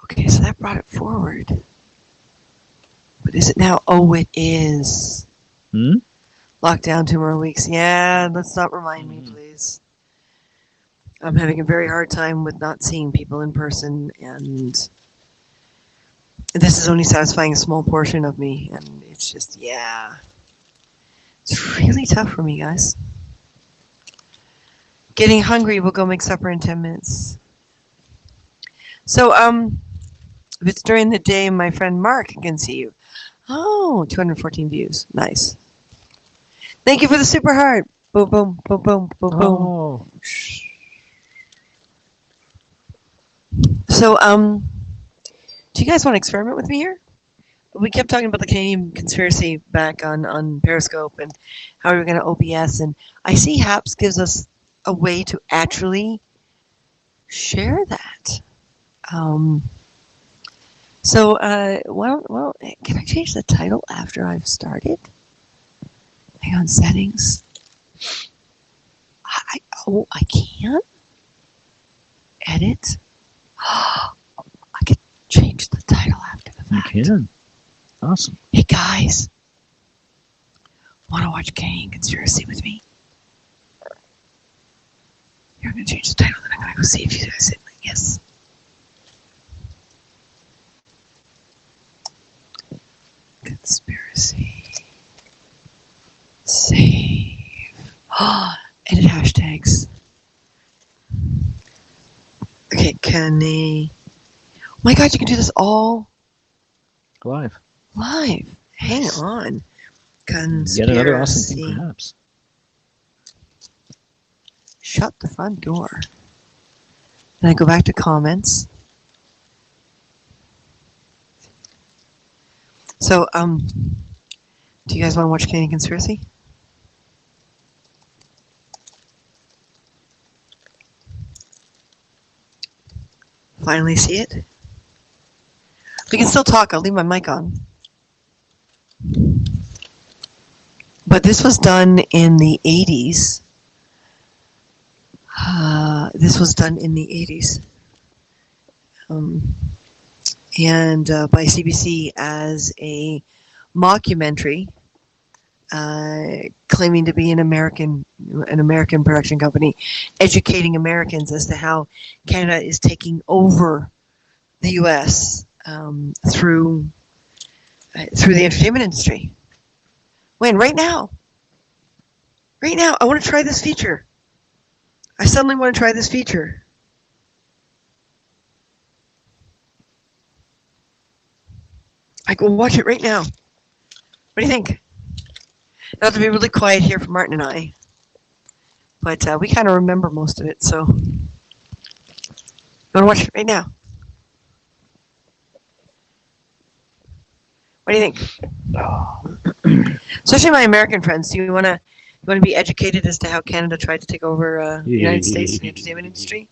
Okay, so that brought it forward. But is it now? Oh, it is. Locked down 2 more weeks. Yeah, let's not remind me, please. I'm having a very hard time with not seeing people in person, and this is only satisfying a small portion of me, and it's just, yeah. It's really tough for me, guys. Getting hungry, we'll go make supper in 10 minutes. So, if it's during the day, my friend Mark can see you. Oh, 214 views. Nice. Thank you for the super heart. Boom, boom, boom, boom, boom, boom. Oh. So, do you guys want to experiment with me here? We kept talking about the Canadian conspiracy back on Periscope and how we were going to OBS, and I see HAPS gives us a way to actually share that. Well, can I change the title after I've started? Hang on, settings. I can? Edit? I could change the title after the fact. You can. Awesome. Hey guys, want to watch Canadian Conspiracy with me? You're going to change the title, then I'm going to go see if you guys hit like yes. Conspiracy. Save. Edit hashtags. Okay, Canadian. Oh my God, you can do this all Live. live. Hang on. Conspiracy. Yet another awesome thing, perhaps. Shut the front door. Then I go back to comments. So, do you guys want to watch Canadian Conspiracy? Finally see it? We can still talk. I'll leave my mic on. But this was done in the 80s. This was done in the 80s. And by CBC as a mockumentary, claiming to be an American production company, educating Americans as to how Canada is taking over the U.S. Through the entertainment industry. When? Right now, I want to try this feature. I suddenly want to try this feature. I can watch it right now. What do you think? It'll have to be really quiet here for Martin and I. But we kind of remember most of it, so. You want to watch it right now? What do you think? Especially my American friends. Do you want to be educated as to how Canada tried to take over the United States in the entertainment industry?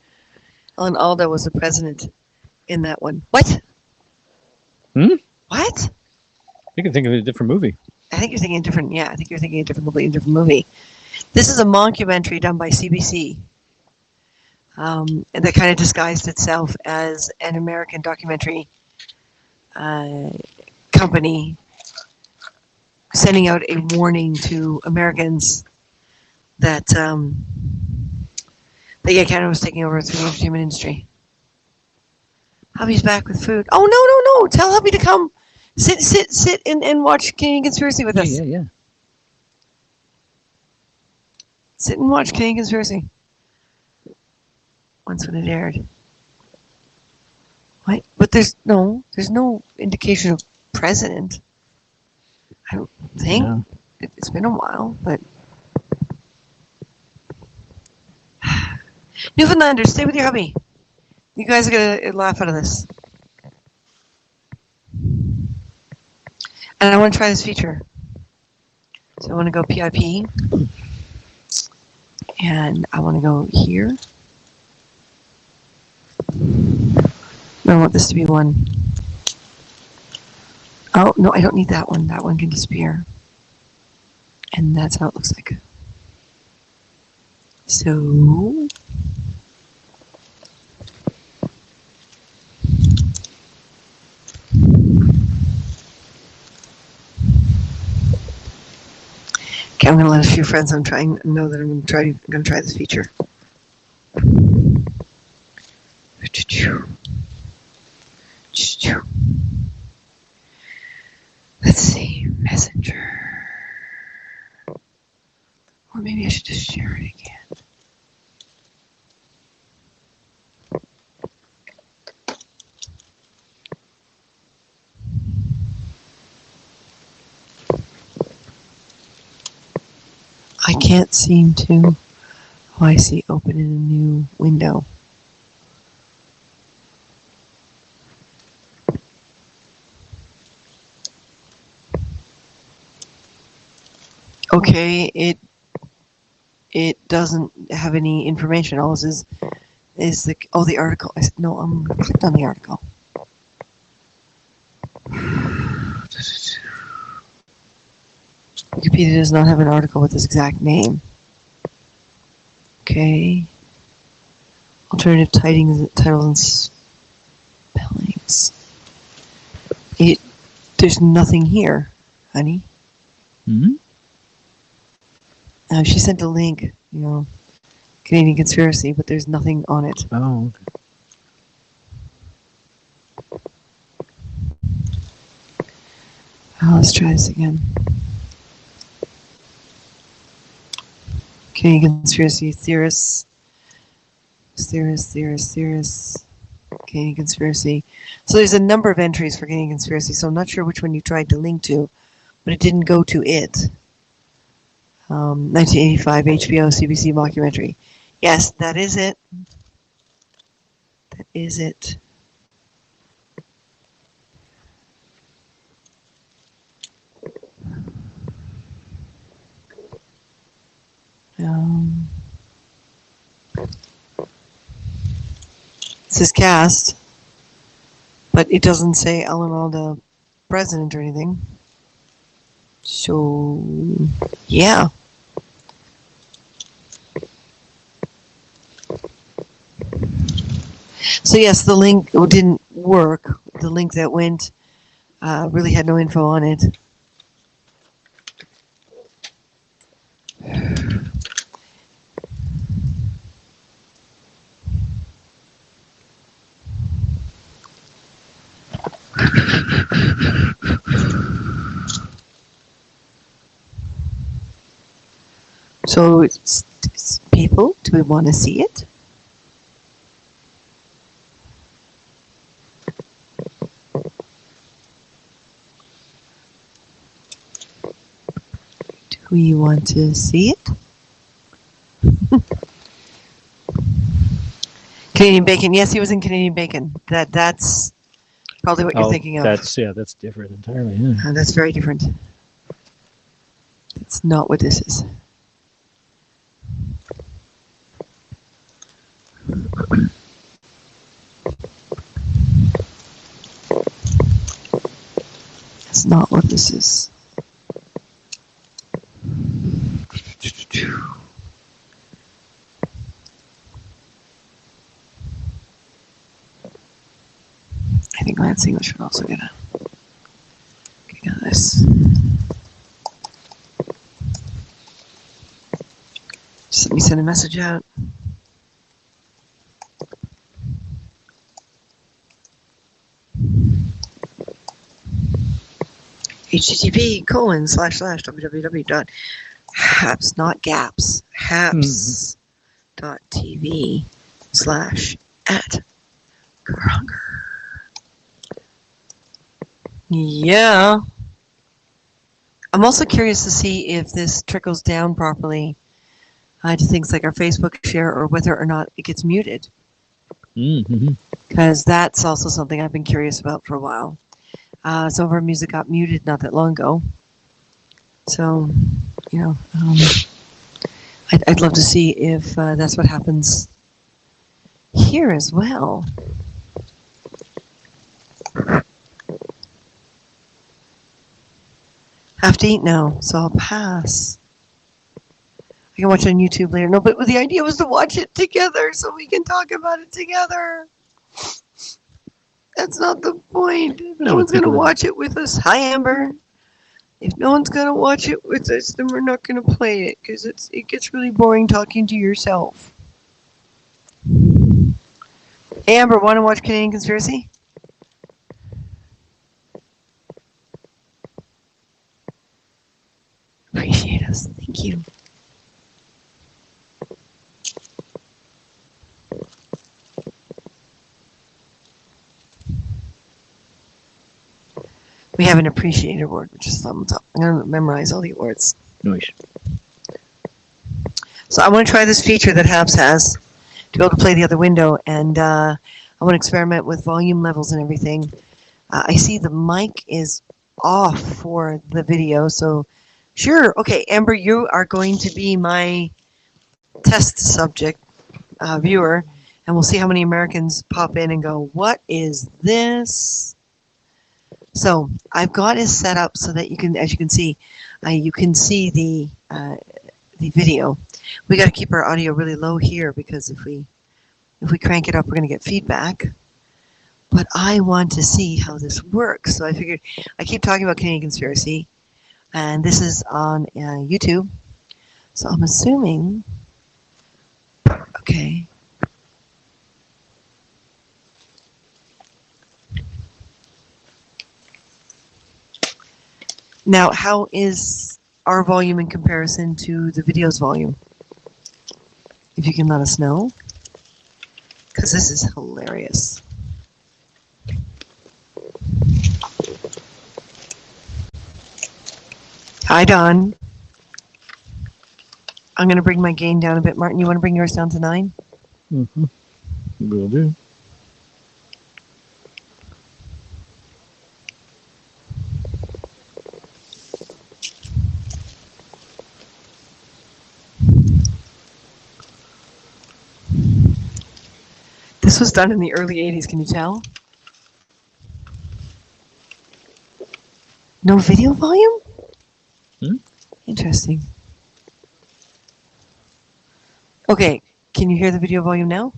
Alan Alda was the president in that one. What? What? You can think of a different movie. I think you're thinking a different. Yeah, I think you're thinking a completely different movie. This is a mockumentary done by CBC, that kind of disguised itself as an American documentary company, sending out a warning to Americans that Canada was taking over through the entertainment industry. Hubby's back with food. Oh no! Tell hubby to come. Sit and watch Canadian Conspiracy with us. Yeah. Sit and watch Canadian Conspiracy. Once when it aired. What? But there's no indication of president. I don't think. No. It's been a while, but Newfoundlanders, stay with your hubby. You guys are gonna laugh out of this. And I want to try this feature. So I want to go PIP. And I want to go here. I want this to be one. Oh, no, I don't need that one. That one can disappear. And that's how it looks like. So... Okay, I'm going to let a few friends know that I'm going to try this feature. Let's see, Messenger. Or maybe I should just share it again. I can't seem to. Oh, I see. Open in a new window. Okay, it doesn't have any information. All this is the article. I said, no, I'm clicked on the article. Wikipedia does not have an article with this exact name. Okay. Alternative titles and spellings. There's nothing here, honey. Hmm? She sent a link, Canadian Conspiracy, but there's nothing on it. Oh, okay. Let's try this again. Canadian Conspiracy theorists. Canadian Conspiracy. So there's a number of entries for Canadian Conspiracy, so I'm not sure which one you tried to link to, but it didn't go to it. 1985 HBO CBC mockumentary. Yes, that is it. That is it. This is cast, but it doesn't say Ellen Alda president or anything. So, yeah. So yes, the link didn't work. The link that went really had no info on it. So, it's people, do we want to see it? Do we want to see it? Canadian Bacon. Yes, he was in Canadian Bacon. That's probably what you're thinking of. That's different entirely. Yeah. That's very different. That's not what this is. That's not what this is. I think Lance English would also get this. Just let me send a message out. http://www.haps, not gaps, haps.tv/@Kerhunger. Yeah. I'm also curious to see if this trickles down properly to things like our Facebook share or whether or not it gets muted. Because that's also something I've been curious about for a while. Some of our music got muted not that long ago. So, I'd love to see if that's what happens here as well. I have to eat now, so I'll pass. I can watch it on YouTube later. No, but the idea was to watch it together so we can talk about it together. That's not the point. If no one's going to watch it with us. Hi, Amber. If no one's going to watch it with us, then we're not going to play it because it gets really boring talking to yourself. Hey, Amber, want to watch Canadian Conspiracy? Appreciate us. Thank you. We have an appreciator award, which is thumbs up. I'm going to memorize all the awards. Nice. So I want to try this feature that Habs has to be able to play the other window, and I want to experiment with volume levels and everything. I see the mic is off for the video, so sure. Okay, Amber, you are going to be my test subject viewer, and we'll see how many Americans pop in and go, what is this? So I've got it set up so that you can, as you can see the video. We got to keep our audio really low here because if we crank it up, we're going to get feedback. But I want to see how this works. So I figured, I keep talking about Canadian Conspiracy, and this is on YouTube. So I'm assuming, okay. Now, how is our volume in comparison to the video's volume? If you can let us know, because this is hilarious. Hi, Don. I'm going to bring my gain down a bit. Martin, you want to bring yours down to 9? Mm-hmm. Will do. This was done in the early 80s, can you tell? No video volume? Interesting. Okay, can you hear the video volume now?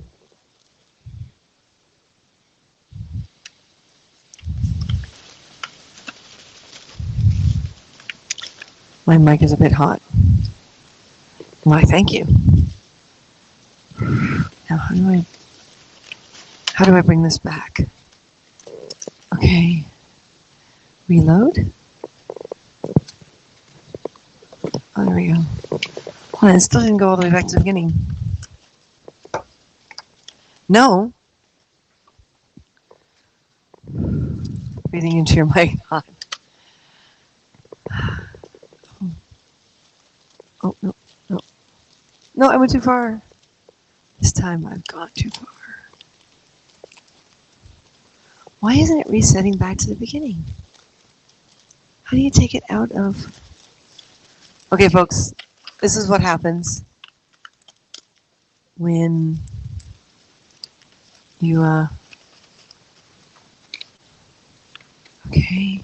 My mic is a bit hot. Why, thank you. Now, how do I bring this back? Okay. Reload. Oh, there we go. Hold on, it still didn't go all the way back to the beginning. No. Breathing into your mic. Oh, no, no. No, I went too far. This time I've gone too far. Why isn't it resetting back to the beginning? How do you take it out of... Okay, folks, this is what happens when you, okay.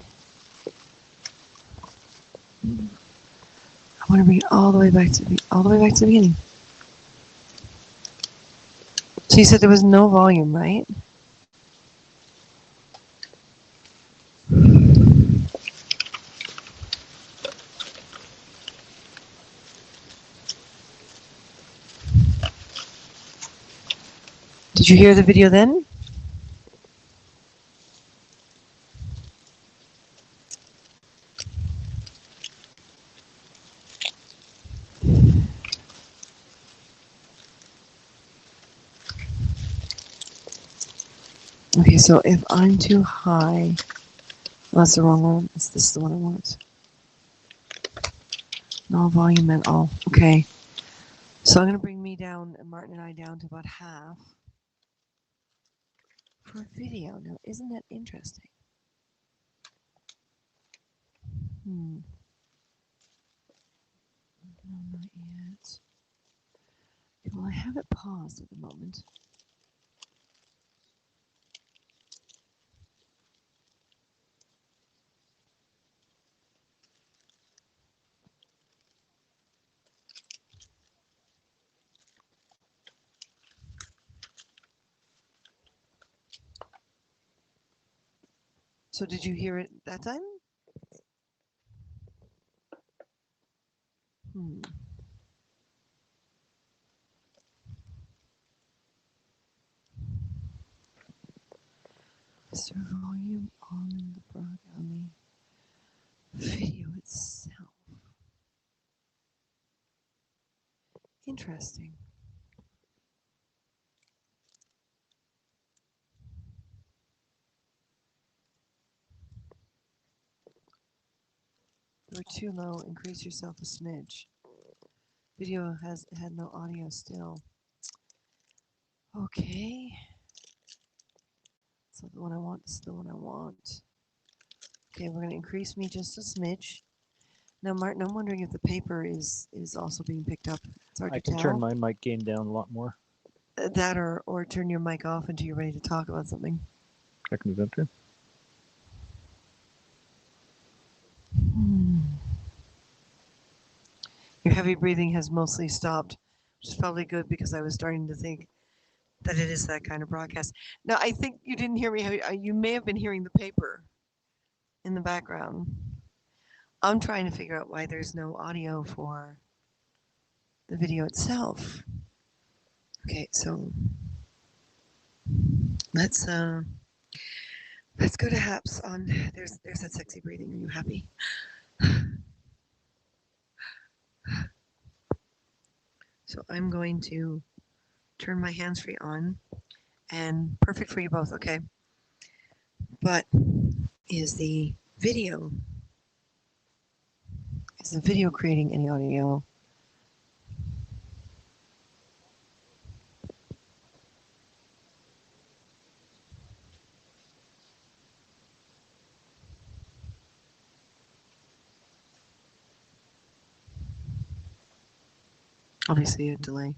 I want to bring it all the way back to the beginning. So you said there was no volume, right? Did you hear the video then? Okay, so if I'm too high, well, that's the wrong one. This is the one I want. No volume at all. Okay. So I'm going to bring me down, and Martin and I down to about half for video. Now, isn't that interesting? No, not yet. Okay, well, I have it paused at the moment. So did you hear it that time? Is there volume on the video itself? Interesting. You're too low. Increase yourself a smidge. Video had no audio still. Okay. It's not the one I want. It's the one I want. Okay, we're going to increase me just a smidge. Now, Martin, I'm wondering if the paper is also being picked up. It's hard I to can tell. turn my mic gain down a lot more. That or turn your mic off until you're ready to talk about something. I can do that too. Your heavy breathing has mostly stopped, which is probably good because I was starting to think that it is that kind of broadcast. Now, I think you didn't hear me. You may have been hearing the paper in the background. I'm trying to figure out why there's no audio for the video itself. Okay, so let's go to Haps on. There's that sexy breathing. Are you happy? So I'm going to turn my hands-free on, and perfect for you both, okay? But is the video creating any audio? Obviously a delay.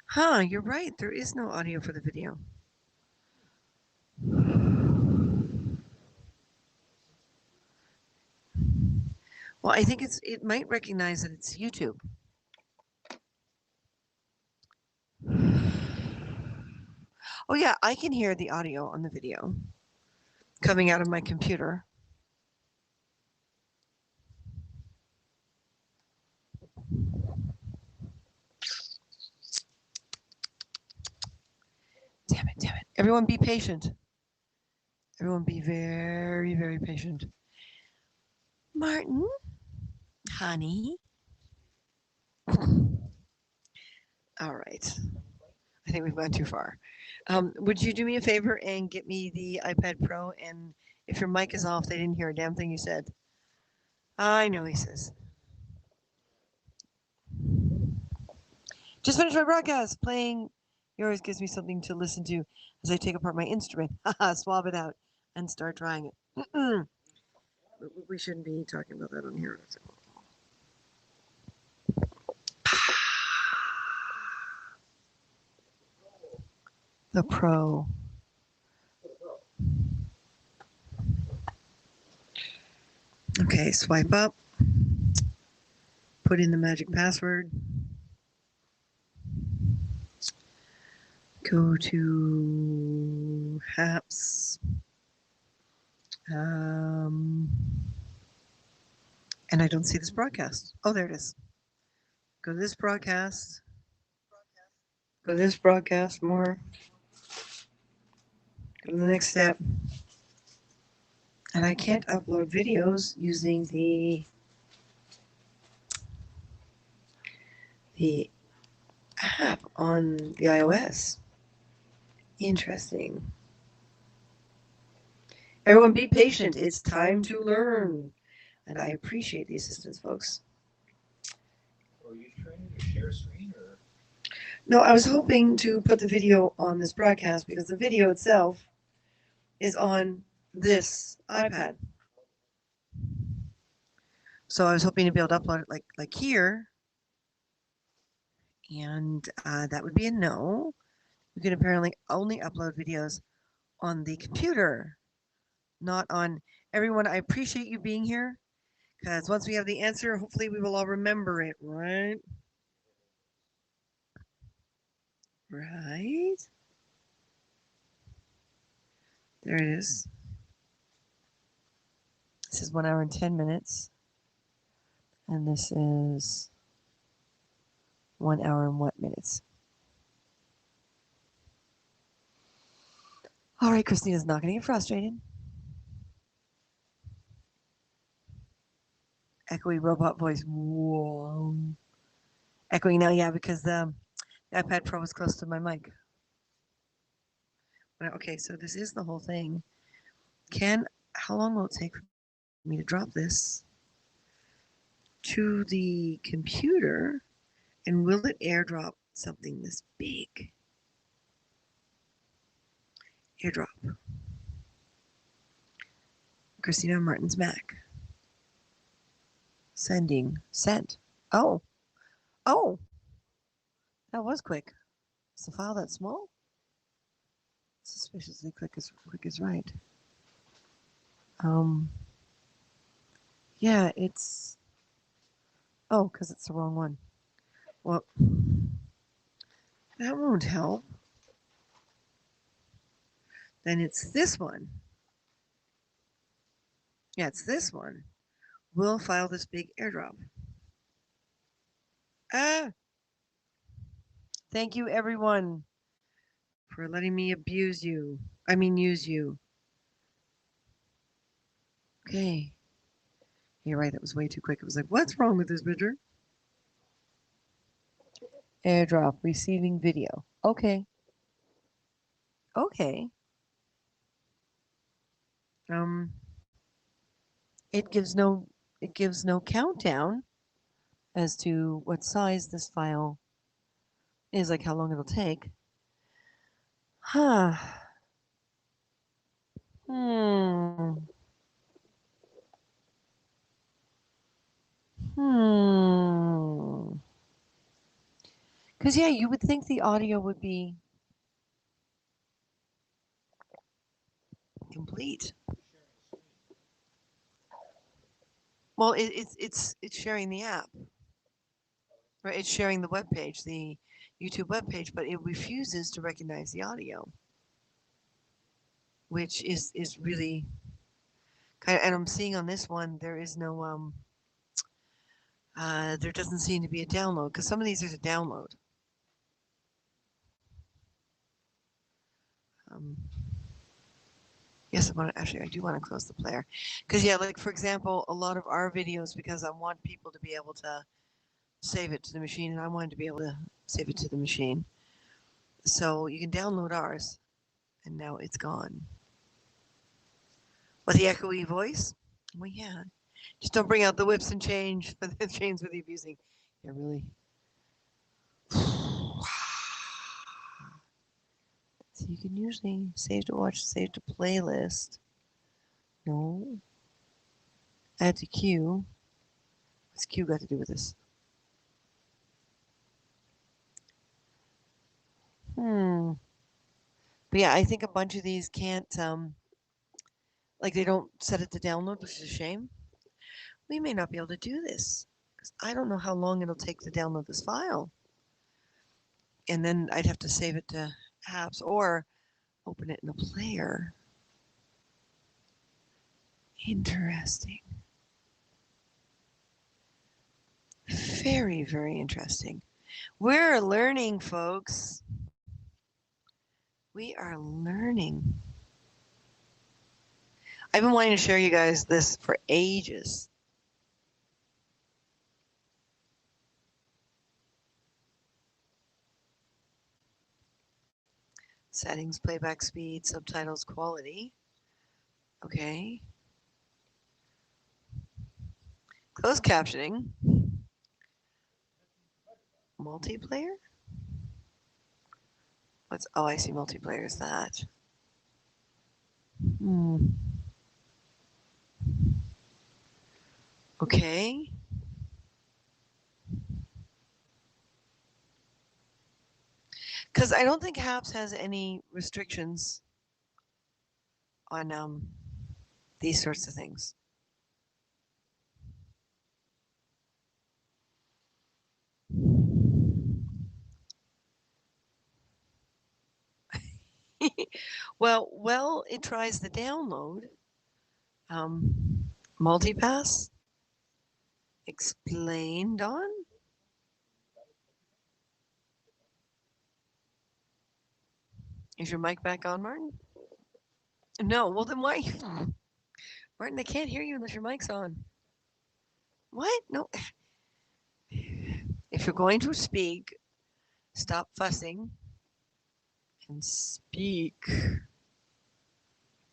Huh, you're right. There is no audio for the video. Well, I think it might recognize that it's YouTube. Oh yeah, I can hear the audio on the video coming out of my computer. Damn it. Everyone be patient. Everyone be very, very patient. Martin, honey. All right. I think we've gone too far. Would you do me a favor and get me the iPad Pro? And if your mic is off, they didn't hear a damn thing you said. I know, he says. Just finished my broadcast. Playing yours gives me something to listen to as I take apart my instrument. Swab it out and start trying it. We shouldn't be talking about that on here. The Pro. Okay, swipe up. Put in the magic password. Go to Haps. And I don't see this broadcast. Oh, there it is. Go to this broadcast. Go to this broadcast more. Go to the next step. And I can't upload videos using the app on the iOS. Interesting. Everyone be patient. It's time to learn. And I appreciate the assistance, folks. Are you trying to share screen or? No, I was hoping to put the video on this broadcast because the video itself is on this iPad. So I was hoping to be able to upload it like here. And that would be a no. You can apparently only upload videos on the computer, not on, Everyone, I appreciate you being here, because once we have the answer, hopefully we will all remember it, right? Right? There it is. This is 1 hour and 10 minutes. And this is 1 hour and what minutes? All right, Christina's not going to get frustrated. Echoey robot voice. Whoa. Echoing now, yeah, because the iPad Pro was close to my mic. Okay, so this is the whole thing. How long will it take for me to drop this to the computer, and will it airdrop something this big? Airdrop. Christina Martin's Mac. Sending. Sent. Oh. Oh. That was quick. Is the file that small? Suspiciously quick is right. Yeah, it's. Oh, because it's the wrong one. Well, that won't help. Then it's this one. Yeah, it's this one. We'll file this big airdrop. Thank you, everyone, for letting me use you. Okay. You're right, that was way too quick. It was like, what's wrong with this picture? Airdrop, receiving video. Okay. Okay. It gives no countdown as to what size this file is, like how long it'll take. Huh. Because, yeah, you would think the audio would be complete. Well, it's sharing the app, right? It's sharing the web page, the YouTube web page, but it refuses to recognize the audio, which is really kind of. And I'm seeing on this one there is no there doesn't seem to be a download, because some of these there's a download. Yes, I do want to close the player, because yeah, like for example, a lot of our videos, because I want people to be able to save it to the machine, and I wanted to be able to save it to the machine. So you can download ours, and now it's gone. With the echoey voice? Well, yeah. Just don't bring out the whips and chains for the chains with the abusing. Yeah, really. So you can usually save to watch, save to playlist. No. Add to queue. What's queue got to do with this? But yeah, I think a bunch of these can't, like they don't set it to download, which is a shame. We may not be able to do this, because I don't know how long it'll take to download this file. And then I'd have to save it to apps or open it in a player. Interesting. Very, very interesting. We're learning, folks. We are learning. I've been wanting to share you guys this for ages. Settings, playback speed, subtitles, quality. Okay. Closed captioning. Multiplayer? Oh, I see, multiplayer is that. Okay. Because I don't think HAPS has any restrictions on These sorts of things. Well, it tries the download. Multipass. Explain, Don. Is your mic back on, Martin? No. Well, then why? Martin, I can't hear you unless your mic's on. What? No. If you're going to speak, stop fussing and speak.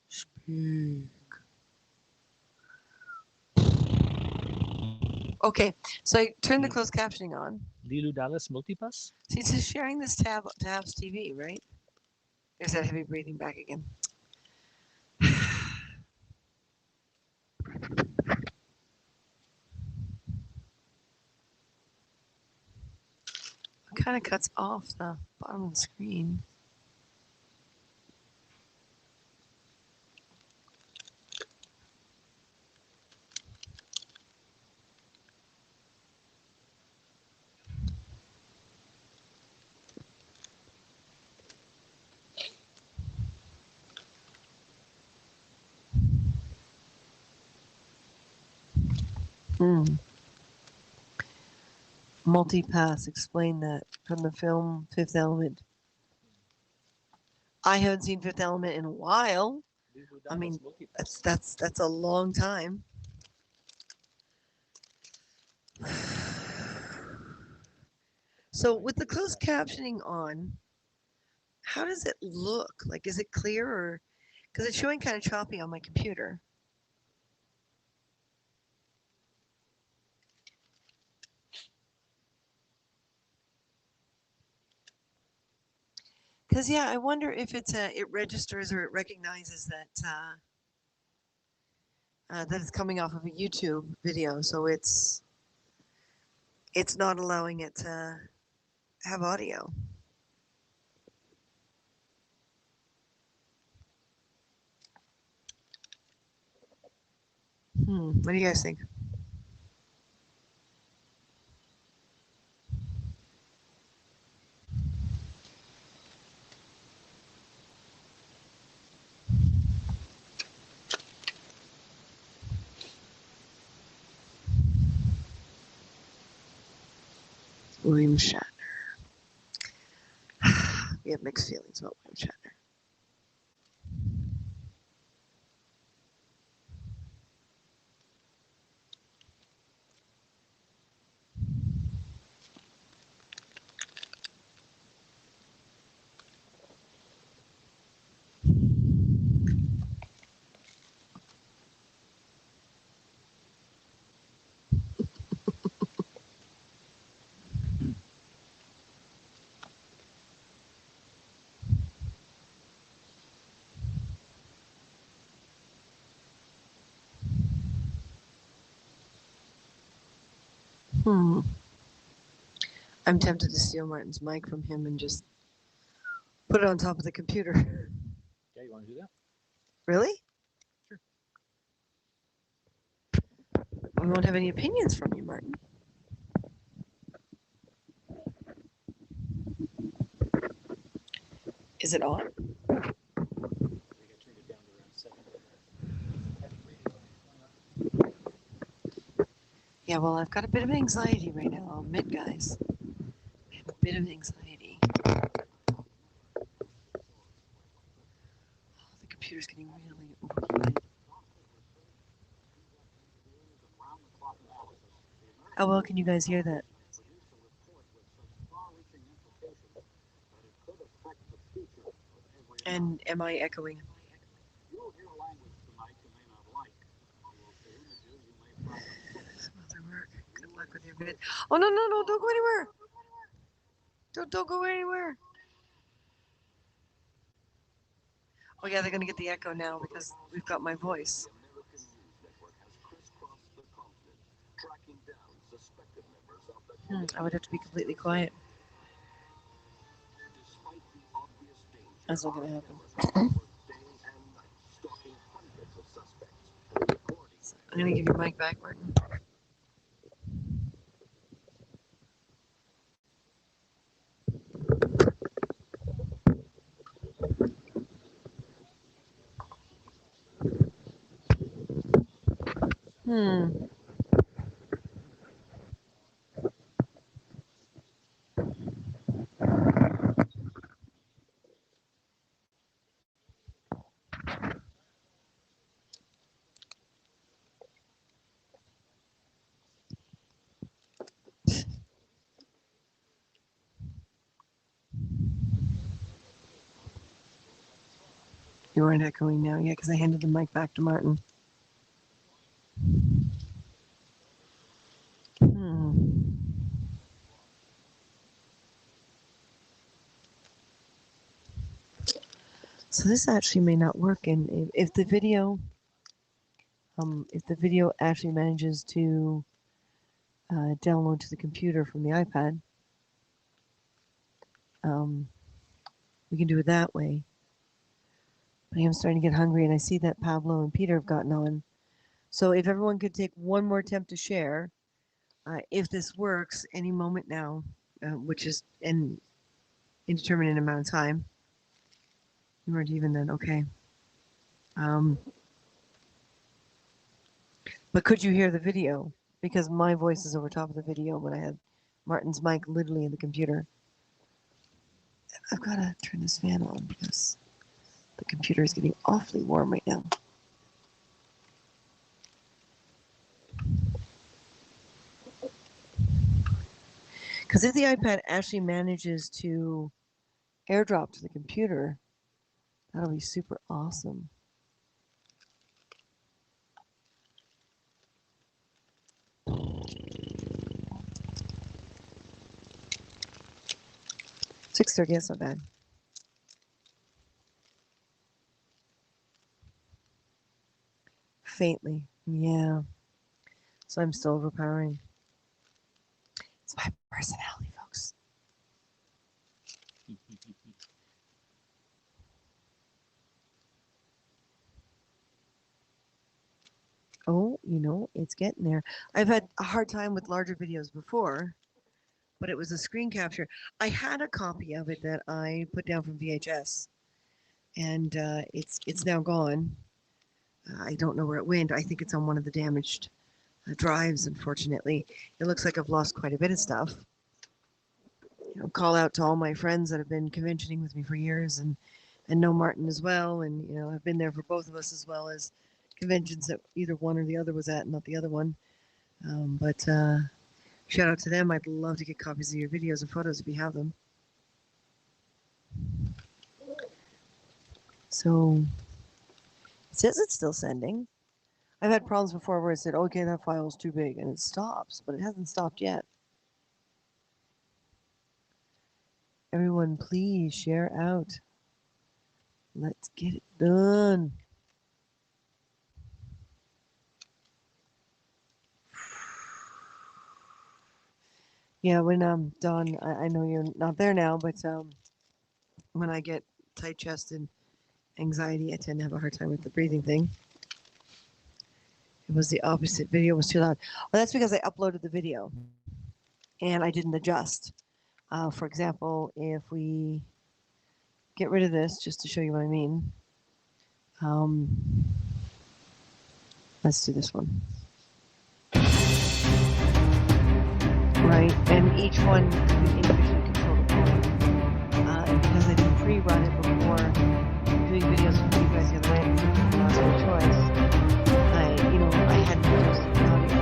Speak. Okay, so I turned the closed captioning on. Lilu Dallas Multipass? See, it's just sharing this tab to Habs TV, right? There's that heavy breathing back again. It kind of cuts off the bottom of the screen. Multipass, explain that from the film Fifth Element. I haven't seen Fifth Element in a while. I mean, that's a long time. So with the closed captioning on, how does it look? Like, is it clear or because it's showing kind of choppy on my computer? Because yeah, I wonder if it registers or it recognizes that that it's coming off of a YouTube video, so it's not allowing it to have audio. What do you guys think? William Shatner. We have mixed feelings about William Shatner. I'm tempted to steal Martin's mic from him and just put it on top of the computer. Yeah, you want to do that? Really? Sure. We won't have any opinions from you, Martin. Is it on? Yeah, well, I've got a bit of anxiety right now, I'll admit, guys. I have a bit of anxiety. Oh, the computer's getting really overheated. How well can you guys hear that? And am I echoing? Motherwork. Good luck with your vid. Oh no, don't go anywhere. Don't go anywhere. Oh yeah, they're gonna get the echo now because we've got my voice. I would have to be completely quiet. That's not gonna happen. I'm going to give your mic back, Martin. Hmm. You aren't echoing now, yeah, because I handed the mic back to Martin. Hmm. So this actually may not work, and if the video actually manages to download to the computer from the iPad, we can do it that way. But I am starting to get hungry, and I see that Pablo and Peter have gotten on. So if everyone could take one more attempt to share, if this works any moment now, which is an indeterminate amount of time. You weren't even then, okay. But could you hear the video? Because my voice is over top of the video when I had Martin's mic literally in the computer. I've got to turn this fan on because the computer is getting awfully warm right now. Because if the iPad actually manages to airdrop to the computer, that'll be super awesome. $6:30, that's not bad. Faintly, yeah. So I'm still overpowering. It's my personality, folks. Oh, it's getting there. I've had a hard time with larger videos before, but it was a screen capture. I had a copy of it that I put down from VHS, and it's now gone. I don't know where it went. I think it's on one of the damaged drives, unfortunately. It looks like I've lost quite a bit of stuff. Call out to all my friends that have been conventioning with me for years and know Martin as well. And, I've been there for both of us as well as conventions that either one or the other was at, not the other one. But shout out to them. I'd love to get copies of your videos and photos if you have them. So it says it's still sending. I've had problems before where it said, okay, that file's too big, and it stops, but it hasn't stopped yet. Everyone, please share out. Let's get it done. Yeah, when I'm done, I know you're not there now, but when I get tight chest and anxiety, I tend to have a hard time with the breathing thing. It was the opposite. Video was too loud. Well, that's because I uploaded the video and I didn't adjust. For example, if we get rid of this, just to show you what I mean. Let's do this one. Right, and each one can be individually controlled. And because I didn't pre-run it before doing videos for you guys the other night, lost my choice. I hadn't adjusted the audio.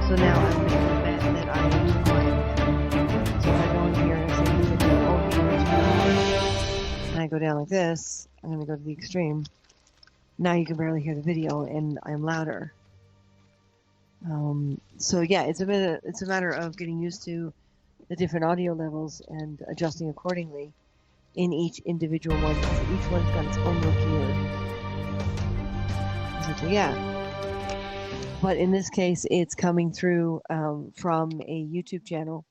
So now I'm making a bet that I am recording. So if I go in here and I say new video only, and I go down like this, I'm going to go to the extreme. Now you can barely hear the video, and I'm louder. So yeah, it's a matter of getting used to the different audio levels and adjusting accordingly in each individual one. Each one's got its own little gear. So yeah, but in this case, it's coming through from a YouTube channel.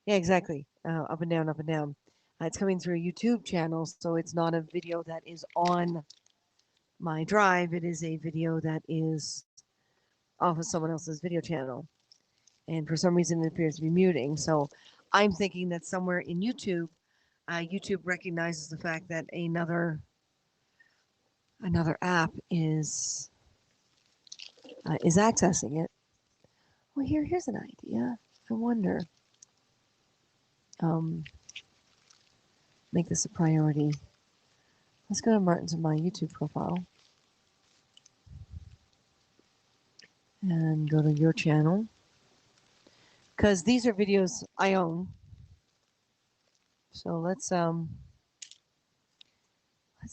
Yeah, exactly. Up and down, up and down. It's coming through a YouTube channel, so it's not a video that is on my drive, it is a video that is off of someone else's video channel. And for some reason, it appears to be muting. So I'm thinking that somewhere in YouTube, YouTube recognizes the fact that another app is accessing it. Well, here's an idea. I wonder. Make this a priority. Let's go to Martin's and my YouTube profile and go to your channel, because these are videos I own. So let's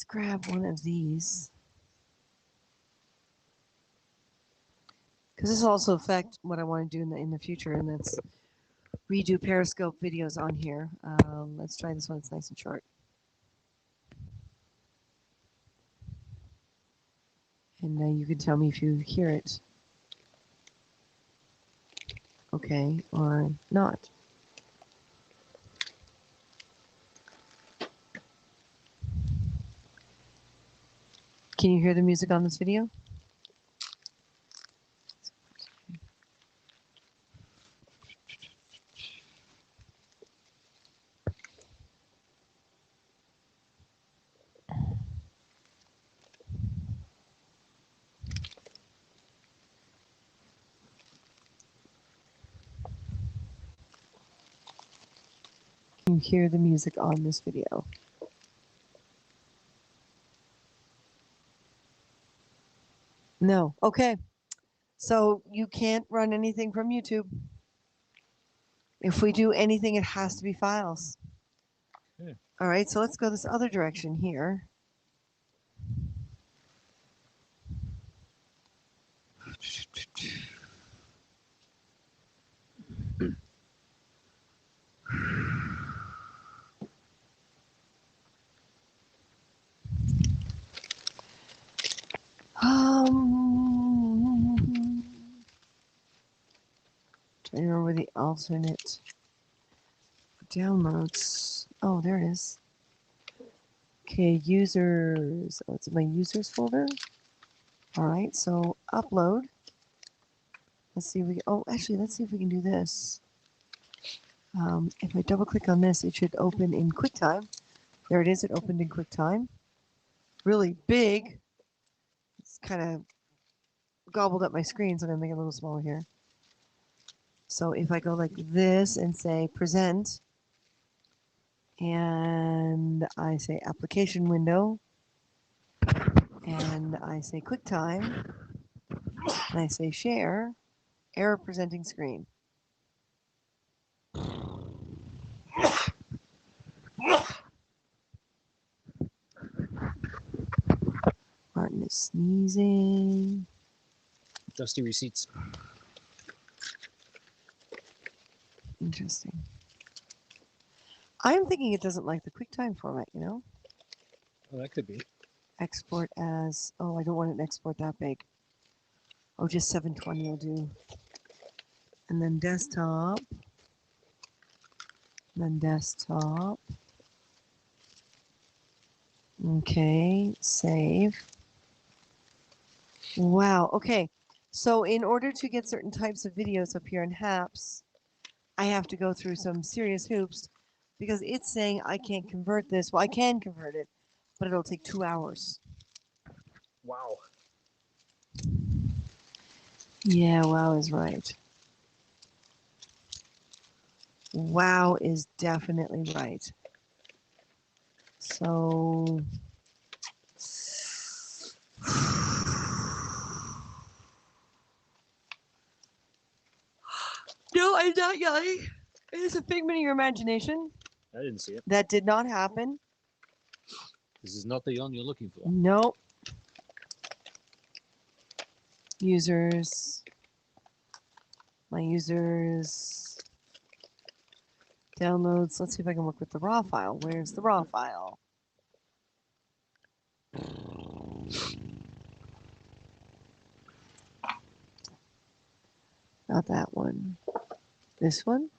grab one of these, because this will also affect what I want to do in the future, and that's redo Periscope videos on here. Let's try this one. It's nice and short. And you can tell me if you hear it. Okay, or not. Can you hear the music on this video? Can you hear the music on this video? No. Okay. So you can't run anything from YouTube. If we do anything, it has to be files. Okay. All right, so let's go this other direction here. Trying to remember the alternate downloads. Oh, there it is. Okay, users. Oh, it's in my users folder. All right, so upload. Let's see if we. Oh, actually, let's see if we can do this. If I double click on this, it should open in QuickTime. There it is. It opened in QuickTime. Really big. It's kind of gobbled up my screen, so I'm gonna make it a little smaller here. So if I go like this and say present, and I say application window, and I say QuickTime, and I say share, error presenting screen. Martin is sneezing. Dusty receipts. Interesting. I'm thinking it doesn't like the QuickTime format, you know? Oh, that could be. Export as, oh, I don't want it to export that big. Oh, just 720 will do. And then desktop. Then desktop. Okay, save. Wow, okay. So in order to get certain types of videos up here in HAPS, I have to go through some serious hoops because it's saying I can't convert this. Well, I can convert it, but it'll take 2 hours. Wow. Yeah, wow is right. Wow is definitely right. So no, I'm not yelling. It is a figment of your imagination. I didn't see it. That did not happen. This is not the yawn you're looking for. Nope. Users. My users. Downloads. Let's see if I can work with the raw file. Where's the raw file? Not that one. This one?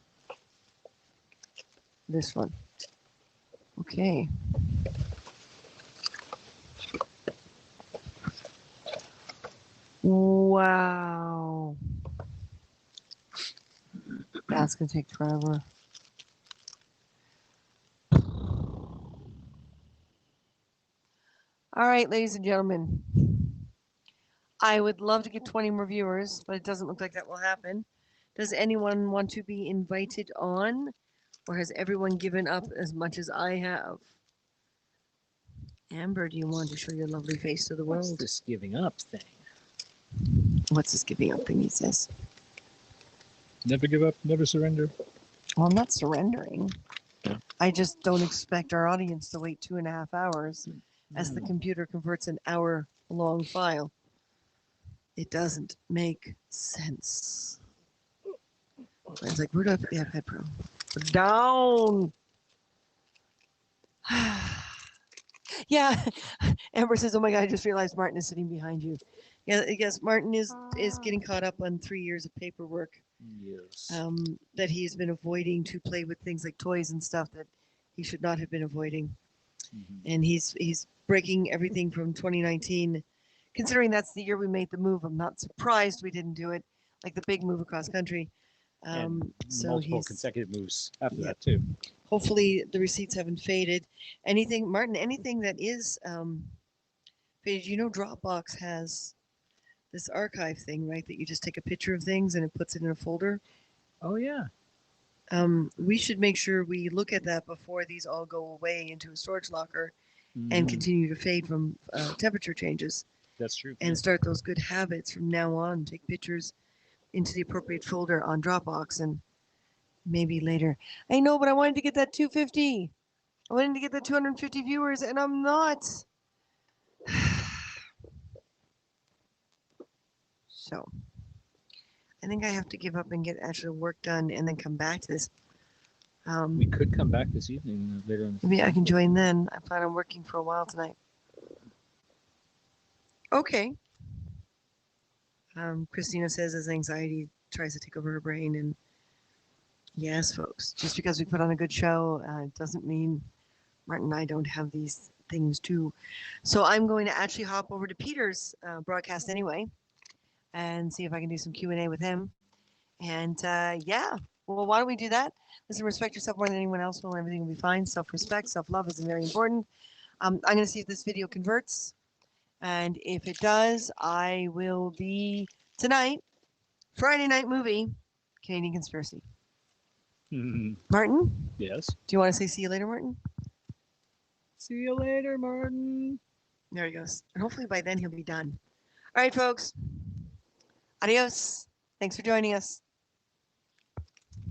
This one. Okay. Wow. That's going to take forever. All right, ladies and gentlemen. I would love to get 20 more viewers, but it doesn't look like that will happen. Does anyone want to be invited on, or has everyone given up as much as I have? Amber, do you want to show your lovely face to the What's world? this giving up thing? What's this giving up thing, he says? Never give up, never surrender. Well, I'm not surrendering. Yeah. I just don't expect our audience to wait 2.5 hours as the computer converts an hour-long file. It doesn't make sense. It's like, where do I put the iPad Pro? Down! Yeah, Amber says, "Oh my God, I just realized Martin is sitting behind you." Yeah, I guess Martin is getting caught up on 3 years of paperwork Yes. that he's been avoiding to play with things like toys and stuff that he should not have been avoiding. And he's breaking everything from 2019. Considering that's the year we made the move, I'm not surprised we didn't do it, like the big move across country. And So multiple consecutive moves after Yep. that too. Hopefully the receipts haven't faded. Anything, Martin, anything that is faded, you know Dropbox has this archive thing, right? That you just take a picture of things and it puts it in a folder. Oh yeah. We should make sure we look at that before these all go away into a storage locker and Mhm. continue to fade from temperature changes, That's true. and start those good habits from now on. Take pictures into the appropriate folder on Dropbox, and maybe later. I know, but I wanted to get that 250. I wanted to get the 250 viewers, and I'm not. So, I think I have to give up and get actual work done, and then come back to this. We could come back this evening later on. Maybe I can join then. I plan on working for a while tonight. Okay. Christina says as anxiety tries to take over her brain, and yes, folks, just because we put on a good show doesn't mean Martin and I don't have these things too. So I'm going to actually hop over to Peter's broadcast anyway, and see if I can do some Q&A with him. And yeah, well, why don't we do that? Listen, respect yourself more than anyone else will, and everything will be fine. Self-respect, self-love is very important. I'm going to see if this video converts. And if it does, I will be tonight, Friday night movie, Canadian Conspiracy. Mhm. Martin, Yes. do you want to say see you later, Martin? See you later, Martin. There he goes. And hopefully by then he'll be done. All right, folks. Adios. Thanks for joining us.